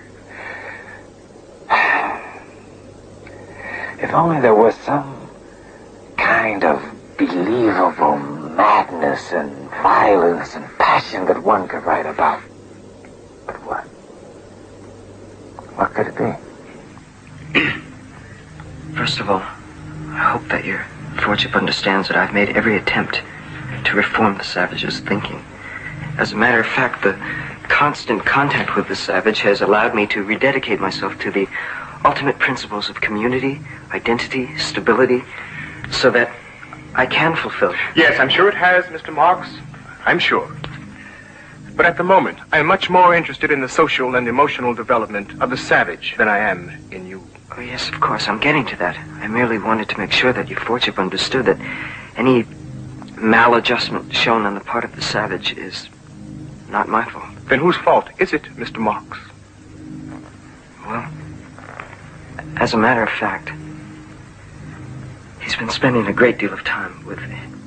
Speaker 5: If only there was some kind of believable madness and violence and passion that one could write about. But what? What could it be?
Speaker 11: First of all, I hope that your Lordship understands that I've made every attempt to reform the savage's thinking. As a matter of fact, the constant contact with the savage has allowed me to rededicate myself to the ultimate principles of community, identity, stability, so that I can fulfill.
Speaker 7: Yes, I'm sure it has, Mr. Marks. I'm sure. But at the moment, I'm much more interested in the social and emotional development of the savage than I am in you.
Speaker 11: Oh, yes, of course. I'm getting to that. I merely wanted to make sure that your Lordship understood that any maladjustment shown on the part of the savage is not my fault.
Speaker 7: Then whose fault is it, Mr. Marks?
Speaker 11: Well, as a matter of fact, he's been spending a great deal of time with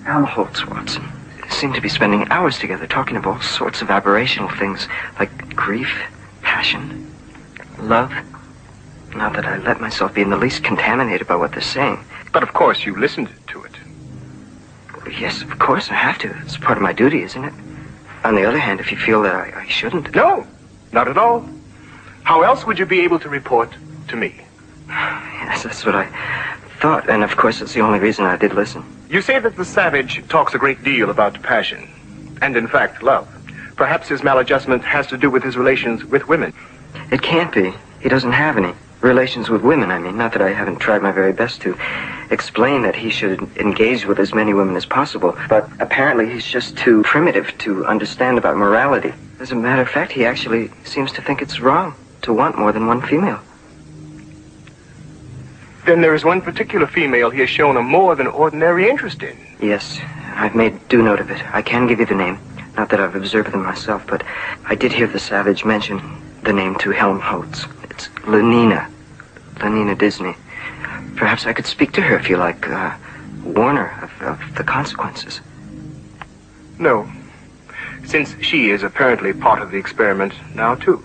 Speaker 11: Helmholtz, Watson. They seem to be spending hours together talking of all sorts of aberrational things like grief, passion, love. Not that I let myself be in the least contaminated by what they're saying.
Speaker 7: But of course you listened to it.
Speaker 11: Yes, of course I have to. It's part of my duty, isn't it? On the other hand, if you feel that I shouldn't...
Speaker 7: No, not at all. How else would you be able to report to me?
Speaker 11: Yes, that's what I thought. And of course, it's the only reason I did listen.
Speaker 7: You say that the savage talks a great deal about passion, and in fact, love. Perhaps his maladjustment has to do with his relations with women.
Speaker 11: It can't be. He doesn't have any relations with women, I mean. Not that I haven't tried my very best to explain that he should engage with as many women as possible, but apparently he's just too primitive to understand about morality. As a matter of fact, he actually seems to think it's wrong to want more than one female.
Speaker 7: Then there is one particular female he has shown a more than ordinary interest in.
Speaker 11: Yes, I've made due note of it. I can give you the name. Not that I've observed them myself, but I did hear the savage mention the name to Helmholtz. It's Lenina Disney. Perhaps I could speak to her if you like, warn her of the consequences.
Speaker 7: No, since she is apparently part of the experiment now, too.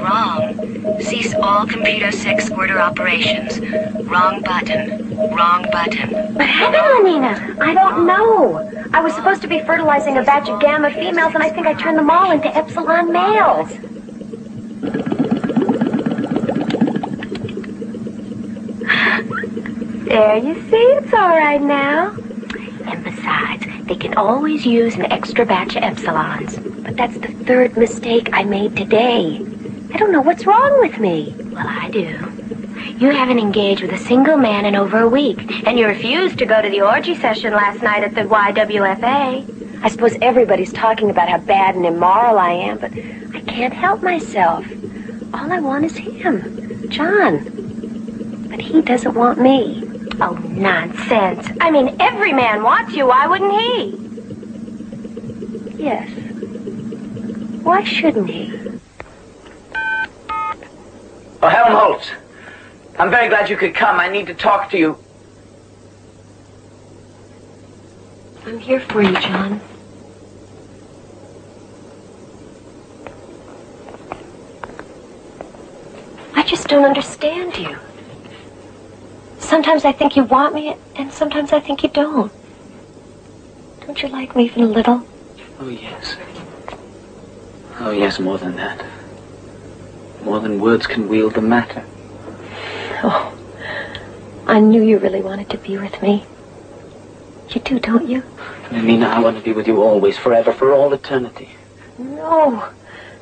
Speaker 4: Wrong. Cease all computer sex squirter operations. Wrong button. What happened, Lenina? I don't know. I was supposed to be fertilizing a batch of gamma females, and I think I turned them all into epsilon males. There, you see? It's all right now. And besides, they can always use an extra batch of epsilons. But that's the third mistake I made today. I don't know what's wrong with me. Well, I do. You haven't engaged with a single man in over a week, and you refused to go to the orgy session last night at the YWFA. I suppose everybody's talking about how bad and immoral I am, but I can't help myself. All I want is him, John. But he doesn't want me. Oh, nonsense. I mean, every man wants you. Why wouldn't he? Yes. Why shouldn't he?
Speaker 15: Oh, Helmholtz. I'm very glad you could come. I need to talk to you.
Speaker 4: I'm here for you, John. I just don't understand you. Sometimes I think you want me, and sometimes I think you don't. Don't you like me even a little?
Speaker 15: Oh, yes. Oh, yes, more than that. More than words can wield the matter.
Speaker 4: Oh, I knew you really wanted to be with me. You do, don't you?
Speaker 15: Nina, I want to be with you always, forever, for all eternity.
Speaker 4: No,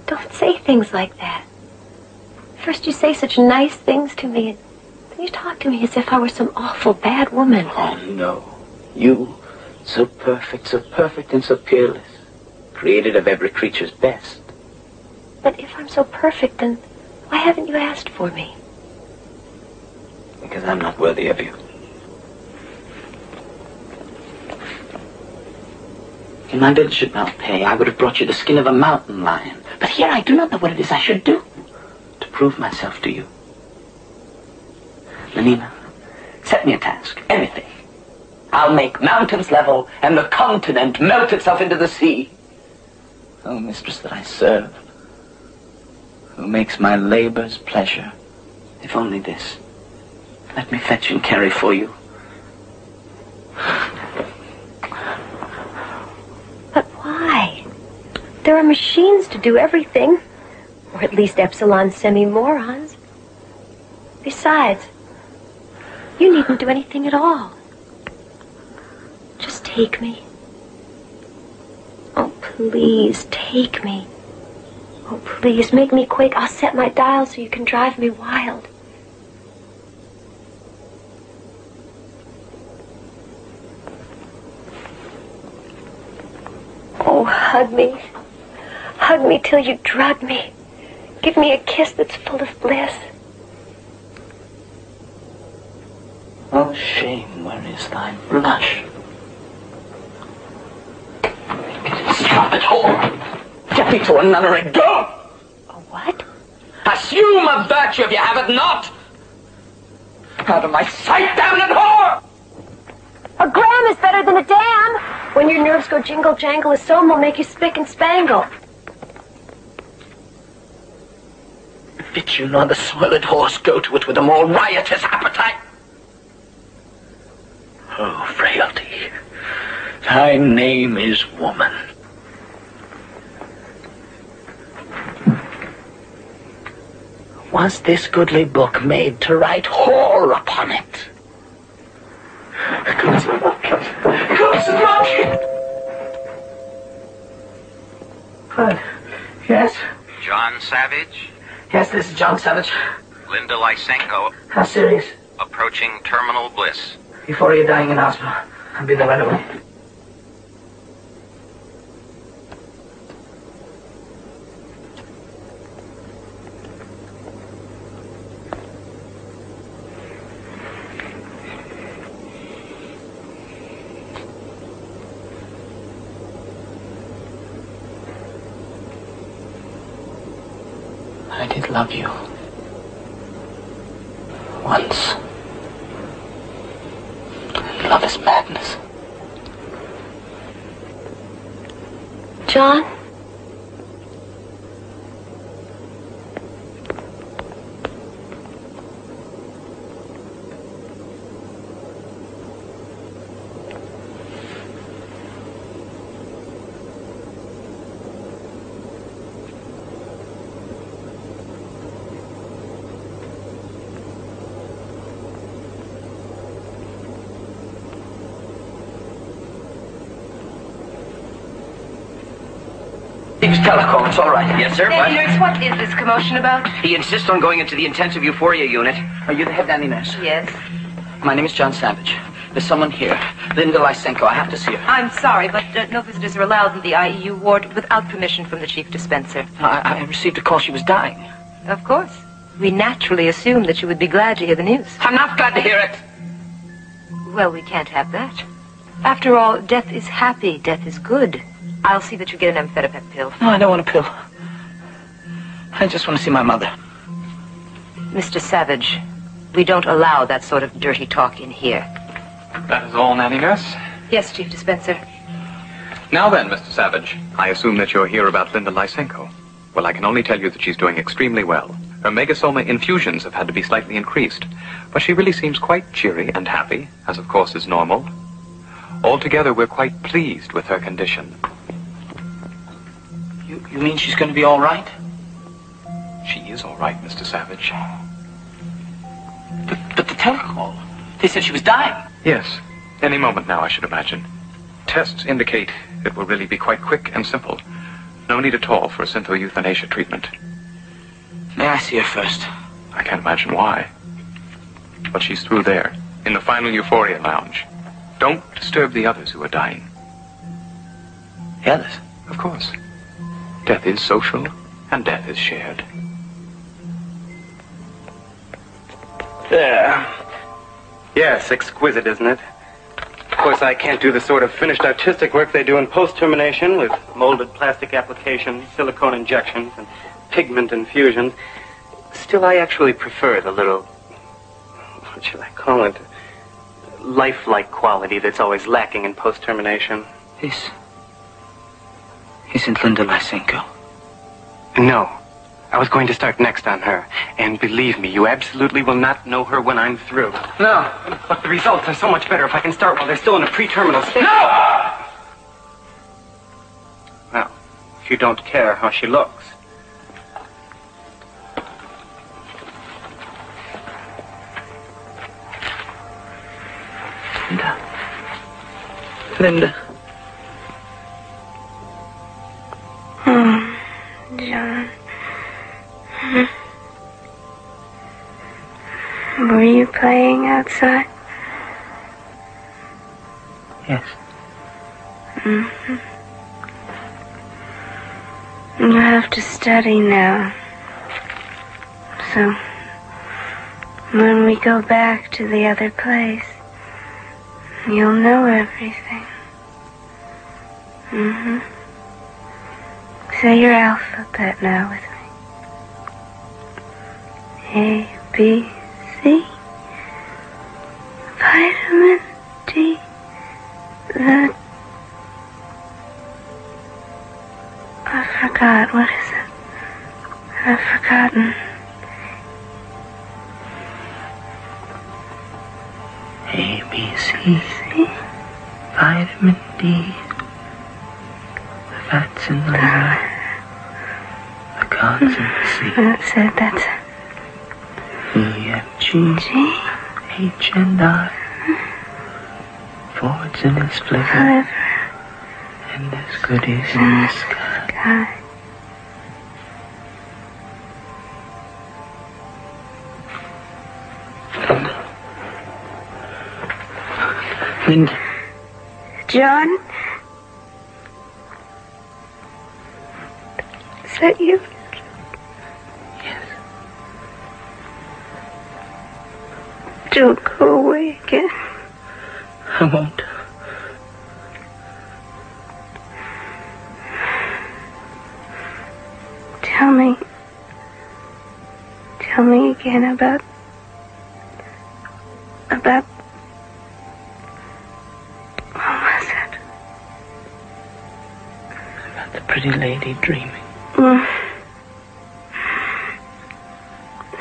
Speaker 4: don't say things like that. First you say such nice things to me, and then you talk to me as if I were some awful bad woman.
Speaker 15: Oh, no. You, so perfect and so peerless, created of every creature's best.
Speaker 4: But if I'm so perfect, then why haven't you asked for me?
Speaker 15: Because I'm not worthy of you. If my bill should not pay, I would have brought you the skin of a mountain lion. But here I do not know what it is I should do to prove myself to you. Lenina, set me a task, anything. I'll make mountains level and the continent melt itself into the sea. Oh, mistress that I serve, who makes my labors pleasure, if only this. Let me fetch and carry for you.
Speaker 4: But why? There are machines to do everything. Or at least epsilon semi-morons. Besides, you needn't do anything at all. Just take me. Oh, please, take me. Oh, please, make me quake. I'll set my dial so you can drive me wild. Oh, hug me. Hug me till you drug me. Give me a kiss that's full of bliss.
Speaker 15: Oh, shame, where is thy blush? Stop it, whore! Get me to a nunnery, go!
Speaker 4: A what?
Speaker 15: Assume a virtue if you have it not! Out of my sight, damned whore!
Speaker 4: A gram is better than a dam. When your nerves go jingle jangle, a song will make you spick and spangle.
Speaker 15: Fit you nor the soiled horse go to it with a more riotous appetite. Oh, frailty, thy name is woman. Was this goodly book made to write whore upon it? Close the book. What? Yes?
Speaker 20: John Savage?
Speaker 15: Yes, this is John Savage.
Speaker 20: Linda Lysenko.
Speaker 15: How serious?
Speaker 20: Approaching terminal bliss.
Speaker 15: Before you're dying in hospital. I'll be there right away. I did love you. Once. Love is madness.
Speaker 13: John?
Speaker 10: Telecom, it's all right.
Speaker 20: Yes, sir.
Speaker 14: Nanny nurse, what is this commotion about?
Speaker 10: He insists on going into the intensive euphoria unit.
Speaker 15: Are you the head nanny nurse?
Speaker 14: Yes.
Speaker 15: My name is John Savage. There's someone here. Linda Lysenko. I have to see her.
Speaker 14: I'm sorry, but no visitors are allowed in the IEU ward without permission from the chief dispenser.
Speaker 15: I received a call she was dying.
Speaker 14: Of course. We naturally assumed that you would be glad to hear the news.
Speaker 15: I'm not glad to hear it.
Speaker 14: Well, we can't have that. After all, death is happy. Death is good. I'll see that you get an amphetamine pill.
Speaker 15: No, I don't want a pill. I just want to see my mother.
Speaker 14: Mr. Savage, we don't allow that sort of dirty talk in here.
Speaker 1: That is all, Nanny Nurse?
Speaker 14: Yes, Chief Dispenser.
Speaker 1: Now then, Mr. Savage, I assume that you're here about Linda Lysenko. Well, I can only tell you that she's doing extremely well. Her megasoma infusions have had to be slightly increased, but she really seems quite cheery and happy, as of course is normal. Altogether, we're quite pleased with her condition.
Speaker 15: You mean she's going to be all right?
Speaker 1: She is all right, Mr. Savage.
Speaker 15: But the telecall, they said she was dying.
Speaker 1: Yes, any moment now, I should imagine. Tests indicate it will really be quite quick and simple. No need at all for a synthouthanasia treatment.
Speaker 15: May I see her first?
Speaker 1: I can't imagine why. But she's through there, in the final euphoria lounge. Don't disturb the others who are dying.
Speaker 15: The others?
Speaker 1: Of course. Death is social, and death is shared.
Speaker 6: There. Yes, exquisite, isn't it? Of course, I can't do the sort of finished artistic work they do in post-termination with molded plastic applications, silicone injections, and pigment infusions. Still, I actually prefer the little, what should I call it, lifelike quality that's always lacking in post-termination.
Speaker 15: This isn't Linda Lysenko.
Speaker 6: No. I was going to start next on her. And believe me, you absolutely will not know her when I'm through. No. But the results are so much better if I can start while they're still in a pre-terminal state. No! Well, if you don't care how she looks.
Speaker 15: Linda.
Speaker 4: Oh, John. Were you playing outside?
Speaker 15: Yes.
Speaker 4: Mm-hmm. You have to study now. So, when we go back to the other place, you'll know everything. Mm-hmm. Say your alphabet now with me. A, B, C. Vitamin D. I forgot. What is it? I've forgotten.
Speaker 15: A, B, C. Vitamin D. The fats in the liver. The carbs in the sea.
Speaker 4: That's it.
Speaker 3: G, H and I. Forwards in his flicker, and there's goodies in the sky. Linda.
Speaker 4: John? Is that you?
Speaker 3: Yes.
Speaker 4: Don't go away again.
Speaker 3: I won't.
Speaker 4: Tell me again about what was it?
Speaker 3: About the pretty lady dreaming.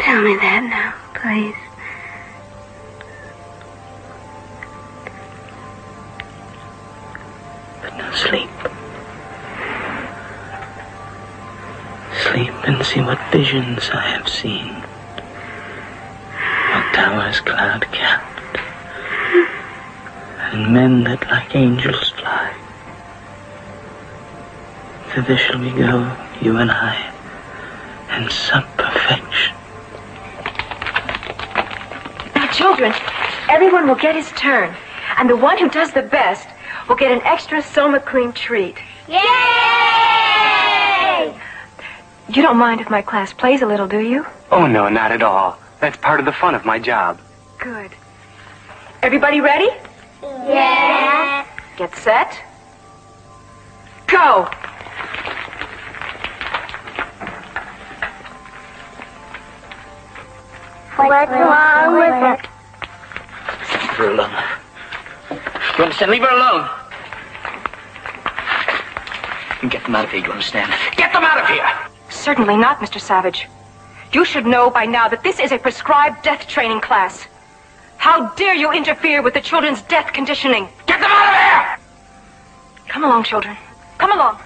Speaker 4: Tell me that now, please.
Speaker 3: But now sleep. Sleep and see what visions I have seen. What towers cloud-capped, and men that like angels fly. Thither shall we go, you and I, and sup perfection.
Speaker 14: Now, children, everyone will get his turn, and the one who does the best will get an extra Soma cream treat.
Speaker 8: Yay!
Speaker 14: You don't mind if my class plays a little, do you?
Speaker 6: Oh, no, not at all. That's part of the fun of my job.
Speaker 14: Good. Everybody ready?
Speaker 8: Yes.
Speaker 14: Get set. Go!
Speaker 8: What's wrong with it?
Speaker 3: Leave her alone. You understand? Leave her alone. And get them out of here, you understand? Get them out of here!
Speaker 14: Certainly not, Mr. Savage. You should know by now that this is a prescribed death training class. How dare you interfere with the children's death conditioning?
Speaker 3: Get them out of here!
Speaker 14: Come along, children. Come along.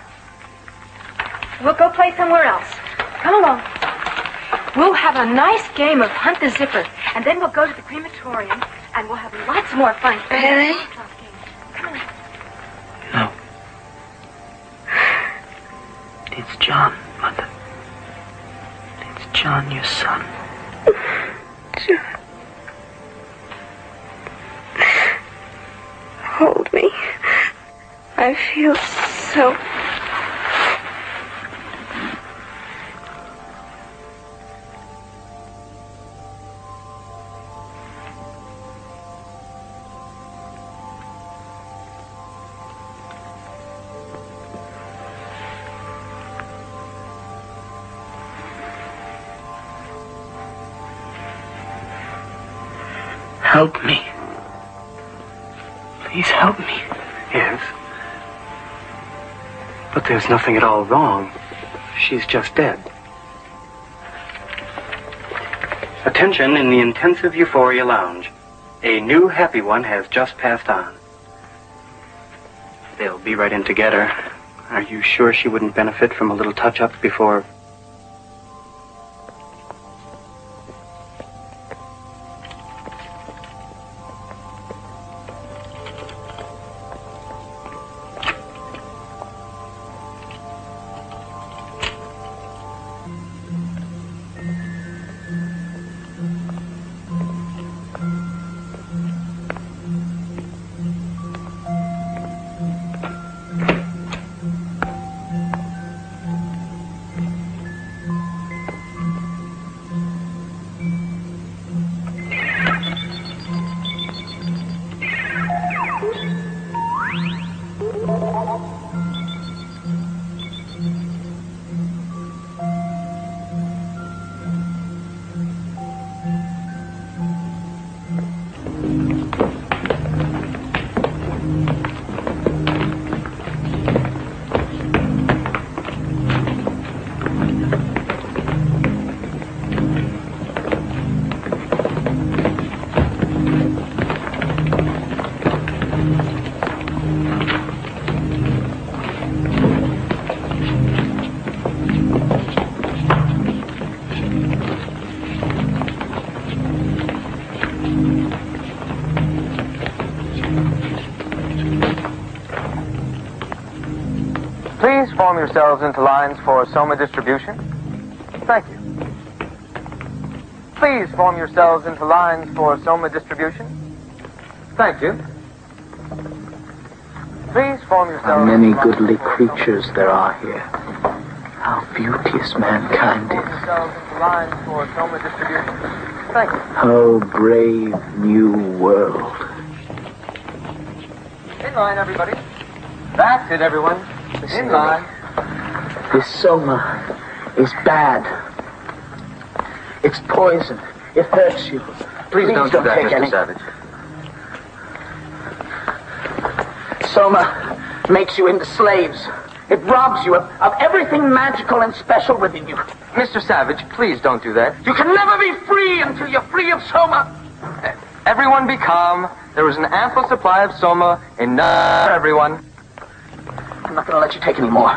Speaker 14: We'll go play somewhere else. Come along. We'll have a nice game of Hunt the Zipper, and then we'll go to the crematorium, and we'll have lots more fun.
Speaker 4: Really?
Speaker 14: Come on.
Speaker 3: No. It's John, Mother. It's John, your son.
Speaker 4: John. Hold me. I feel so...
Speaker 3: Help me. Please help me.
Speaker 6: Yes. But there's nothing at all wrong. She's just dead. Attention in the intensive euphoria lounge. A new happy one has just passed on. They'll be right in to get her. Are you sure she wouldn't benefit from a little touch-up before...
Speaker 12: form yourselves into lines for Soma distribution? Thank you. Please form yourselves into lines for Soma distribution. Thank you. Please form yourselves.
Speaker 15: How many goodly creatures there are here. How beauteous mankind
Speaker 12: Form
Speaker 15: is.
Speaker 12: yourselves into lines for Soma distribution. Thank you.
Speaker 15: Oh, brave new world.
Speaker 12: In line, everybody. That's it, everyone. In line.
Speaker 15: This Soma is bad. It's poison. It hurts you.
Speaker 12: Please don't do that,
Speaker 15: take
Speaker 12: Mr.
Speaker 15: any.
Speaker 12: Savage.
Speaker 15: Soma makes you into slaves. It robs you of everything magical and special within you.
Speaker 12: Mr. Savage, please don't do that.
Speaker 15: You can never be free until you're free of Soma.
Speaker 12: Everyone be calm. There is an ample supply of Soma, enough for everyone.
Speaker 15: I'm not going to let you take any more.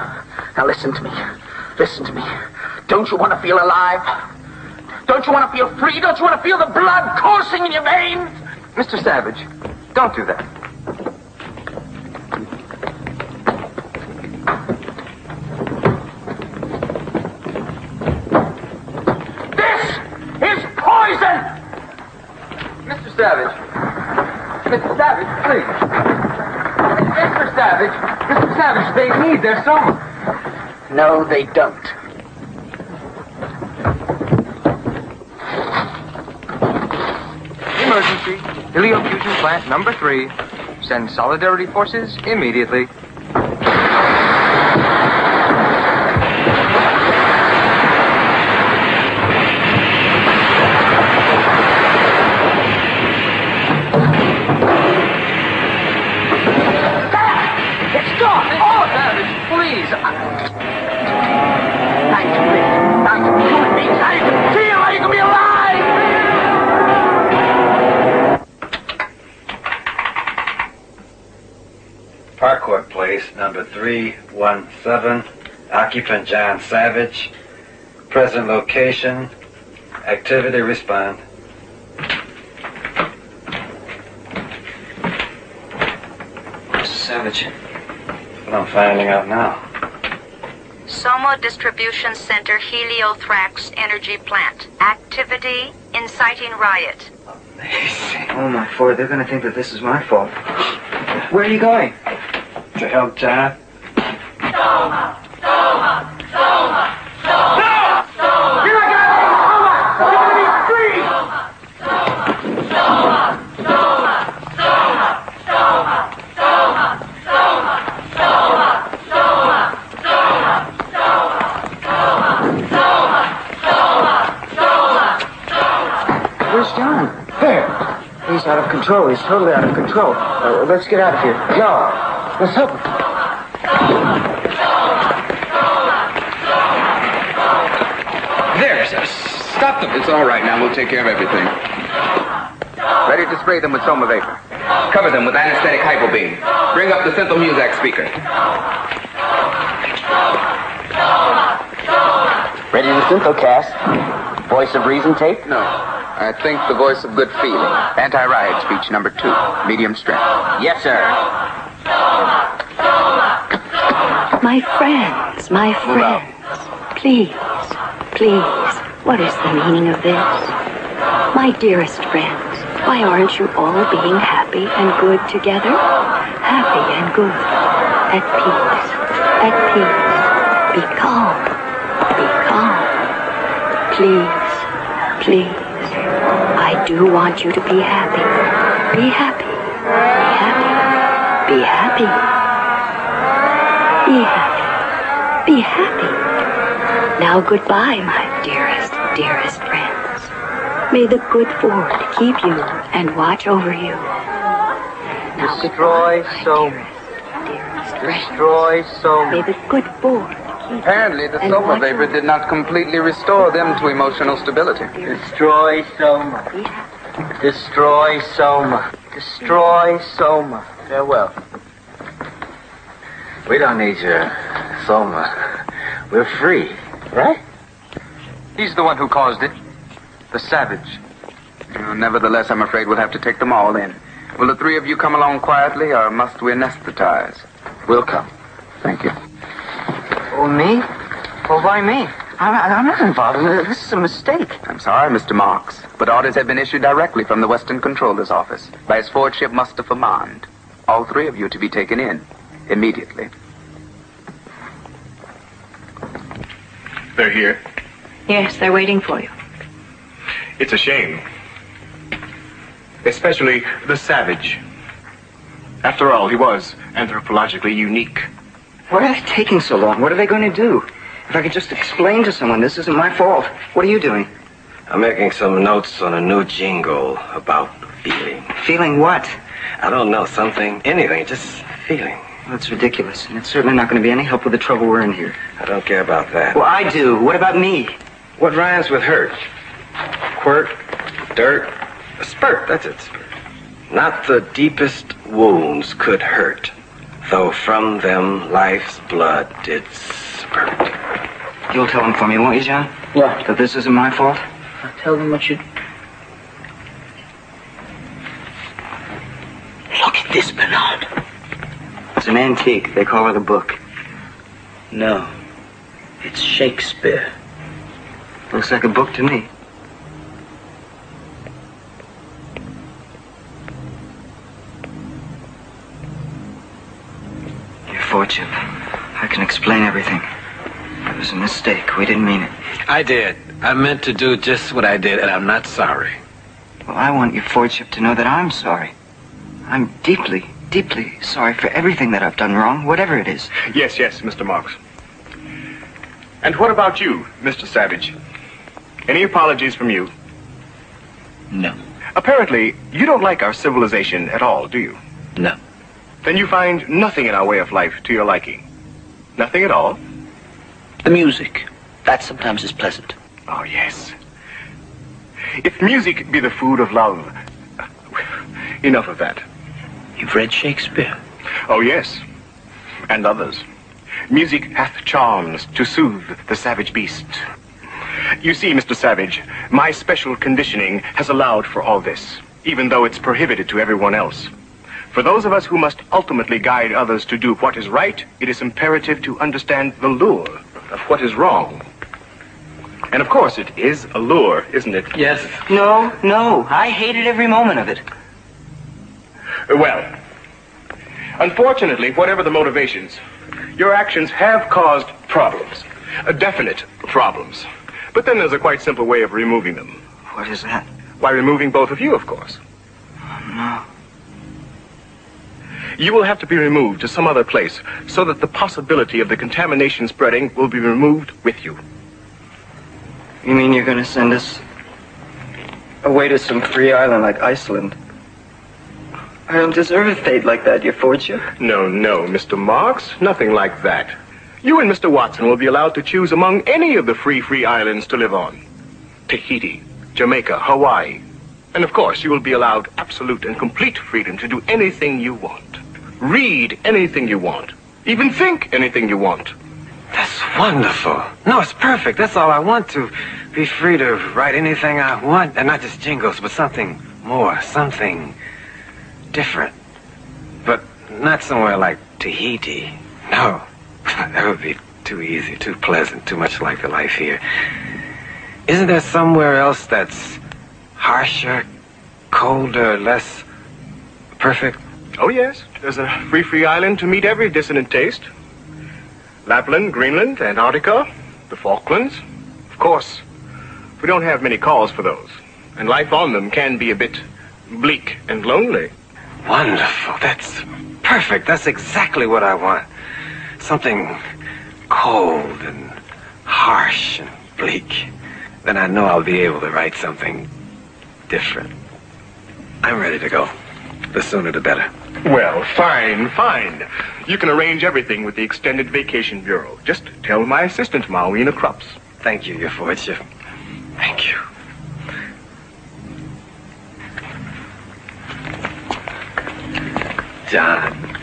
Speaker 15: Now listen to me. Listen to me. Don't you want to feel alive? Don't you want to feel free? Don't you want to feel the blood coursing in your veins?
Speaker 12: Mr. Savage, don't do that.
Speaker 15: Is poison!
Speaker 12: Mr. Savage. Mr. Savage, please. Mr. Savage. Mr. Savage, they need their Soma.
Speaker 15: No, they don't.
Speaker 12: Emergency. Heliofusion plant number 3. Send solidarity forces immediately.
Speaker 15: It's gone! Oh!
Speaker 12: Savage, please.
Speaker 15: I can live. I can human beings. I can feel. I can be alive!
Speaker 17: Parkwood Place, number 317. Occupant John Savage. Present location. Activity respond.
Speaker 11: Mr. Savage.
Speaker 17: What I'm finding out now.
Speaker 21: Soma Distribution Center Heliothrax Energy Plant. Activity inciting riot.
Speaker 11: Oh, my Ford, they're going to think that this is my fault. Where are you going?
Speaker 17: To help John.
Speaker 8: Soma! Soma! Soma! Soma!
Speaker 15: No!
Speaker 8: Soma!
Speaker 15: You're not going to be Soma! You're going to be free!
Speaker 8: Soma! Soma! Soma! Soma! Soma! Soma! Soma! Soma! Soma! Soma! Soma! Soma!
Speaker 11: Where's John? There. He's out of control. He's totally out of control. Let's get out of here. No. Let's help him.
Speaker 22: There, stop them. It's all right now. We'll take care of everything. Ready to spray them with Soma vapor. Cover them with anesthetic hypobeam. Bring up the Synthel Muzak speaker.
Speaker 10: Ready to Synthocast. Voice of reason tape?
Speaker 22: No. I think the voice of good feeling. Anti-riot speech number 2. Medium strength.
Speaker 10: Yes, sir.
Speaker 4: My friends, please, please, what is the meaning of this? My dearest friends, why aren't you all being happy and good together? Happy and good, at peace, be calm, please, please. I do want you to be happy. Be happy. Be happy. Be happy. Be happy. Be happy. Now goodbye, my dearest, dearest friends. May the good Ford keep you and watch over you. Now
Speaker 12: Destroy Soma. Destroy Soma.
Speaker 4: May the good Ford.
Speaker 22: Apparently, the Soma vapor did not completely restore them to emotional stability.
Speaker 12: Destroy Soma. Destroy Soma. Destroy Soma.
Speaker 5: Farewell. We don't need your Soma. We're free, right?
Speaker 12: He's the one who caused it. The Savage.
Speaker 22: Nevertheless, I'm afraid we'll have to take them all in. Will the 3 of you come along quietly, or must we anesthetize?
Speaker 5: We'll come.
Speaker 22: Thank you.
Speaker 11: Oh, me? Well, why me? I'm not involved in this. This is a mistake.
Speaker 22: I'm sorry, Mr. Marks, but orders have been issued directly from the Western Controller's office by His Fordship Mustafa Mond. All three of you to be taken in immediately.
Speaker 7: They're here.
Speaker 13: Yes, they're waiting for you.
Speaker 7: It's a shame. Especially the Savage. After all, he was anthropologically unique.
Speaker 11: Why are they taking so long? What are they going to do? If I could just explain to someone, this isn't my fault. What are you doing?
Speaker 17: I'm making some notes on a new jingle about feeling.
Speaker 11: Feeling what?
Speaker 17: I don't know, something, anything, just feeling.
Speaker 11: Well, that's ridiculous, and it's certainly not going to be any help with the trouble we're in here.
Speaker 17: I don't care about that.
Speaker 11: Well, I do. What about me?
Speaker 17: What rhymes with hurt? Quirt, dirt, a spurt, that's it, spurt. Not the deepest wounds could hurt, though from them life's blood did spurt.
Speaker 11: You'll tell them for me, won't you, John?
Speaker 15: What?
Speaker 11: That this isn't my fault?
Speaker 15: I'll tell them what you... Look at this, Bernard.
Speaker 11: It's an antique. They call it a book.
Speaker 15: No. It's Shakespeare.
Speaker 11: Looks like a book to me. Your fortune. I can explain everything. It was a mistake. We didn't mean it.
Speaker 17: I did. I meant to do just what I did, and I'm not sorry.
Speaker 11: Well, I want your Fordship to know that I'm sorry. I'm deeply, deeply sorry for everything that I've done wrong, whatever it is.
Speaker 7: Yes, Mr. Marks. And what about you, Mr. Savage? Any apologies from you?
Speaker 15: No.
Speaker 7: Apparently, you don't like our civilization at all, do you?
Speaker 15: No.
Speaker 7: Then you find nothing in our way of life to your liking? Nothing at all?
Speaker 15: The music. That sometimes is pleasant.
Speaker 7: Oh, yes. If music be the food of love... Enough of that.
Speaker 15: You've read Shakespeare?
Speaker 7: Oh, yes. And others. Music hath charms to soothe the savage beast. You see, Mr. Savage, my special conditioning has allowed for all this, even though it's prohibited to everyone else. For those of us who must ultimately guide others to do what is right, it is imperative to understand the lure of what is wrong. And of course, it is a lure, isn't it?
Speaker 17: Yes.
Speaker 11: No. I hated every moment of it.
Speaker 7: Well, unfortunately, whatever the motivations, your actions have caused problems. Definite problems. But then there's a quite simple way of removing them.
Speaker 11: What is that?
Speaker 7: By removing both of you, of course.
Speaker 11: No.
Speaker 7: You will have to be removed to some other place so that the possibility of the contamination spreading will be removed with you.
Speaker 11: You mean you're going to send us away to some free island like Iceland? I don't deserve a fate like that, your Fordship.
Speaker 7: No, Mr. Marks. Nothing like that. You and Mr. Watson will be allowed to choose among any of the free islands to live on. Tahiti, Jamaica, Hawaii. And of course, you will be allowed absolute and complete freedom to do anything you want. Read anything you want. Even think anything you want.
Speaker 17: That's wonderful. No, it's perfect. That's all I want, to be free to write anything I want. And not just jingles, but something more, something different. But not somewhere like Tahiti. No, that would be too easy, too pleasant, too much like the life here. Isn't there somewhere else that's harsher, colder, less perfect?
Speaker 7: Oh, yes. There's a free island to meet every dissonant taste. Lapland, Greenland, Antarctica, the Falklands. Of course, we don't have many calls for those. And life on them can be a bit bleak and lonely.
Speaker 17: Wonderful. That's perfect. That's exactly what I want. Something cold and harsh and bleak. Then I know I'll be able to write something different. I'm ready to go. The sooner the better.
Speaker 7: Well, fine. You can arrange everything with the Extended Vacation Bureau. Just tell my assistant, Mawina Krups.
Speaker 17: Thank you, your Fordship. Thank you. John.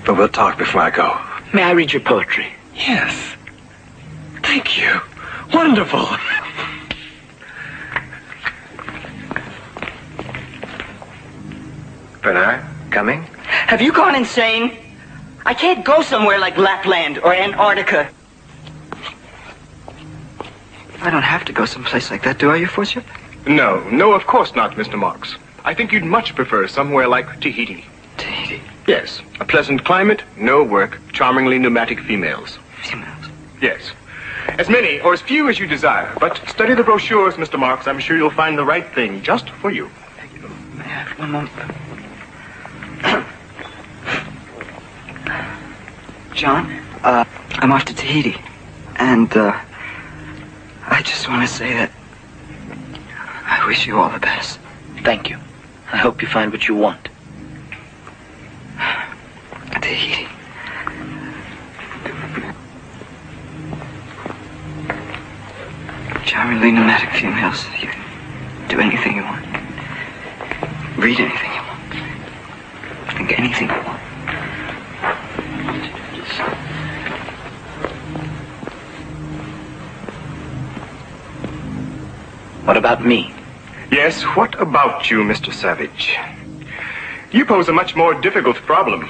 Speaker 17: But we'll talk before I go.
Speaker 15: May I read your poetry?
Speaker 17: Yes. Thank you. Wonderful. Bernard, coming?
Speaker 11: Have you gone insane? I can't go somewhere like Lapland or Antarctica. I don't have to go someplace like that, do I, Your Worship?
Speaker 7: No, of course not, Mr. Marks. I think you'd much prefer somewhere like Tahiti.
Speaker 11: Tahiti?
Speaker 7: Yes. A pleasant climate, no work, charmingly pneumatic females.
Speaker 11: Females?
Speaker 7: Yes. As many or as few as you desire, but study the brochures, Mr. Marks. I'm sure you'll find the right thing just for you.
Speaker 11: Thank you. May I have one moment? John, I'm off to Tahiti, and, I just want to say that I wish you all the best.
Speaker 15: Thank you. I hope you find what you want.
Speaker 11: Tahiti. Charmingly pneumatic females. You can do anything you want. Read anything you want. Think anything you want.
Speaker 15: What about me?
Speaker 7: Yes, what about you, Mr. Savage? You pose a much more difficult problem.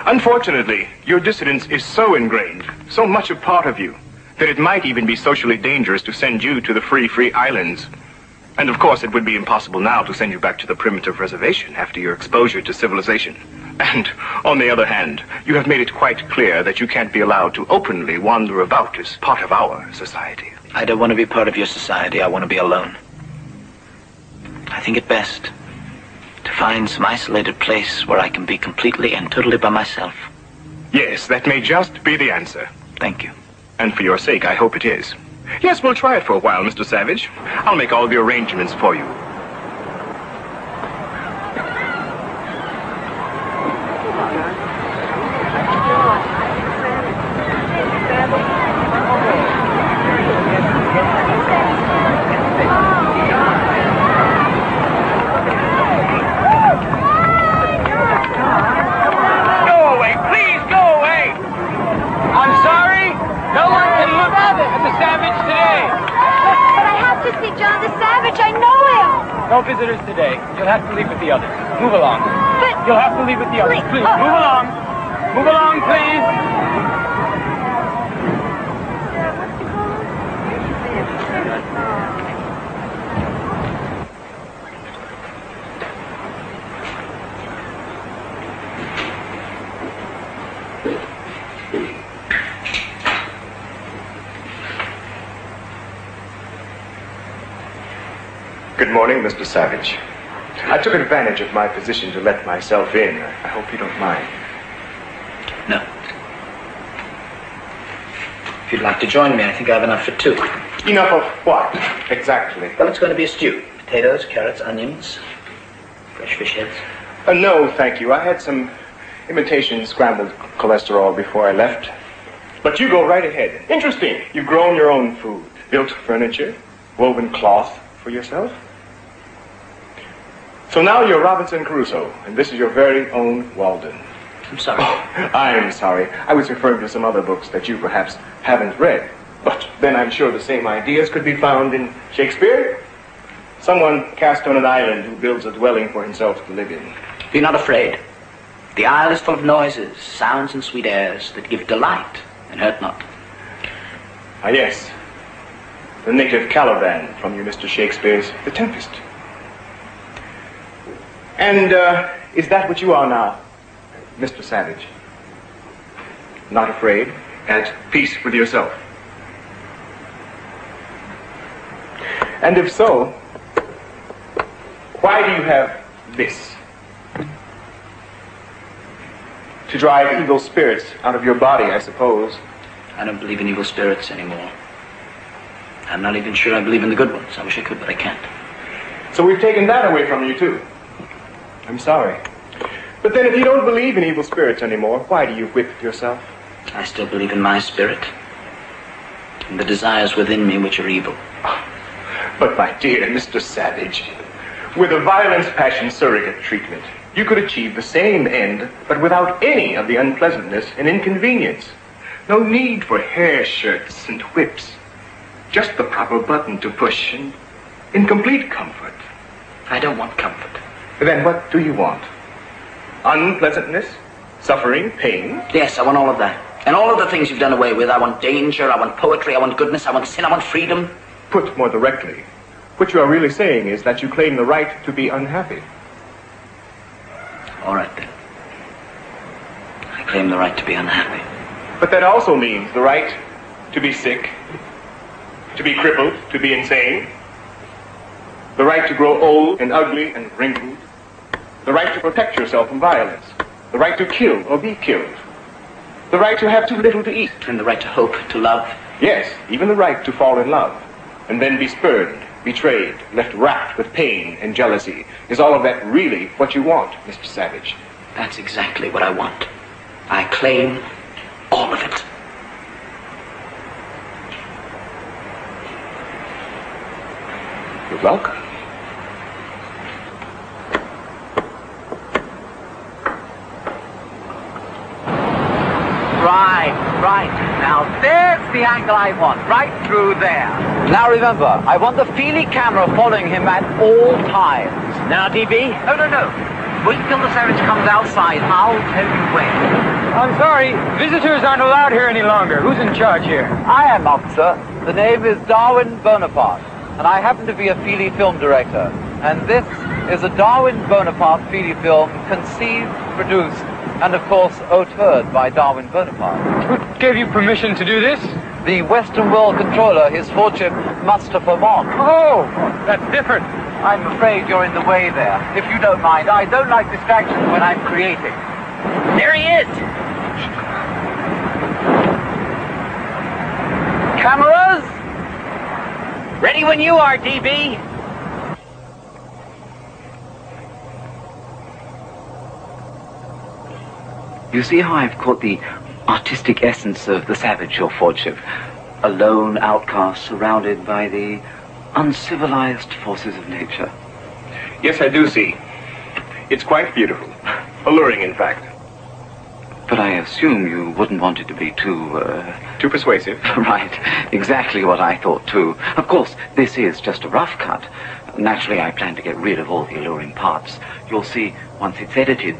Speaker 7: Unfortunately, your dissidence is so ingrained, so much a part of you, that it might even be socially dangerous to send you to the free islands. And of course, it would be impossible now to send you back to the primitive reservation after your exposure to civilization. And, on the other hand, you have made it quite clear that you can't be allowed to openly wander about as part of our society.
Speaker 15: I don't want to be part of your society. I want to be alone. I think it best to find some isolated place where I can be completely and totally by myself.
Speaker 7: Yes, that may just be the answer.
Speaker 15: Thank you.
Speaker 7: And for your sake, I hope it is. Yes, we'll try it for a while, Mr. Savage. I'll make all the arrangements for you.
Speaker 2: No visitors today. You'll have to leave with the others. Move along.
Speaker 8: But...
Speaker 2: You'll have to leave with the others. Please, move along. Move along, please.
Speaker 7: Good morning, Mr. Savage. I took advantage of my position to let myself in. I hope you don't mind.
Speaker 15: No. If you'd like to join me, I think I have enough for two.
Speaker 7: Enough of what, exactly?
Speaker 15: Well, it's going to be a stew. Potatoes, carrots, onions, fresh fish heads.
Speaker 7: No, thank you. I had some imitation scrambled cholesterol before I left. But you go right ahead. Interesting. You've grown your own food, built furniture, woven cloth for yourself. So now you're Robinson Crusoe, and this is your very own Walden.
Speaker 15: I'm sorry.
Speaker 7: Oh, I'm sorry. I was referring to some other books that you perhaps haven't read. But then I'm sure the same ideas could be found in Shakespeare. Someone cast on an island who builds a dwelling for himself to live in.
Speaker 15: Be not afraid. The isle is full of noises, sounds, and sweet airs that give delight and hurt not.
Speaker 7: Ah, yes. The native Caliban from your Mr. Shakespeare's The Tempest. And, is that what you are now, Mr. Savage? Not afraid, at peace with yourself? And if so, why do you have this? To drive evil spirits out of your body, I suppose.
Speaker 15: I don't believe in evil spirits anymore. I'm not even sure I believe in the good ones. I wish I could, but I can't.
Speaker 7: So we've taken that away from you, too. I'm sorry. But then if you don't believe in evil spirits anymore, why do you whip yourself?
Speaker 15: I still believe in my spirit. And the desires within me which are evil.
Speaker 7: But my dear Mr. Savage, with a violence passion surrogate treatment, you could achieve the same end, but without any of the unpleasantness and inconvenience. No need for hair shirts and whips. Just the proper button to push and in complete comfort.
Speaker 15: I don't want comfort.
Speaker 7: Then what do you want? Unpleasantness? Suffering? Pain?
Speaker 15: Yes, I want all of that. And all of the things you've done away with. I want danger, I want poetry, I want goodness, I want sin, I want freedom.
Speaker 7: Put more directly, what you are really saying is that you claim the right to be unhappy.
Speaker 15: All right, then. I claim the right to be unhappy.
Speaker 7: But that also means the right to be sick, to be crippled, to be insane, the right to grow old and ugly and wrinkled, the right to protect yourself from violence, the right to kill or be killed, the right to have too little to eat.
Speaker 15: And the right to hope, to love.
Speaker 7: Yes, even the right to fall in love, and then be spurned, betrayed, left racked with pain and jealousy. Is all of that really what you want, Mr. Savage?
Speaker 15: That's exactly what I want. I claim all of it.
Speaker 7: You're welcome.
Speaker 9: Right. Now there's the angle I want, right through there. Now remember, I want the Feely camera following him at all times. Now, DB? No. Wait till the Savage comes outside. I'll tell you when.
Speaker 2: I'm sorry, visitors aren't allowed here any longer. Who's in charge here?
Speaker 9: I am, officer. The name is Darwin Bonaparte, and I happen to be a Feely film director. And this is a Darwin Bonaparte Feely film conceived, produced, and of course, auteured by Darwin Bonaparte.
Speaker 2: Who gave you permission to do this?
Speaker 9: The Western World Controller, His Lordship Mustafa Mon.
Speaker 2: Oh, that's different.
Speaker 9: I'm afraid you're in the way there. If you don't mind, I don't like distractions when I'm creating. There he is! Cameras? Ready when you are, DB.
Speaker 15: You see how I've caught the artistic essence of the Savage, your Lordship? A lone outcast surrounded by the uncivilized forces of nature.
Speaker 7: Yes, I do see. It's quite beautiful. Alluring, in fact.
Speaker 15: But I assume you wouldn't want it to be too
Speaker 7: persuasive.
Speaker 15: Right. Exactly what I thought, too. Of course, this is just a rough cut. Naturally, I plan to get rid of all the alluring parts. You'll see, once it's edited,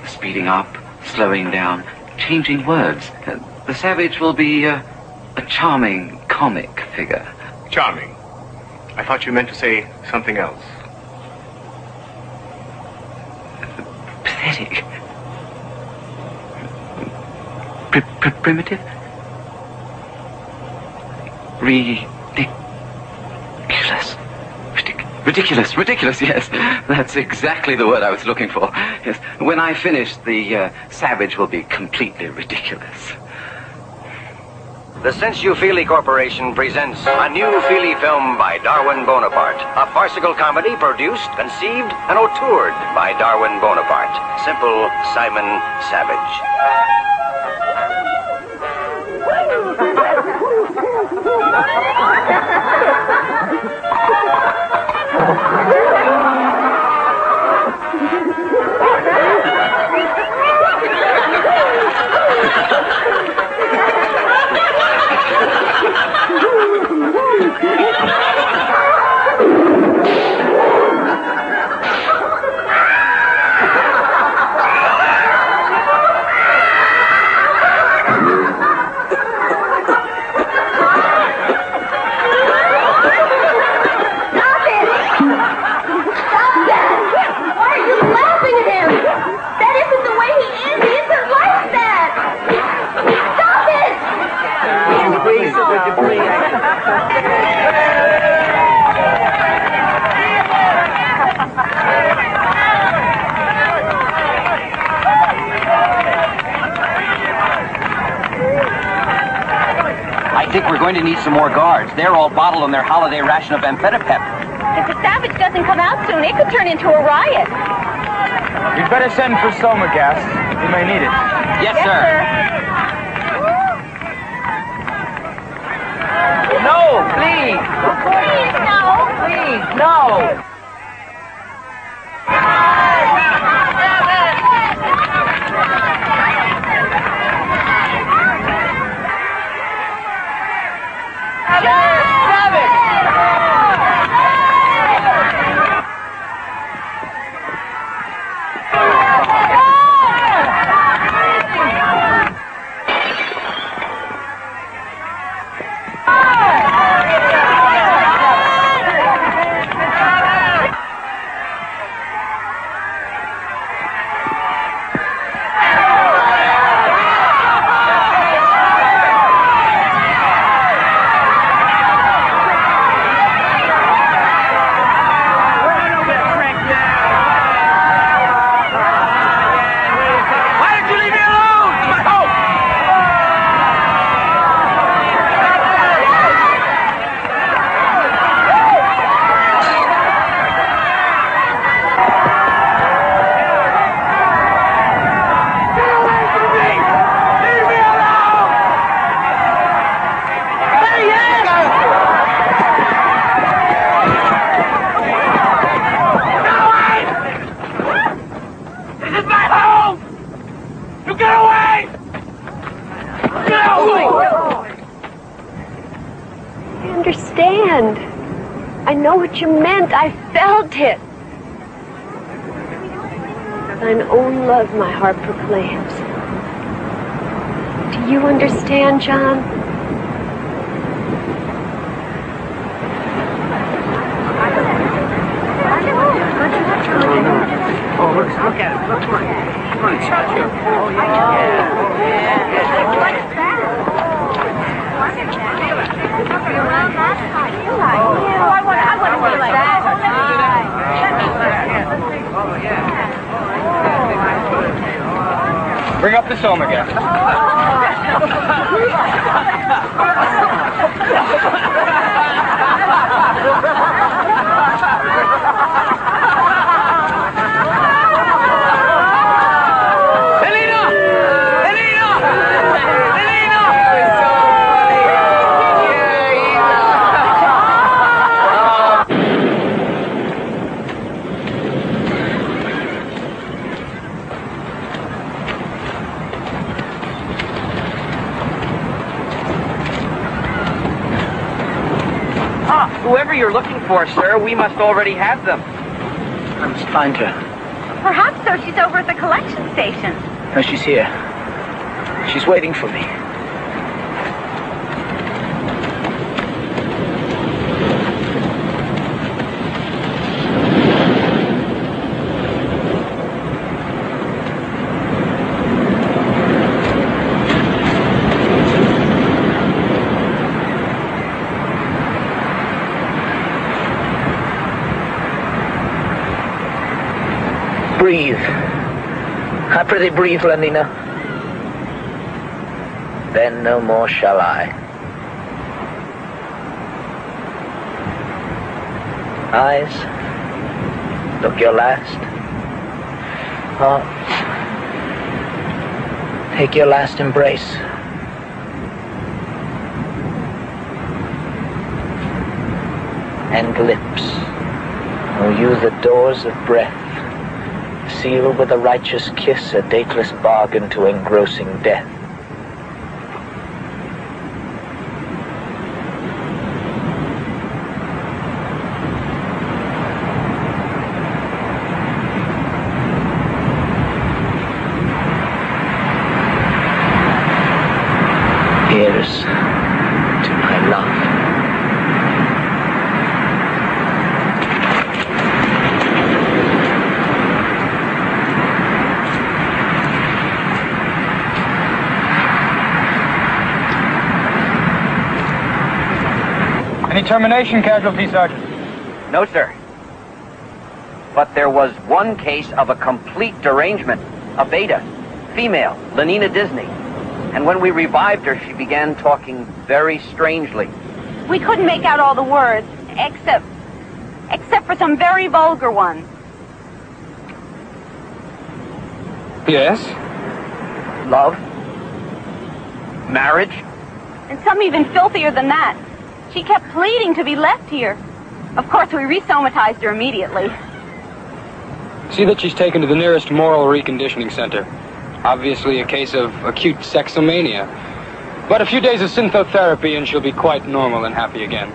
Speaker 15: speeding up, slowing down, changing words. The Savage will be a charming comic figure.
Speaker 7: Charming? I thought you meant to say something else.
Speaker 15: Pathetic. Primitive? Ridiculous, yes. That's exactly the word I was looking for. Yes. When I finish, the Savage will be completely ridiculous.
Speaker 16: The Sense You Feely Corporation presents a new Feely film by Darwin Bonaparte. A farcical comedy produced, conceived, and auteured by Darwin Bonaparte. Simple Simon Savage.
Speaker 20: I think we're going to need some more guards. They're all bottled on their holiday ration of amphetamine.
Speaker 8: If the Savage doesn't come out soon, it could turn into a riot.
Speaker 2: You'd better send for soma gas. We may need it.
Speaker 20: Yes, sir.
Speaker 9: No, please.
Speaker 8: Please, no.
Speaker 9: Please, no.
Speaker 18: I know what you meant. I felt it. Thine own love my heart proclaims. Do you understand, John?
Speaker 15: Oh, look at it. Look at it. Oh,
Speaker 2: Bring up the Soma guy.
Speaker 9: Whoever you're looking for, sir, we must already have them.
Speaker 15: I must find her.
Speaker 19: Perhaps so. She's over at the collection station.
Speaker 15: No, she's here. She's waiting for me. Breathe. I prithee breathe, Lenina. Then no more shall I. Eyes, look your last. Heart, take your last embrace. And lips, oh you the doors of breath, seal with a righteous kiss a dateless bargain to engrossing death. Here's to my love.
Speaker 2: Any termination casualties, Sergeant?
Speaker 9: No, sir. But there was one case of a complete derangement. A beta, female, Lenina Disney. And when we revived her, she began talking very strangely.
Speaker 19: We couldn't make out all the words, except for some very vulgar ones.
Speaker 2: Yes?
Speaker 9: Love? Marriage?
Speaker 19: And some even filthier than that. She kept pleading to be left here. Of course, we resomatized her immediately.
Speaker 2: See that she's taken to the nearest moral reconditioning center. Obviously a case of acute sexomania. But a few days of synthotherapy and she'll be quite normal and happy again.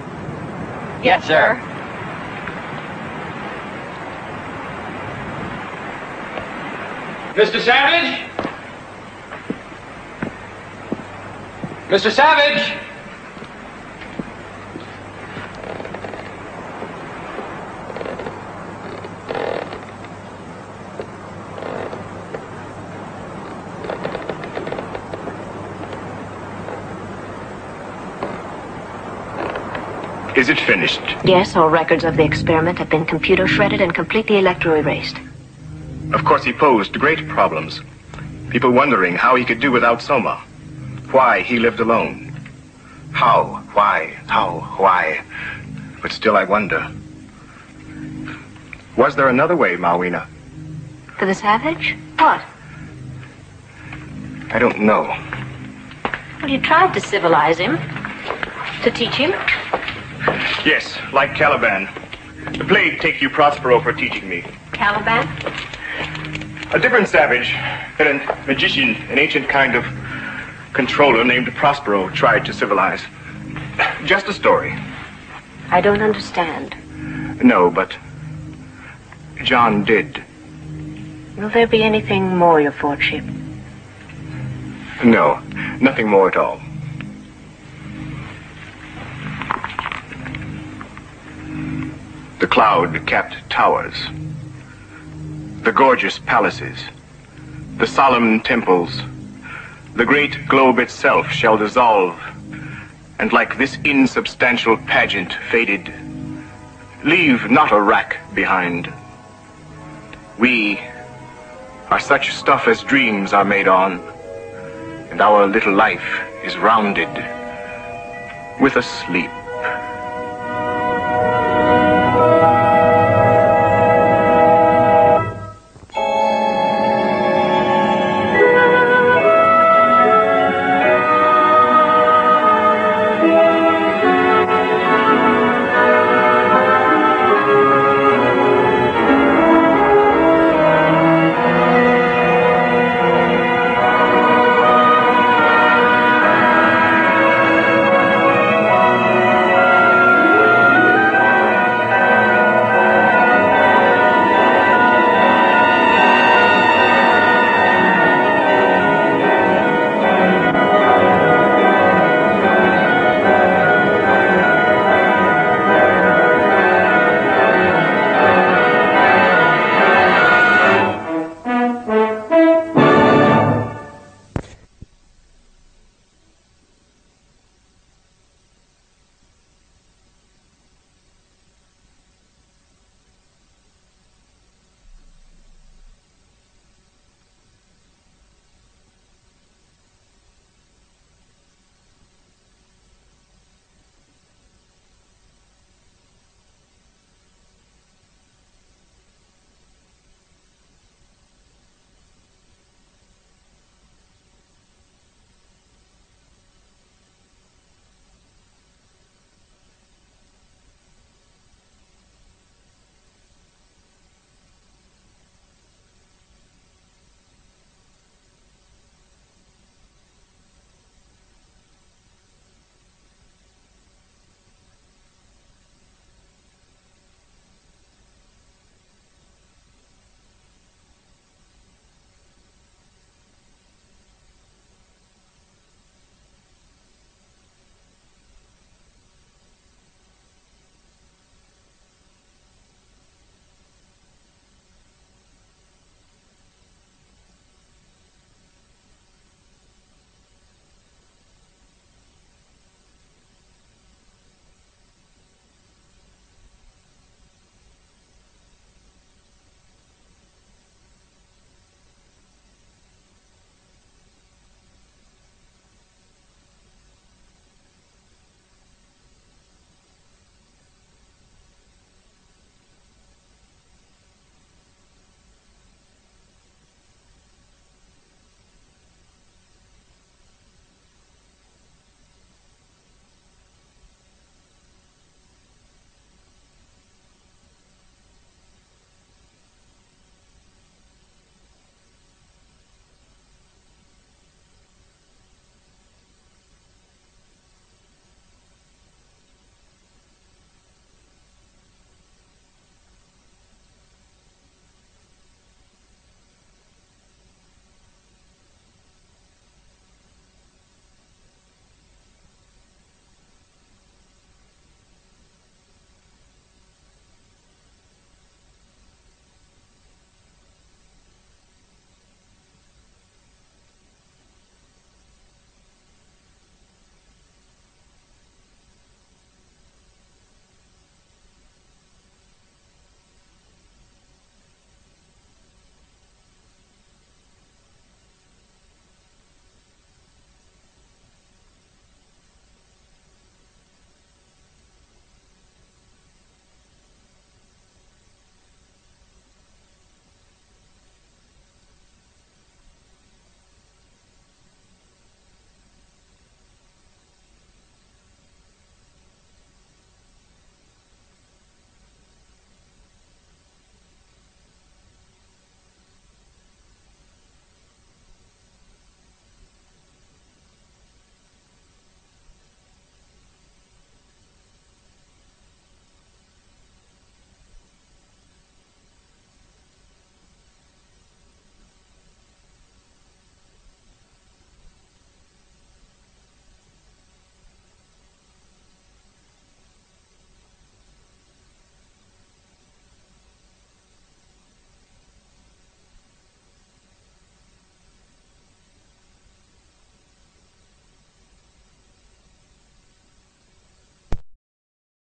Speaker 19: Yes, sir.
Speaker 2: Mr. Savage? Mr. Savage?
Speaker 7: Is it finished?
Speaker 13: Yes, all records of the experiment have been computer shredded and completely electro-erased.
Speaker 7: Of course, he posed great problems. People wondering how he could do without Soma. Why he lived alone. How? Why? How? Why? But still I wonder. Was there another way, Mawina?
Speaker 13: For the savage? What?
Speaker 7: I don't know.
Speaker 13: Well, you tried to civilize him. To teach him.
Speaker 7: Yes, like Caliban. The plague take you Prospero for teaching me.
Speaker 13: Caliban?
Speaker 7: A different savage, a magician, an ancient kind of controller named Prospero tried to civilize. Just a story.
Speaker 13: I don't understand.
Speaker 7: No, but John did.
Speaker 13: Will there be anything more, your Lordship?
Speaker 7: No, nothing more at all. The cloud-capped towers, the gorgeous palaces, the solemn temples, the great globe itself shall dissolve, and like this insubstantial pageant faded, leave not a rack behind. We are such stuff as dreams are made on, and our little life is rounded with a sleep.